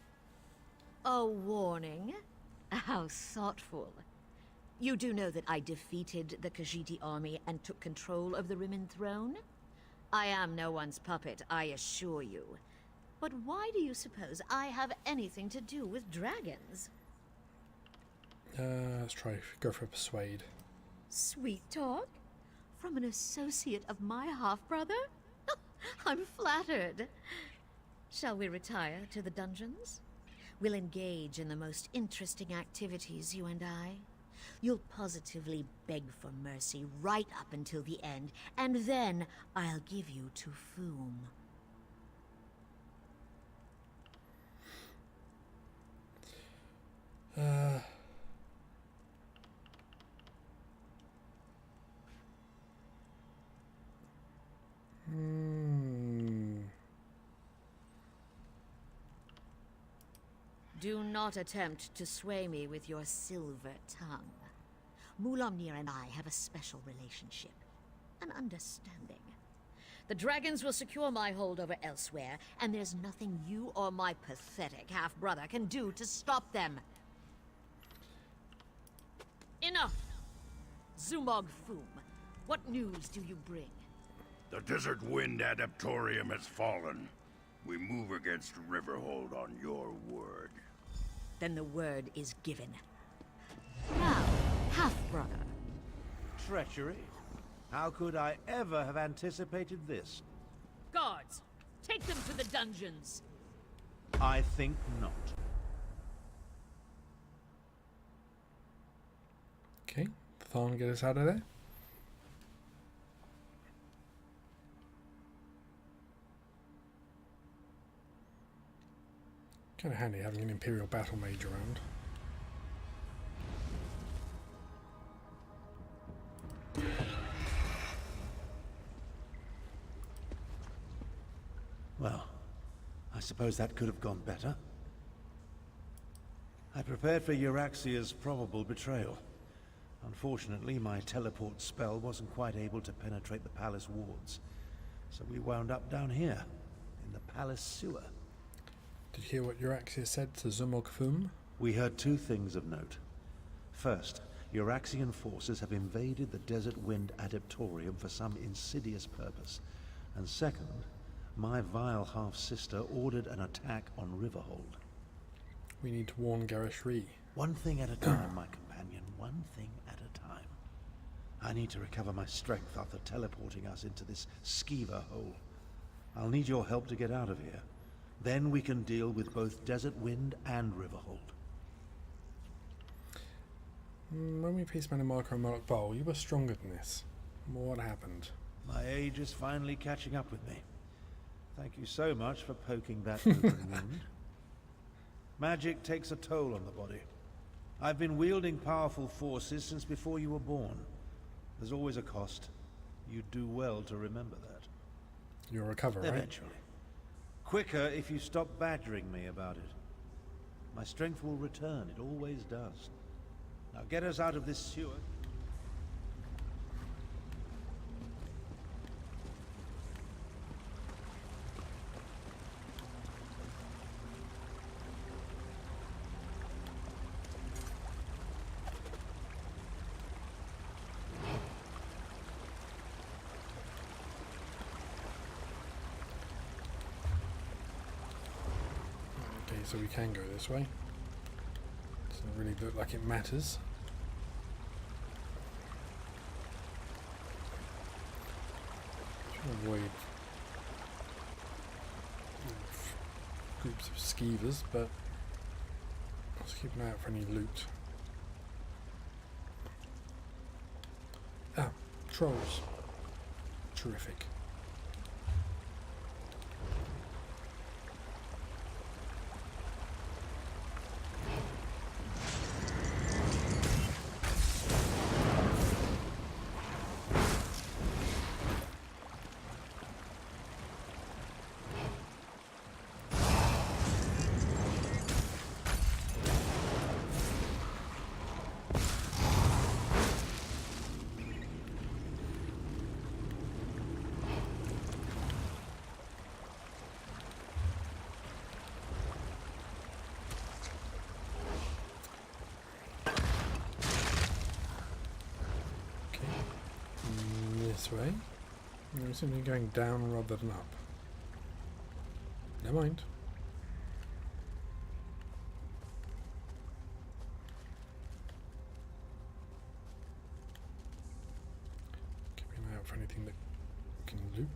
A warning? How thoughtful. You do know that I defeated the Khajiit army and took control of the Rimmon throne? I am no one's puppet, I assure you. But why do you suppose I have anything to do with dragons? Let's go for a persuade. Sweet talk? From an associate of my half-brother? I'm flattered. Shall we retire to the dungeons? We'll engage in the most interesting activities, you and I. You'll positively beg for mercy right up until the end, and then I'll give you to Foom. Do not attempt to sway me with your silver tongue. Mulamnir and I have a special relationship, an understanding. The dragons will secure my hold over Elsweyr, and there's nothing you or my pathetic half-brother can do to stop them. Enough! Zumog Foom, what news do you bring? The Desert Wind Adaptorium has fallen. We move against Riverhold on your word. Then the word is given. Now, half-brother. Treachery? How could I ever have anticipated this? Guards, take them to the dungeons. I think not. Okay, Thorn, get us out of there. Kind of handy having an Imperial battle mage around. Well, I suppose that could have gone better. I prepared for Euraxia's probable betrayal. Unfortunately, my teleport spell wasn't quite able to penetrate the palace wards, so we wound up down here, in the palace sewer. Did you hear what Euraxia said to Zumog Foom? We heard two things of note. First, Euraxian forces have invaded the Desert Wind Adaptorium for some insidious purpose. And second, my vile half-sister ordered an attack on Riverhold. We need to warn Garrosh Rhee. One thing at a time, my companion. One thing at a time. I need to recover my strength after teleporting us into this skeever hole. I'll need your help to get out of here. Then we can deal with both Desert Wind and Riverhold. When we faced Manimarca and Moloch Bowl, you were stronger than this. What happened? My age is finally catching up with me. Thank you so much for poking that open wound. Magic takes a toll on the body. I've been wielding powerful forces since before you were born. There's always a cost. You'd do well to remember that. You'll recover, right? Eventually. Quicker if you stop badgering me about it. My strength will return, it always does. Now get us out of this sewer. So we can go this way. Doesn't really look like it matters. Trying to avoid groups of skeevers, but let's keep an eye out for any loot. Ah, trolls. Terrific. way. We're simply going down rather than up. Never mind. Keeping an eye out for anything that we can loot.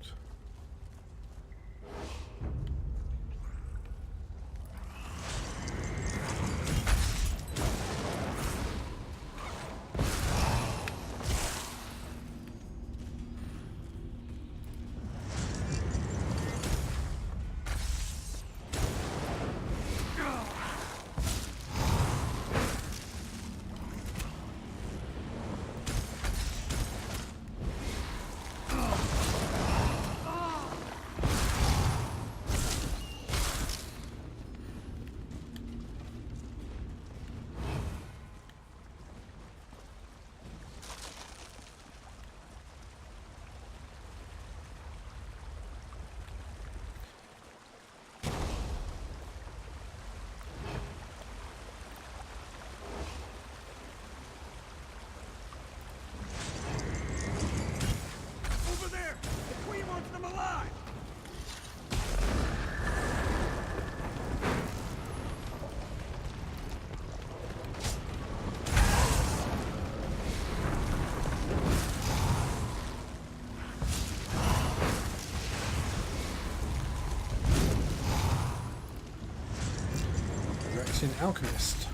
Alchemist.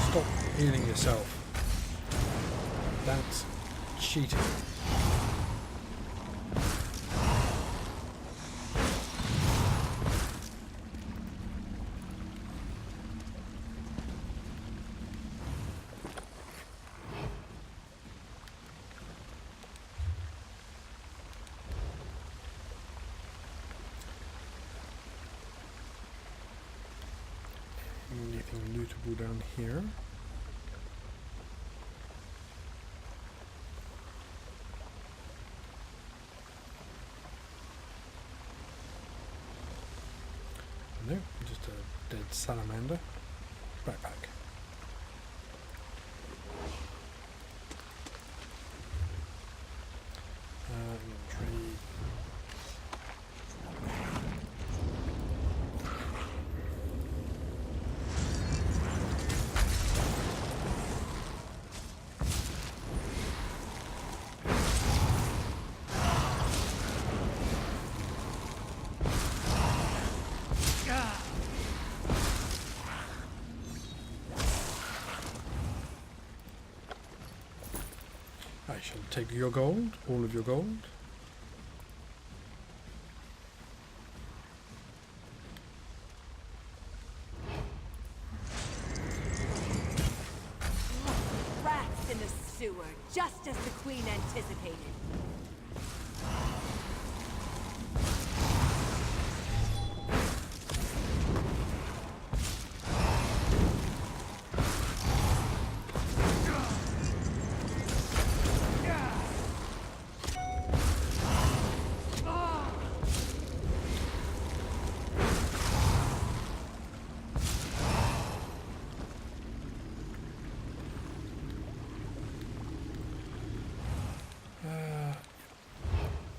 Stop healing yourself. That's cheating. Anything lootable down here? No, just a dead salamander. Backpack. Inventory. I shall take your gold, all of your gold. Rats in the sewer, just as the Queen anticipated.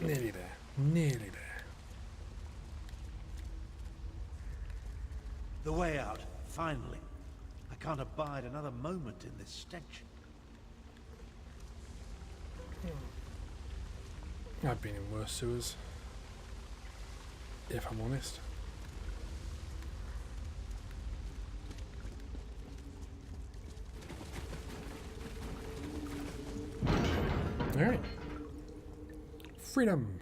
Nearly there. Nearly there. The way out, finally. I can't abide another moment in this stench. I've been in worse sewers, if I'm honest. Alright. Freedom.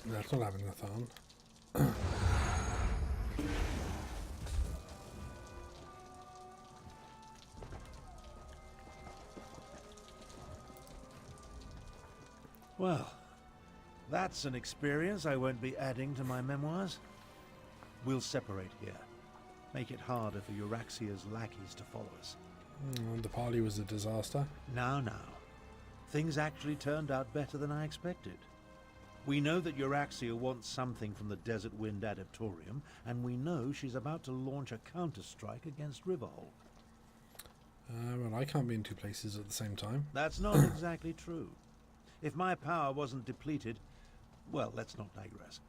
That's not having a thon. Well, that's an experience I won't be adding to my memoirs. We'll separate here. Make it harder for Euraxia's lackeys to follow us. The party was a disaster. Now. Things actually turned out better than I expected. We know that Euraxia wants something from the Desert Wind Adeptorium, and we know she's about to launch a counter-strike against Riverhold. Well, I can't be in two places at the same time. That's not exactly true. If my power wasn't depleted... Well, let's not digress.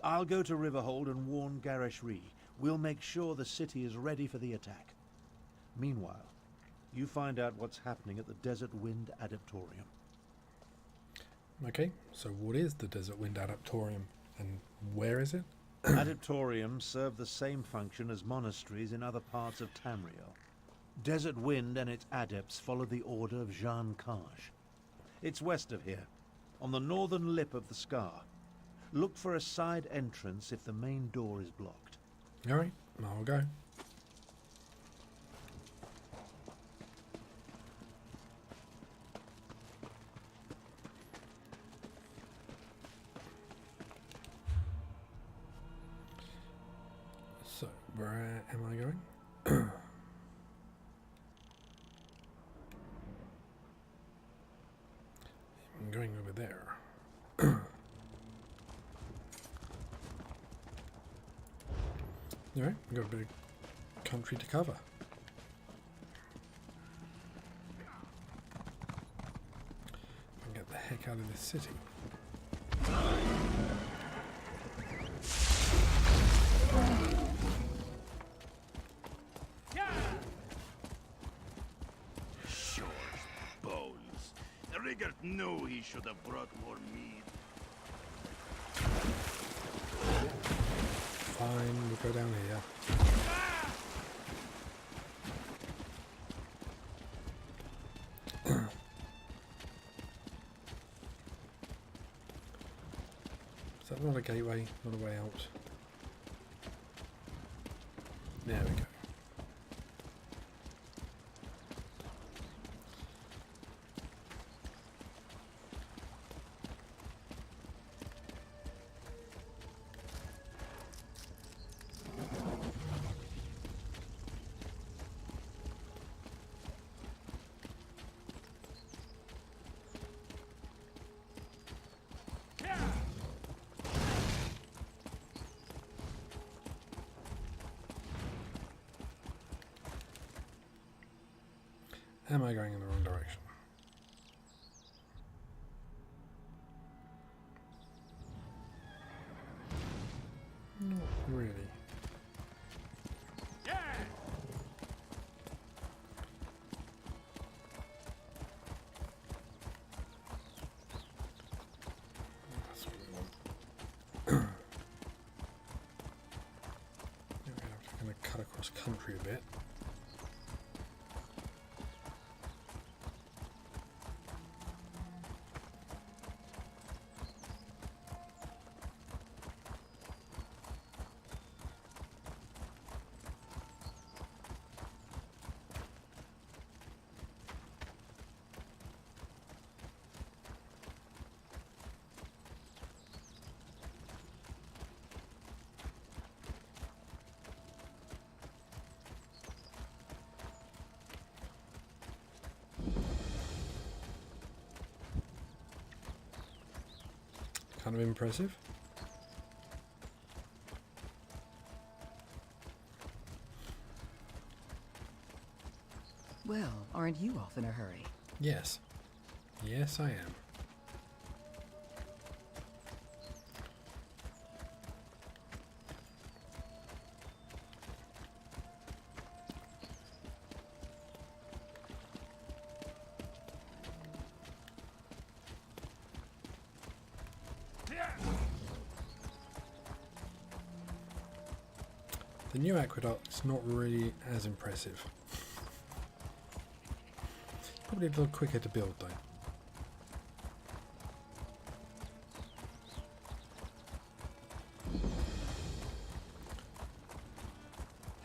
I'll go to Riverhold and warn Garishri. We'll make sure the city is ready for the attack. Meanwhile, you find out what's happening at the Desert Wind Adeptorium. Okay, so what is the Desert Wind Adeptorium, and where is it? Adeptoriums serve the same function as monasteries in other parts of Tamriel. Desert Wind and its adepts follow the order of Jean Karsh. It's west of here, on the northern lip of the scar. Look for a side entrance if the main door is blocked. Alright, I'll go. So, where am I going? I'm going over there. Alright, we've got a bit of country to cover. And get the heck out of this city. Short bones. Rigert knew he should have brought more meat. Fine, we'll go down here. Is that not a gateway? Not a way out? There we go. Am I going in the wrong direction? Not really. That's what we want. We're going to have to kind of cut across country a bit. Kind of impressive. Well, aren't you off in a hurry? Yes. Yes, I am. The new aqueduct's not really as impressive. Probably a little quicker to build though.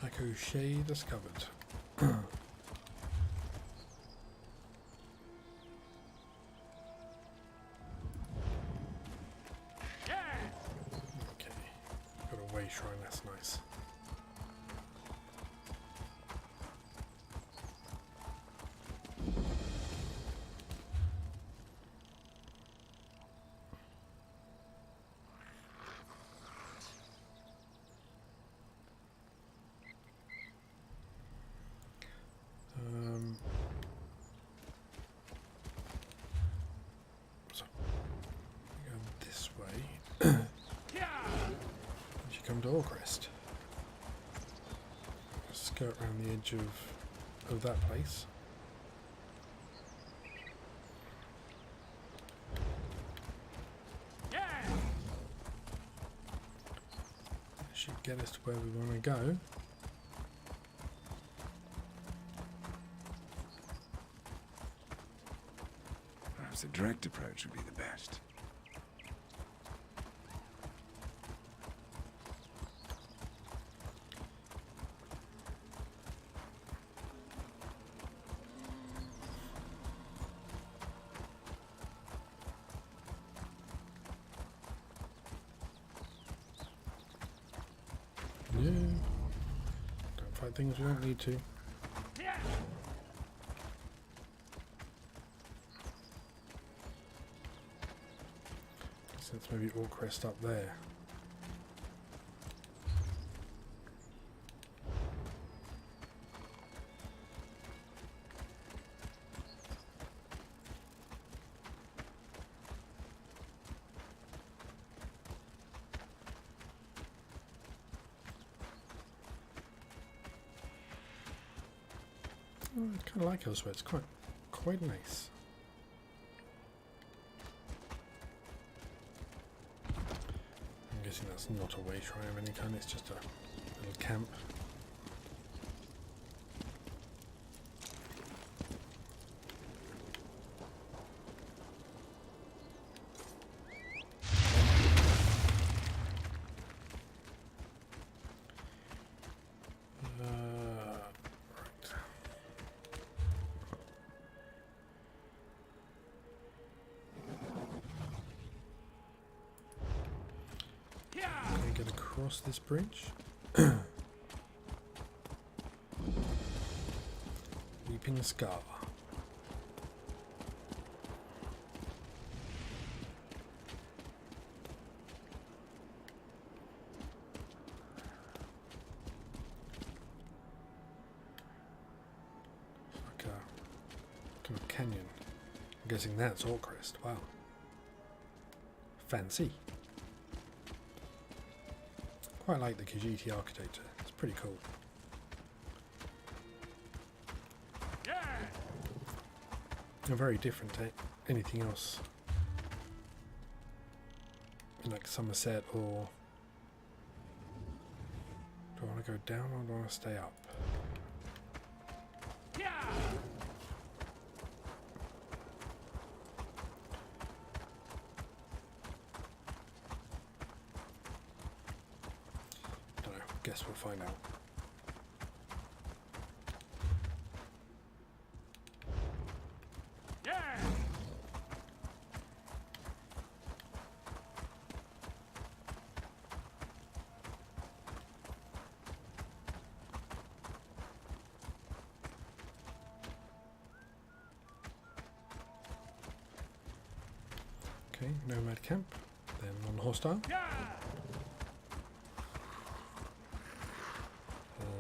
Accouché discovered. shrine, that's nice. So go this way. As you come to Orcrest, skirt around the edge of that place. Should get us to where we want to go. Perhaps a direct approach would be the best. Yeah. Don't fight things we don't need to. Since maybe Orcrest up there. Oh, I kind of like Elsweyr. It's quite nice. I'm guessing that's not a way shrine of any kind. It's just a little camp. Across this bridge. Weeping Scar. Like a kind of canyon. I'm guessing that's Orcrest. Wow. Fancy. Quite like the Khajiit architecture. It's pretty cool. And very different to anything else in like Somerset. Or do I want to go down or do I want to stay up? Guess we'll find out. Okay, nomad camp, then non-hostile.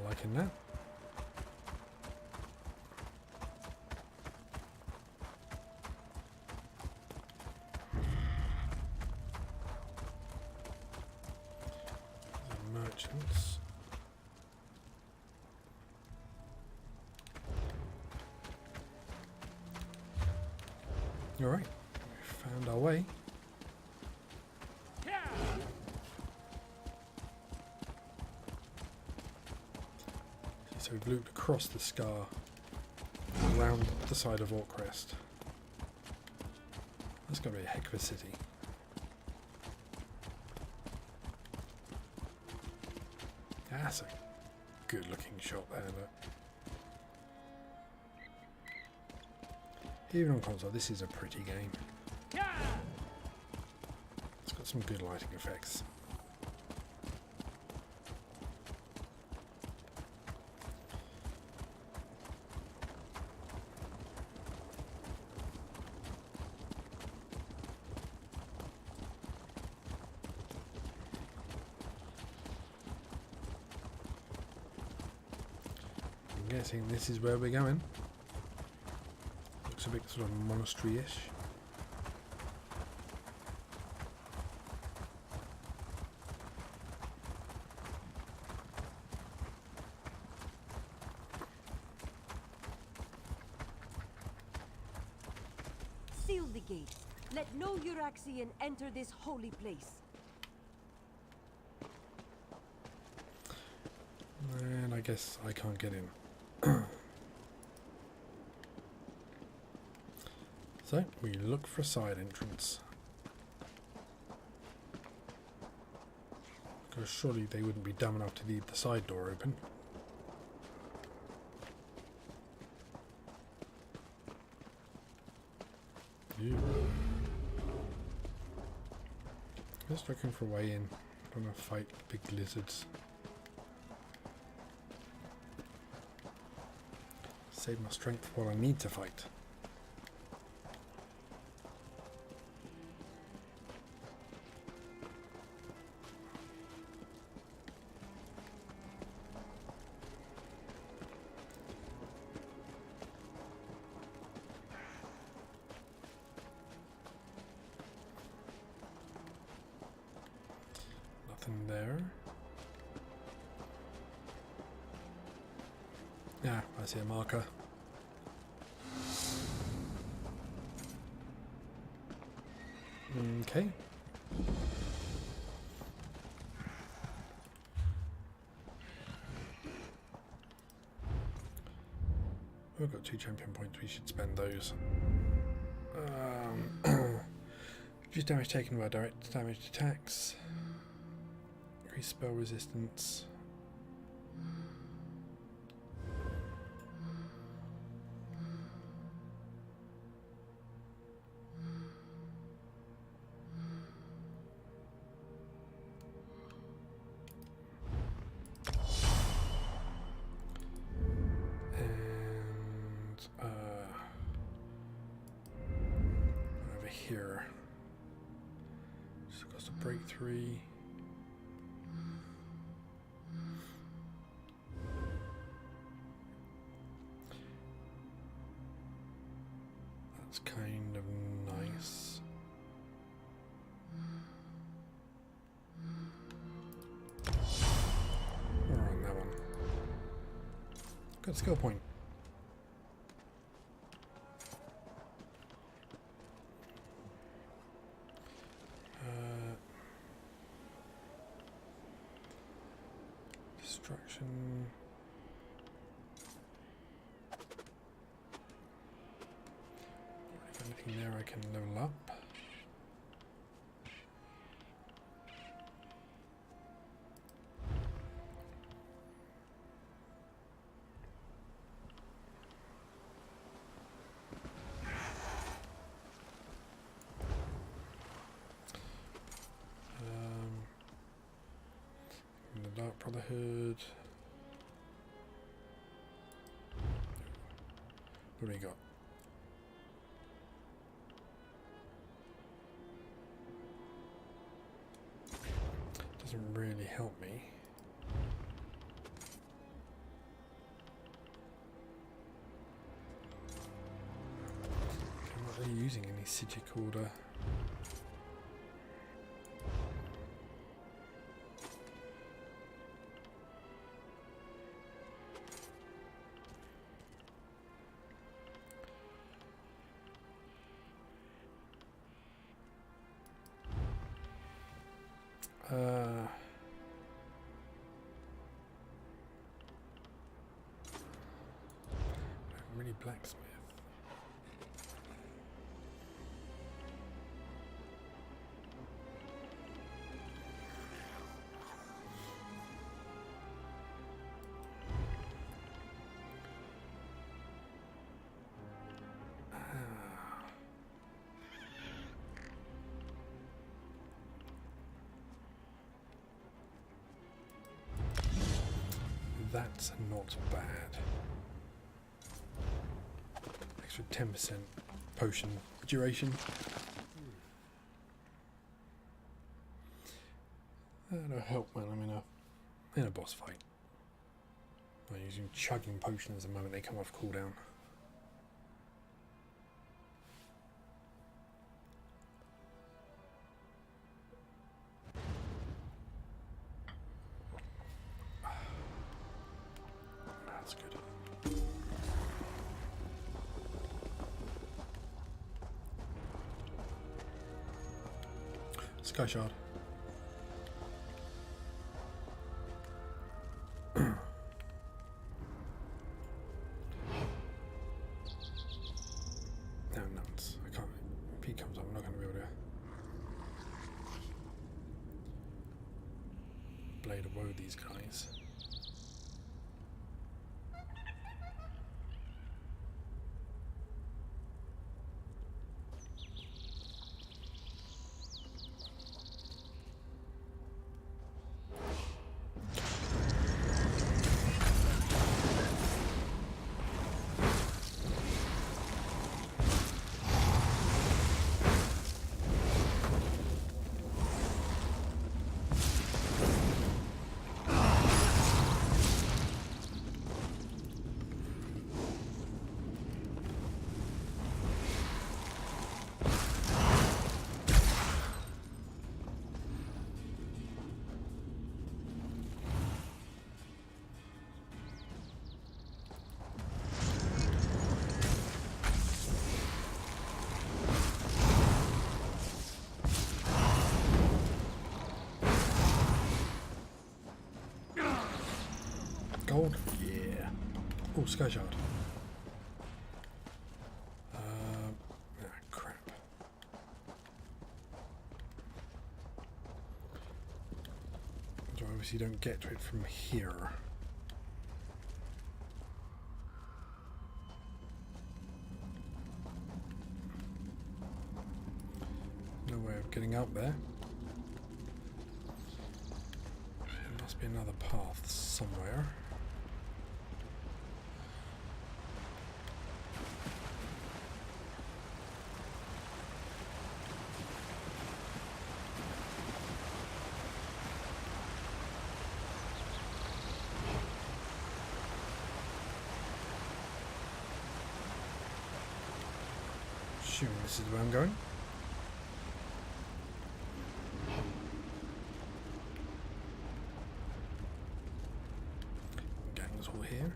Liking that. The merchants. All right, we found our way. So we've looped across the scar around the side of Orcrest. That's going to be a heck of a city. That's a good looking shop there, look. Even on console, this is a pretty game. It's got some good lighting effects. guessing this is where we're going. Looks a bit sort of monastery-ish. Seal the gates. Let no Euraxian enter this holy place. And I guess I can't get in. So, we look for a side entrance. Because surely they wouldn't be dumb enough to leave the side door open. Ew. Just looking for a way in. Don't want to fight big lizards. Save my strength while I need to fight. Nothing there. Yeah, I see a marker. Okay. We've got 2 champion points, we should spend those. Reduce damage taken by direct damage attacks. Increase spell resistance. Over here. Just cost a break 3. That's kind of nice. We're on that one. Good skill point. Destruction. Anything there I can level up. The Dark Brotherhood. What do we got? Doesn't really help me. I'm not really using any Sigic order. Really blacksmith. That's not bad. Extra 10% potion duration. That'll help when I'm in a boss fight. I'm using chugging potions the moment they come off cooldown. That's good. Sky Shard. No, nuts. I can't. If he comes up, I'm not going to be able to. Blade of Woe, these guys. Gold? Yeah. Oh, Sky Shard. Crap. So obviously don't get to it from here. No way of getting up there. There must be another path somewhere. Assuming this is where I'm going. Gang's all here.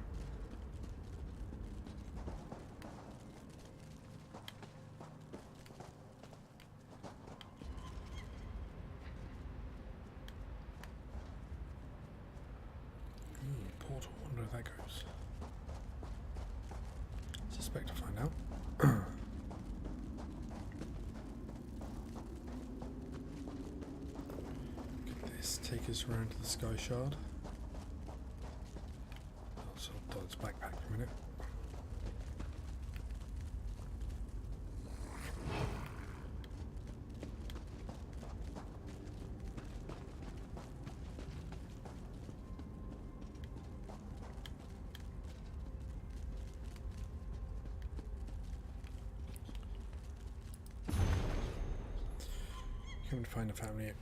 Portal, wonder if that goes. Suspect to find out. Take us around to the Sky Shard. I'll sort of dodge backpack for a minute. Come to find a family.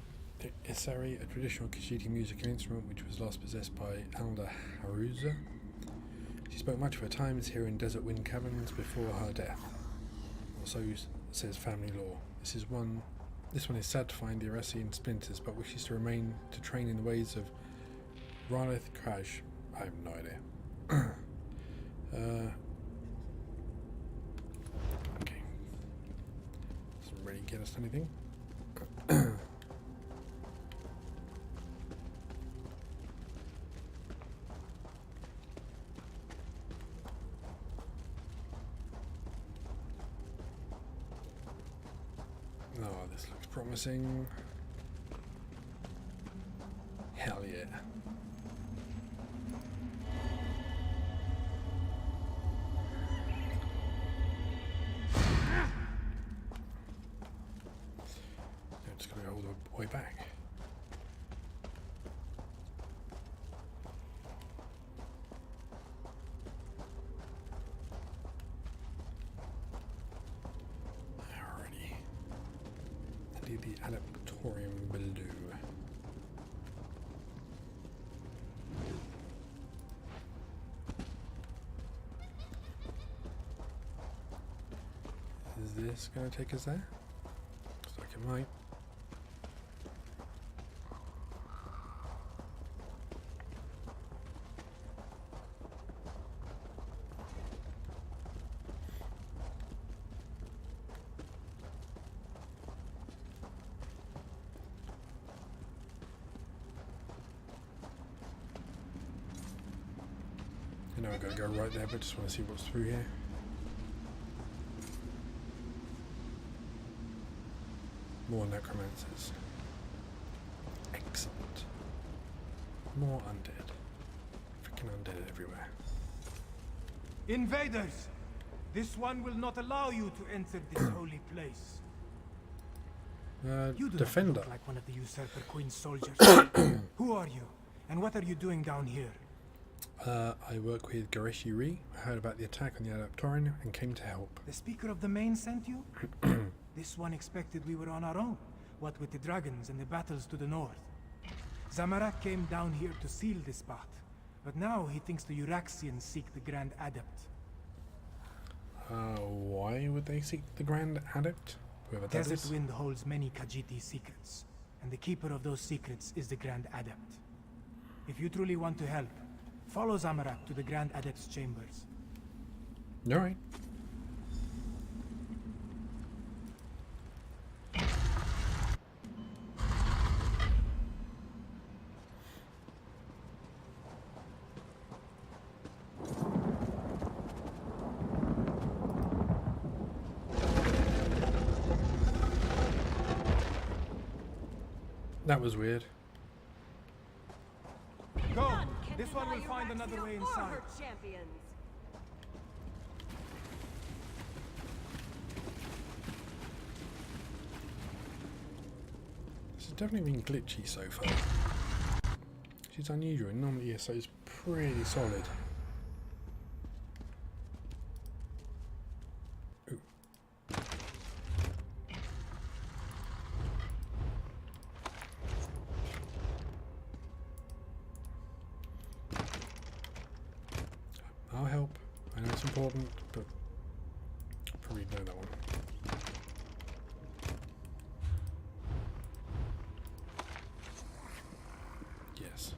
Isari, a traditional Khajiiti musical instrument which was last possessed by Alda Haruza. She spent much of her times here in Desert Wind Caverns before her death. Or so says family lore. This one is sad to find the Irasi in splinters, but wishes to remain to train in the ways of Ralith Kraj. I have no idea. Okay. Doesn't really get us anything. Oh, this looks promising. Hell yeah. I'm just going to go all the way back. The adaptorium below. this going to take us there? Looks like it might. You know, I'm going to go right there, but just want to see what's through here. More necromancers. Excellent. More undead. Freaking undead everywhere. Invaders! This one will not allow you to enter this holy place. You do Defender. not look like one of the Usurper Queen's soldiers. Who are you? And what are you doing down here? I work with Gareshi Ri. I heard about the attack on the Adaptorian and came to help. The Speaker of the Main sent you? This one expected we were on our own, what with the dragons and the battles to the north. Zamarak came down here to seal this path, but now he thinks the Uraxians seek the Grand Adept. Why would they seek the Grand Adept? Whoever that Desert is. Wind holds many Khajiit secrets, and the keeper of those secrets is the Grand Adept. If you truly want to help, follow Zamarak to the Grand Adept's chambers. Alright. That was weird. Go! This one will find another way inside. Champions. This has definitely been glitchy so far. Which is unusual. Normally ESO is pretty solid. Ooh. I'll help. I know it's important, but I probably know that one. Yes.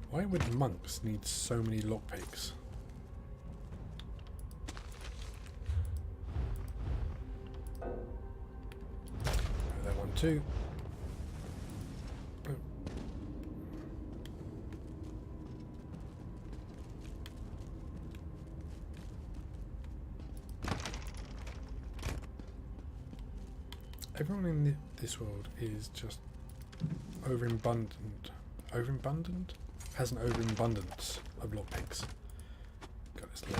Why would monks need so many lockpicks? That one too. Oh. Everyone in this world is just overabundant. Overabundant? Has an overabundance of lockpicks. God, it's late.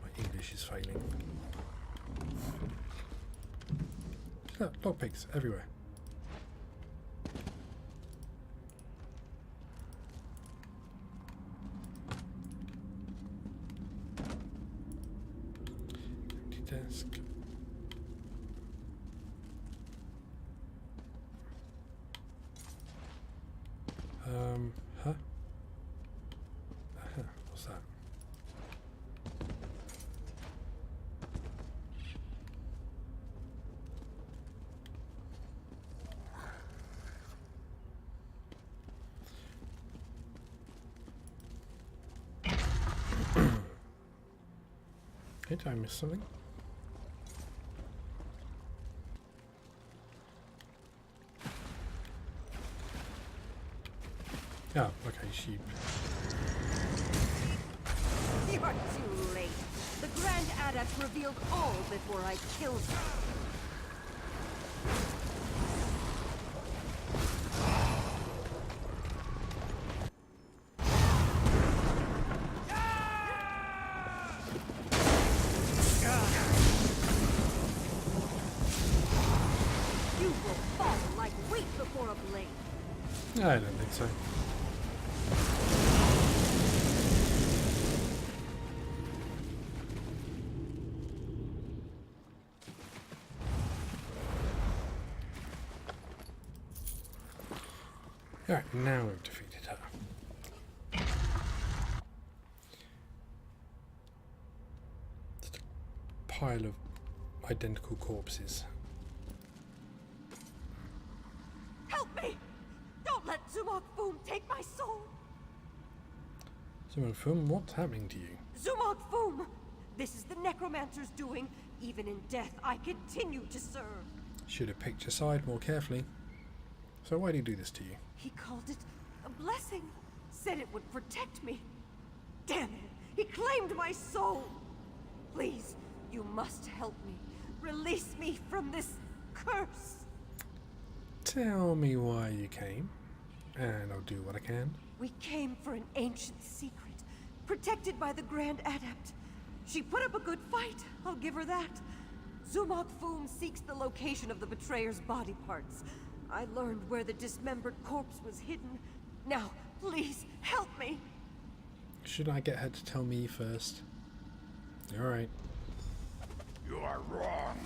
My English is failing. Look, lockpicks everywhere. Empty desk. Huh? What's that? Did I miss something? Oh, okay, sheep. You're too late. The Grand Adept revealed all before I killed her. You will fall like wheat before a blade. I don't think so. Alright, now we've defeated her. Just a pile of identical corpses. Help me! Don't let Zumok Foom take my soul! Zumok, what's happening to you? Zumok Foom! This is the necromancer's doing. Even in death, I continue to serve. Should have picked your side more carefully. So why did he do this to you? He called it a blessing. Said it would protect me. Damn it! He claimed my soul! Please, you must help me. Release me from this curse. Tell me why you came, and I'll do what I can. We came for an ancient secret, protected by the Grand Adept. She put up a good fight, I'll give her that. Zumok Foom seeks the location of the betrayer's body parts. I learned where the dismembered corpse was hidden. Now, please, help me! Should I get her to tell me first? Alright. You are wrong.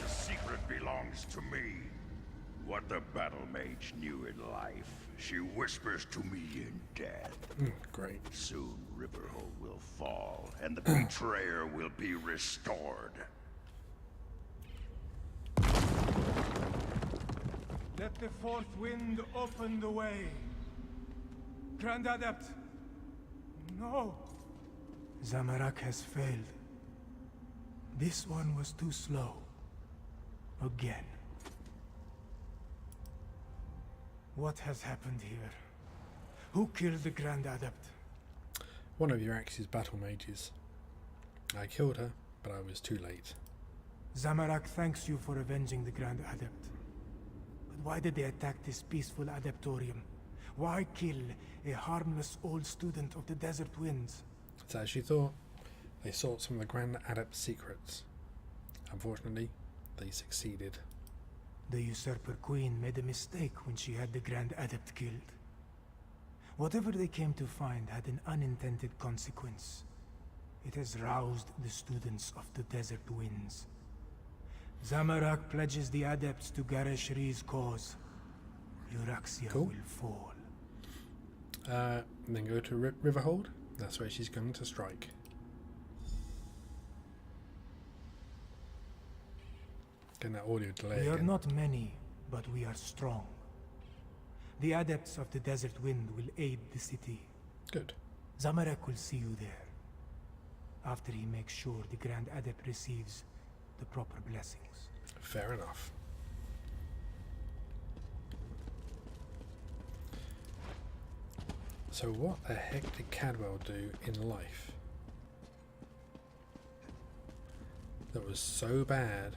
The secret belongs to me. What the battle mage knew in life, she whispers to me in death. Great. Soon Riverhold will fall, and the betrayer will be restored. Let the fourth wind open the way. Grand Adept. No. Zamarak has failed. This one was too slow. Again. What has happened here? Who killed the Grand Adept? One of Yurax's battle mages. I killed her, but I was too late. Zamarak thanks you for avenging the Grand Adept. But why did they attack this peaceful adeptorium? Why kill a harmless old student of the Desert Winds? It's as you thought. They sought some of the Grand Adept's secrets. Unfortunately, they succeeded. The Usurper Queen made a mistake when she had the Grand Adept killed. Whatever they came to find had an unintended consequence. It has roused the students of the Desert Winds. Zamarak pledges the Adepts to Gareshri's cause. Euraxia will fall. Then go to Riverhold. That's where she's going to strike. Getting that audio delay We are again. not many, but we are strong. The Adepts of the Desert Wind will aid the city. Good. Zamarak will see you there. After he makes sure the Grand Adept receives the proper blessings. Fair enough. So what the heck did Cadwell do in life that was so bad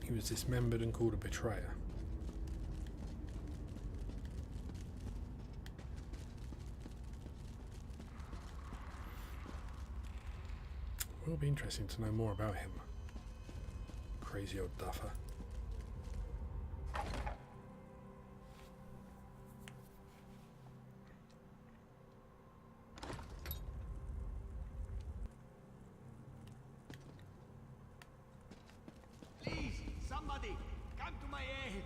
he was dismembered and called a betrayer? It will be interesting to know more about him. Crazy old duffer. Please, somebody, come to my aid.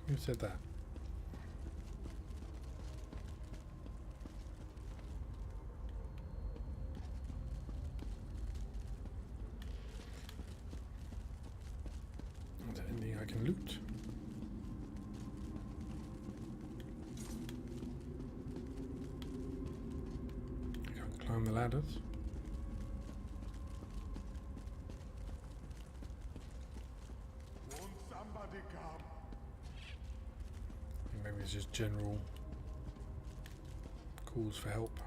Who said that? Is there anything I can loot? I can't climb the ladders. Won't somebody come? Maybe it's just general calls for help.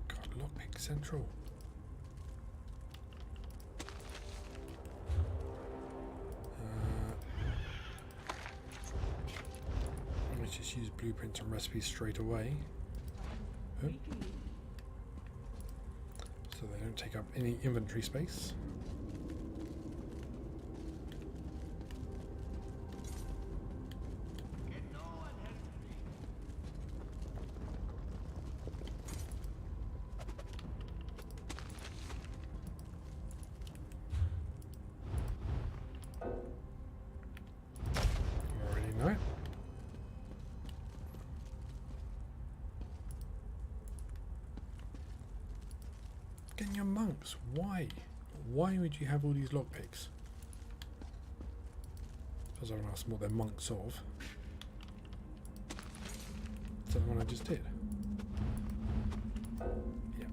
God, lockpick central. Let's just use blueprints and recipes straight away. Oh. So they don't take up any inventory space. Getting your monks. Why? Why would you have all these lockpicks? Because I want to ask them what they're monks of. Is that the one I just did? Yeah.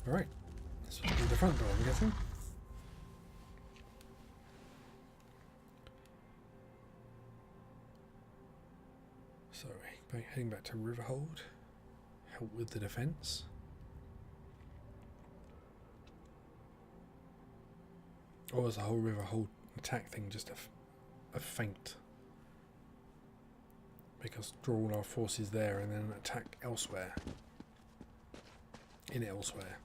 Alright, this will be the front door, I'm guessing. So, heading back to Riverhold, help with the defense. Or was the whole Riverhold attack thing just a feint? Make us draw all our forces there and then attack elsewhere. In Elsweyr.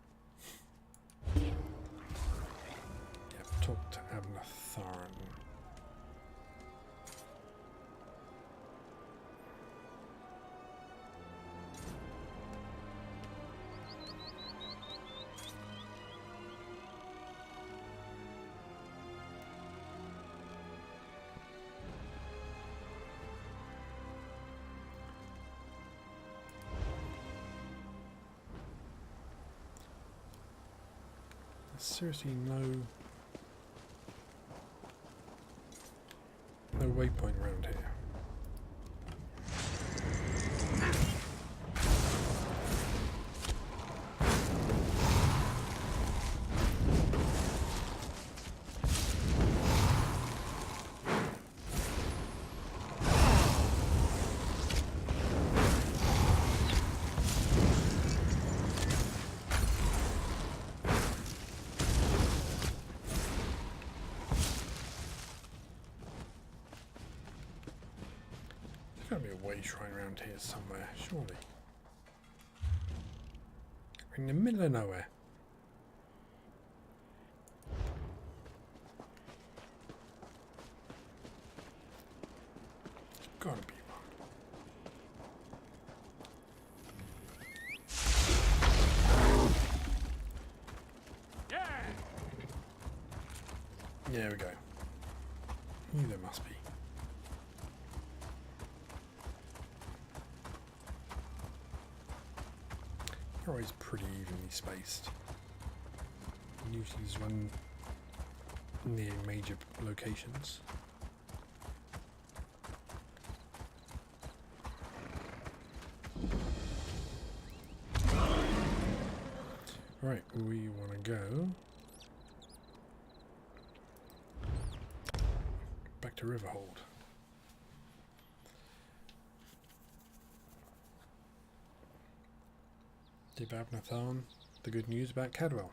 Yep, talk to Abner Tharn. Seriously, no waypoint around here. There's got to be a way shrine around here somewhere, surely. We're in the middle of nowhere. There's got to be one. Yeah. There we go. Knew there must be. They're always pretty evenly spaced. Usually there's one near major locations. Right, we want to go back to Riverhold. Give Abner Tharn the good news about Cadwell.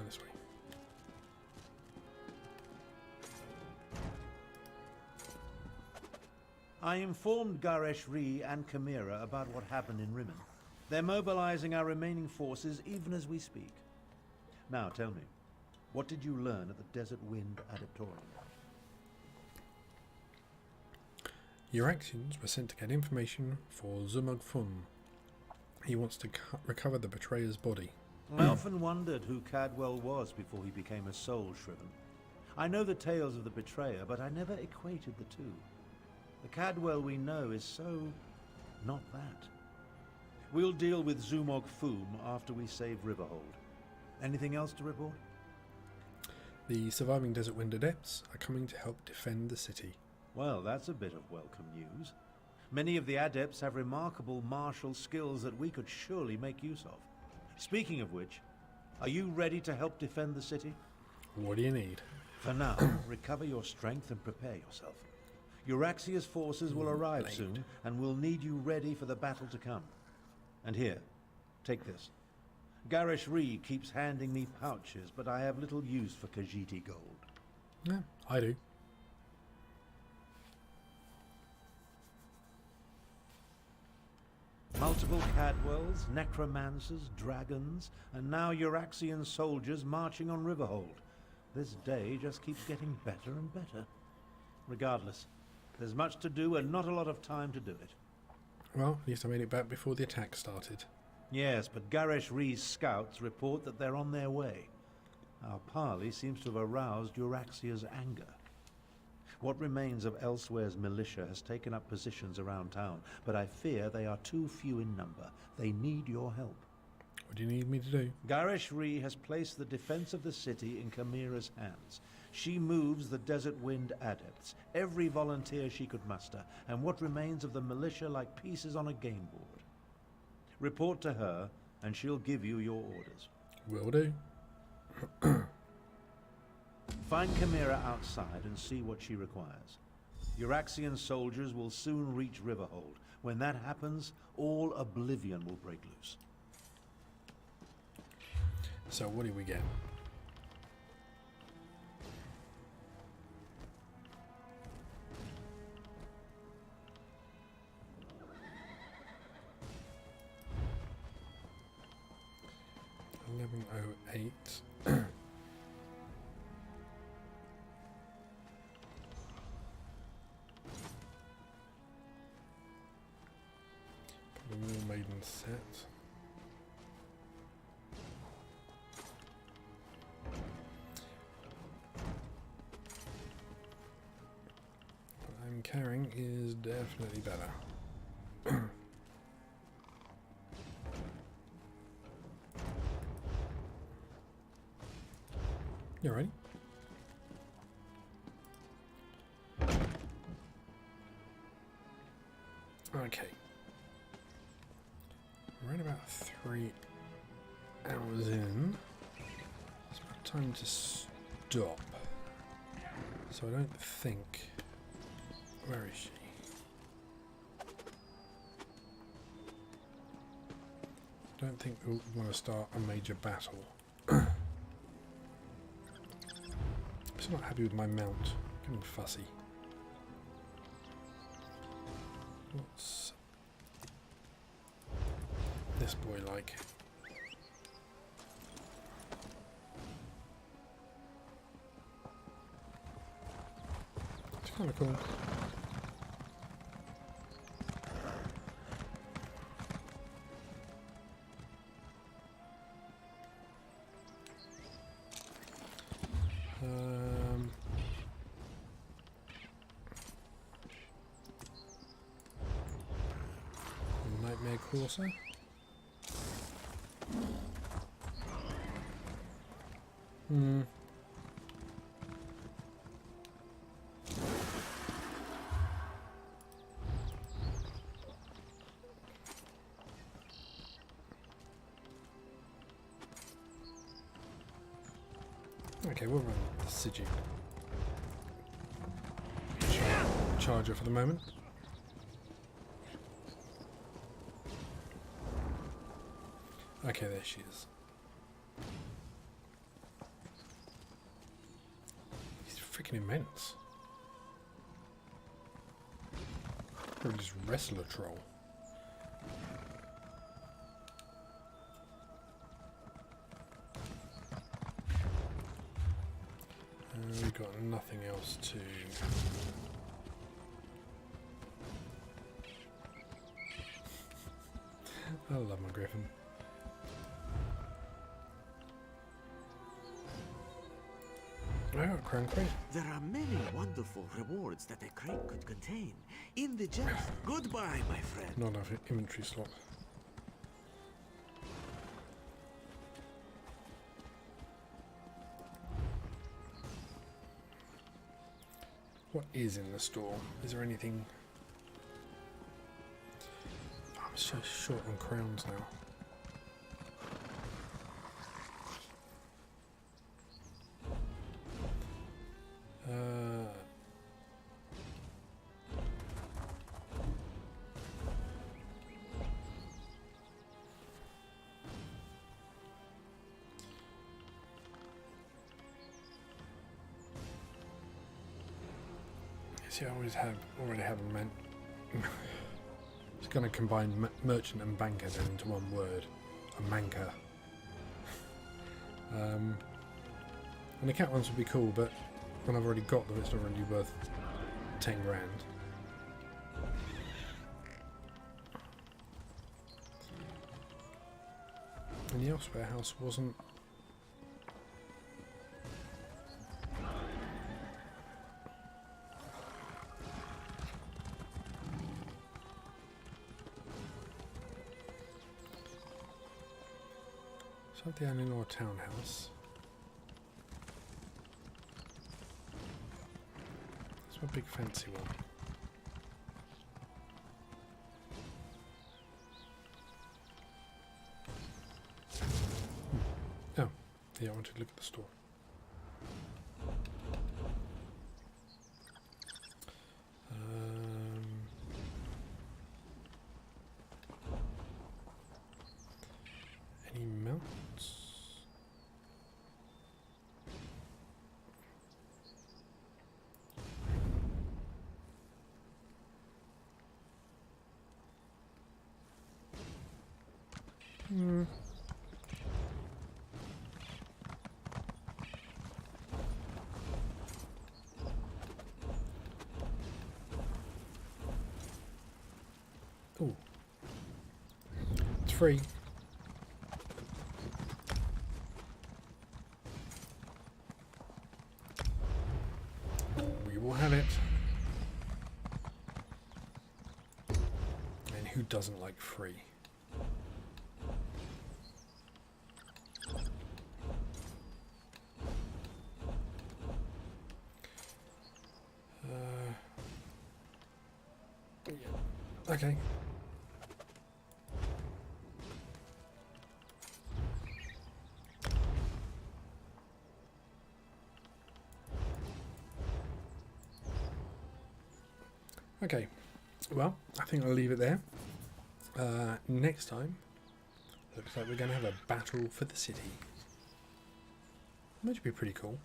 This way. I informed Garesh Ree and Chimera about what happened in Rimmon. They're mobilizing our remaining forces even as we speak. Now tell me, what did you learn at the Desert Wind Adeptorium? Your actions were sent to get information for Zumug Fun. He wants to recover the betrayer's body. I often wondered who Cadwell was before he became a soul shriven. I know the tales of the betrayer, but I never equated the two. The Cadwell we know is so not that. We'll deal with Zumog Foom after we save Riverhold. Anything else to report? The surviving Desert Wind Adepts are coming to help defend the city. Well, that's a bit of welcome news. Many of the adepts have remarkable martial skills that we could surely make use of. Speaking of which, are you ready to help defend the city? What do you need? For now, recover your strength and prepare yourself. Euraxia's forces will arrive soon, and we'll need you ready for the battle to come. And here, take this. Garish Ree keeps handing me pouches, but I have little use for Khajiiti gold. Yeah, I do. Multiple Cadwells, necromancers, dragons, and now Euraxian soldiers marching on Riverhold. This day just keeps getting better and better. Regardless, there's much to do and not a lot of time to do it. Well, at least I made it back before the attack started. Yes, but Garish Ree's scouts report that they're on their way. Our parley seems to have aroused Euraxia's anger. What remains of Elsweyr's militia has taken up positions around town, but I fear they are too few in number. They need your help. What do you need me to do? Garish Ree has placed the defense of the city in Chimera's hands. She moves the Desert Wind adepts, every volunteer she could muster, and what remains of the militia like pieces on a game board. Report to her, and she'll give you your orders. Will do. Find Chimera outside and see what she requires. Euraxian soldiers will soon reach Riverhold. When that happens, all oblivion will break loose. So what do we get? $11.08. The War Maiden set. What I'm carrying is definitely better. You ready? Okay. We're at about 3 hours in. It's about time to stop. So I don't think... Where is she? I don't think we want to start a major battle. I'm still not happy with my mount. Getting fussy. What's this boy like? It's kind of cool. Nightmare Courser. Okay, we'll run the Sigil Charger for the moment. Okay, there she is. He's freaking immense. Probably just wrestler troll. We've got nothing else to... I love my griffin. I got Crown Crate. There are many wonderful rewards that a crate could contain. In the chest. Goodbye, my friend. Not enough inventory slot. What is in the store? Is there anything? Oh, I'm so short on crowns now. See, I already have a man. It's going to combine merchant and banker then into one word, a manker. And the cat ones would be cool, but when I've already got them, it's not really worth 10 grand. And the Elsweyr house wasn't. So the Eleanor townhouse. That's my big fancy one. Oh, yeah, I wanted to look at the store. Any mounts? Ooh. It's free. We will have it. And who doesn't like free? Yeah. Okay. Okay, well, I think I'll leave it there. Next time, looks like we're going to have a battle for the city. Which would be pretty cool.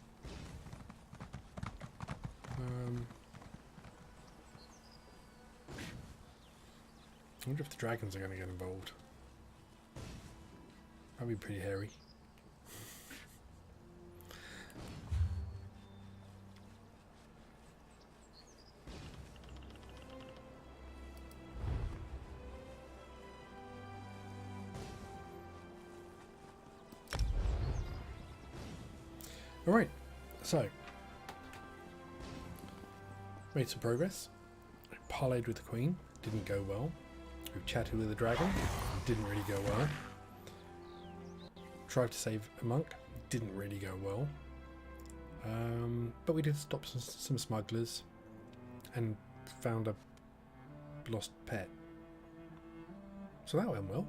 I wonder if the dragons are going to get involved. That'd be pretty hairy. Alright, so made some progress. We parlayed with the Queen, didn't go well. We chatted with the dragon, didn't really go well. Tried to save a monk, didn't really go well. But we did stop some smugglers and found a lost pet. So that went well.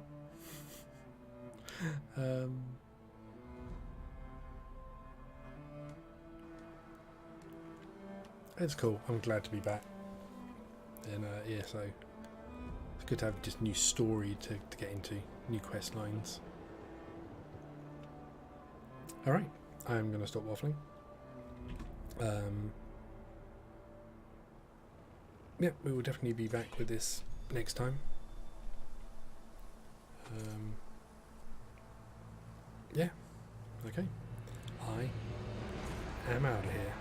It's cool. I'm glad to be back in ESO. It's good to have just new story to get into, new quest lines. Alright, I'm going to stop waffling. Yeah, we will definitely be back with this next time. Yeah, okay. I am out of here.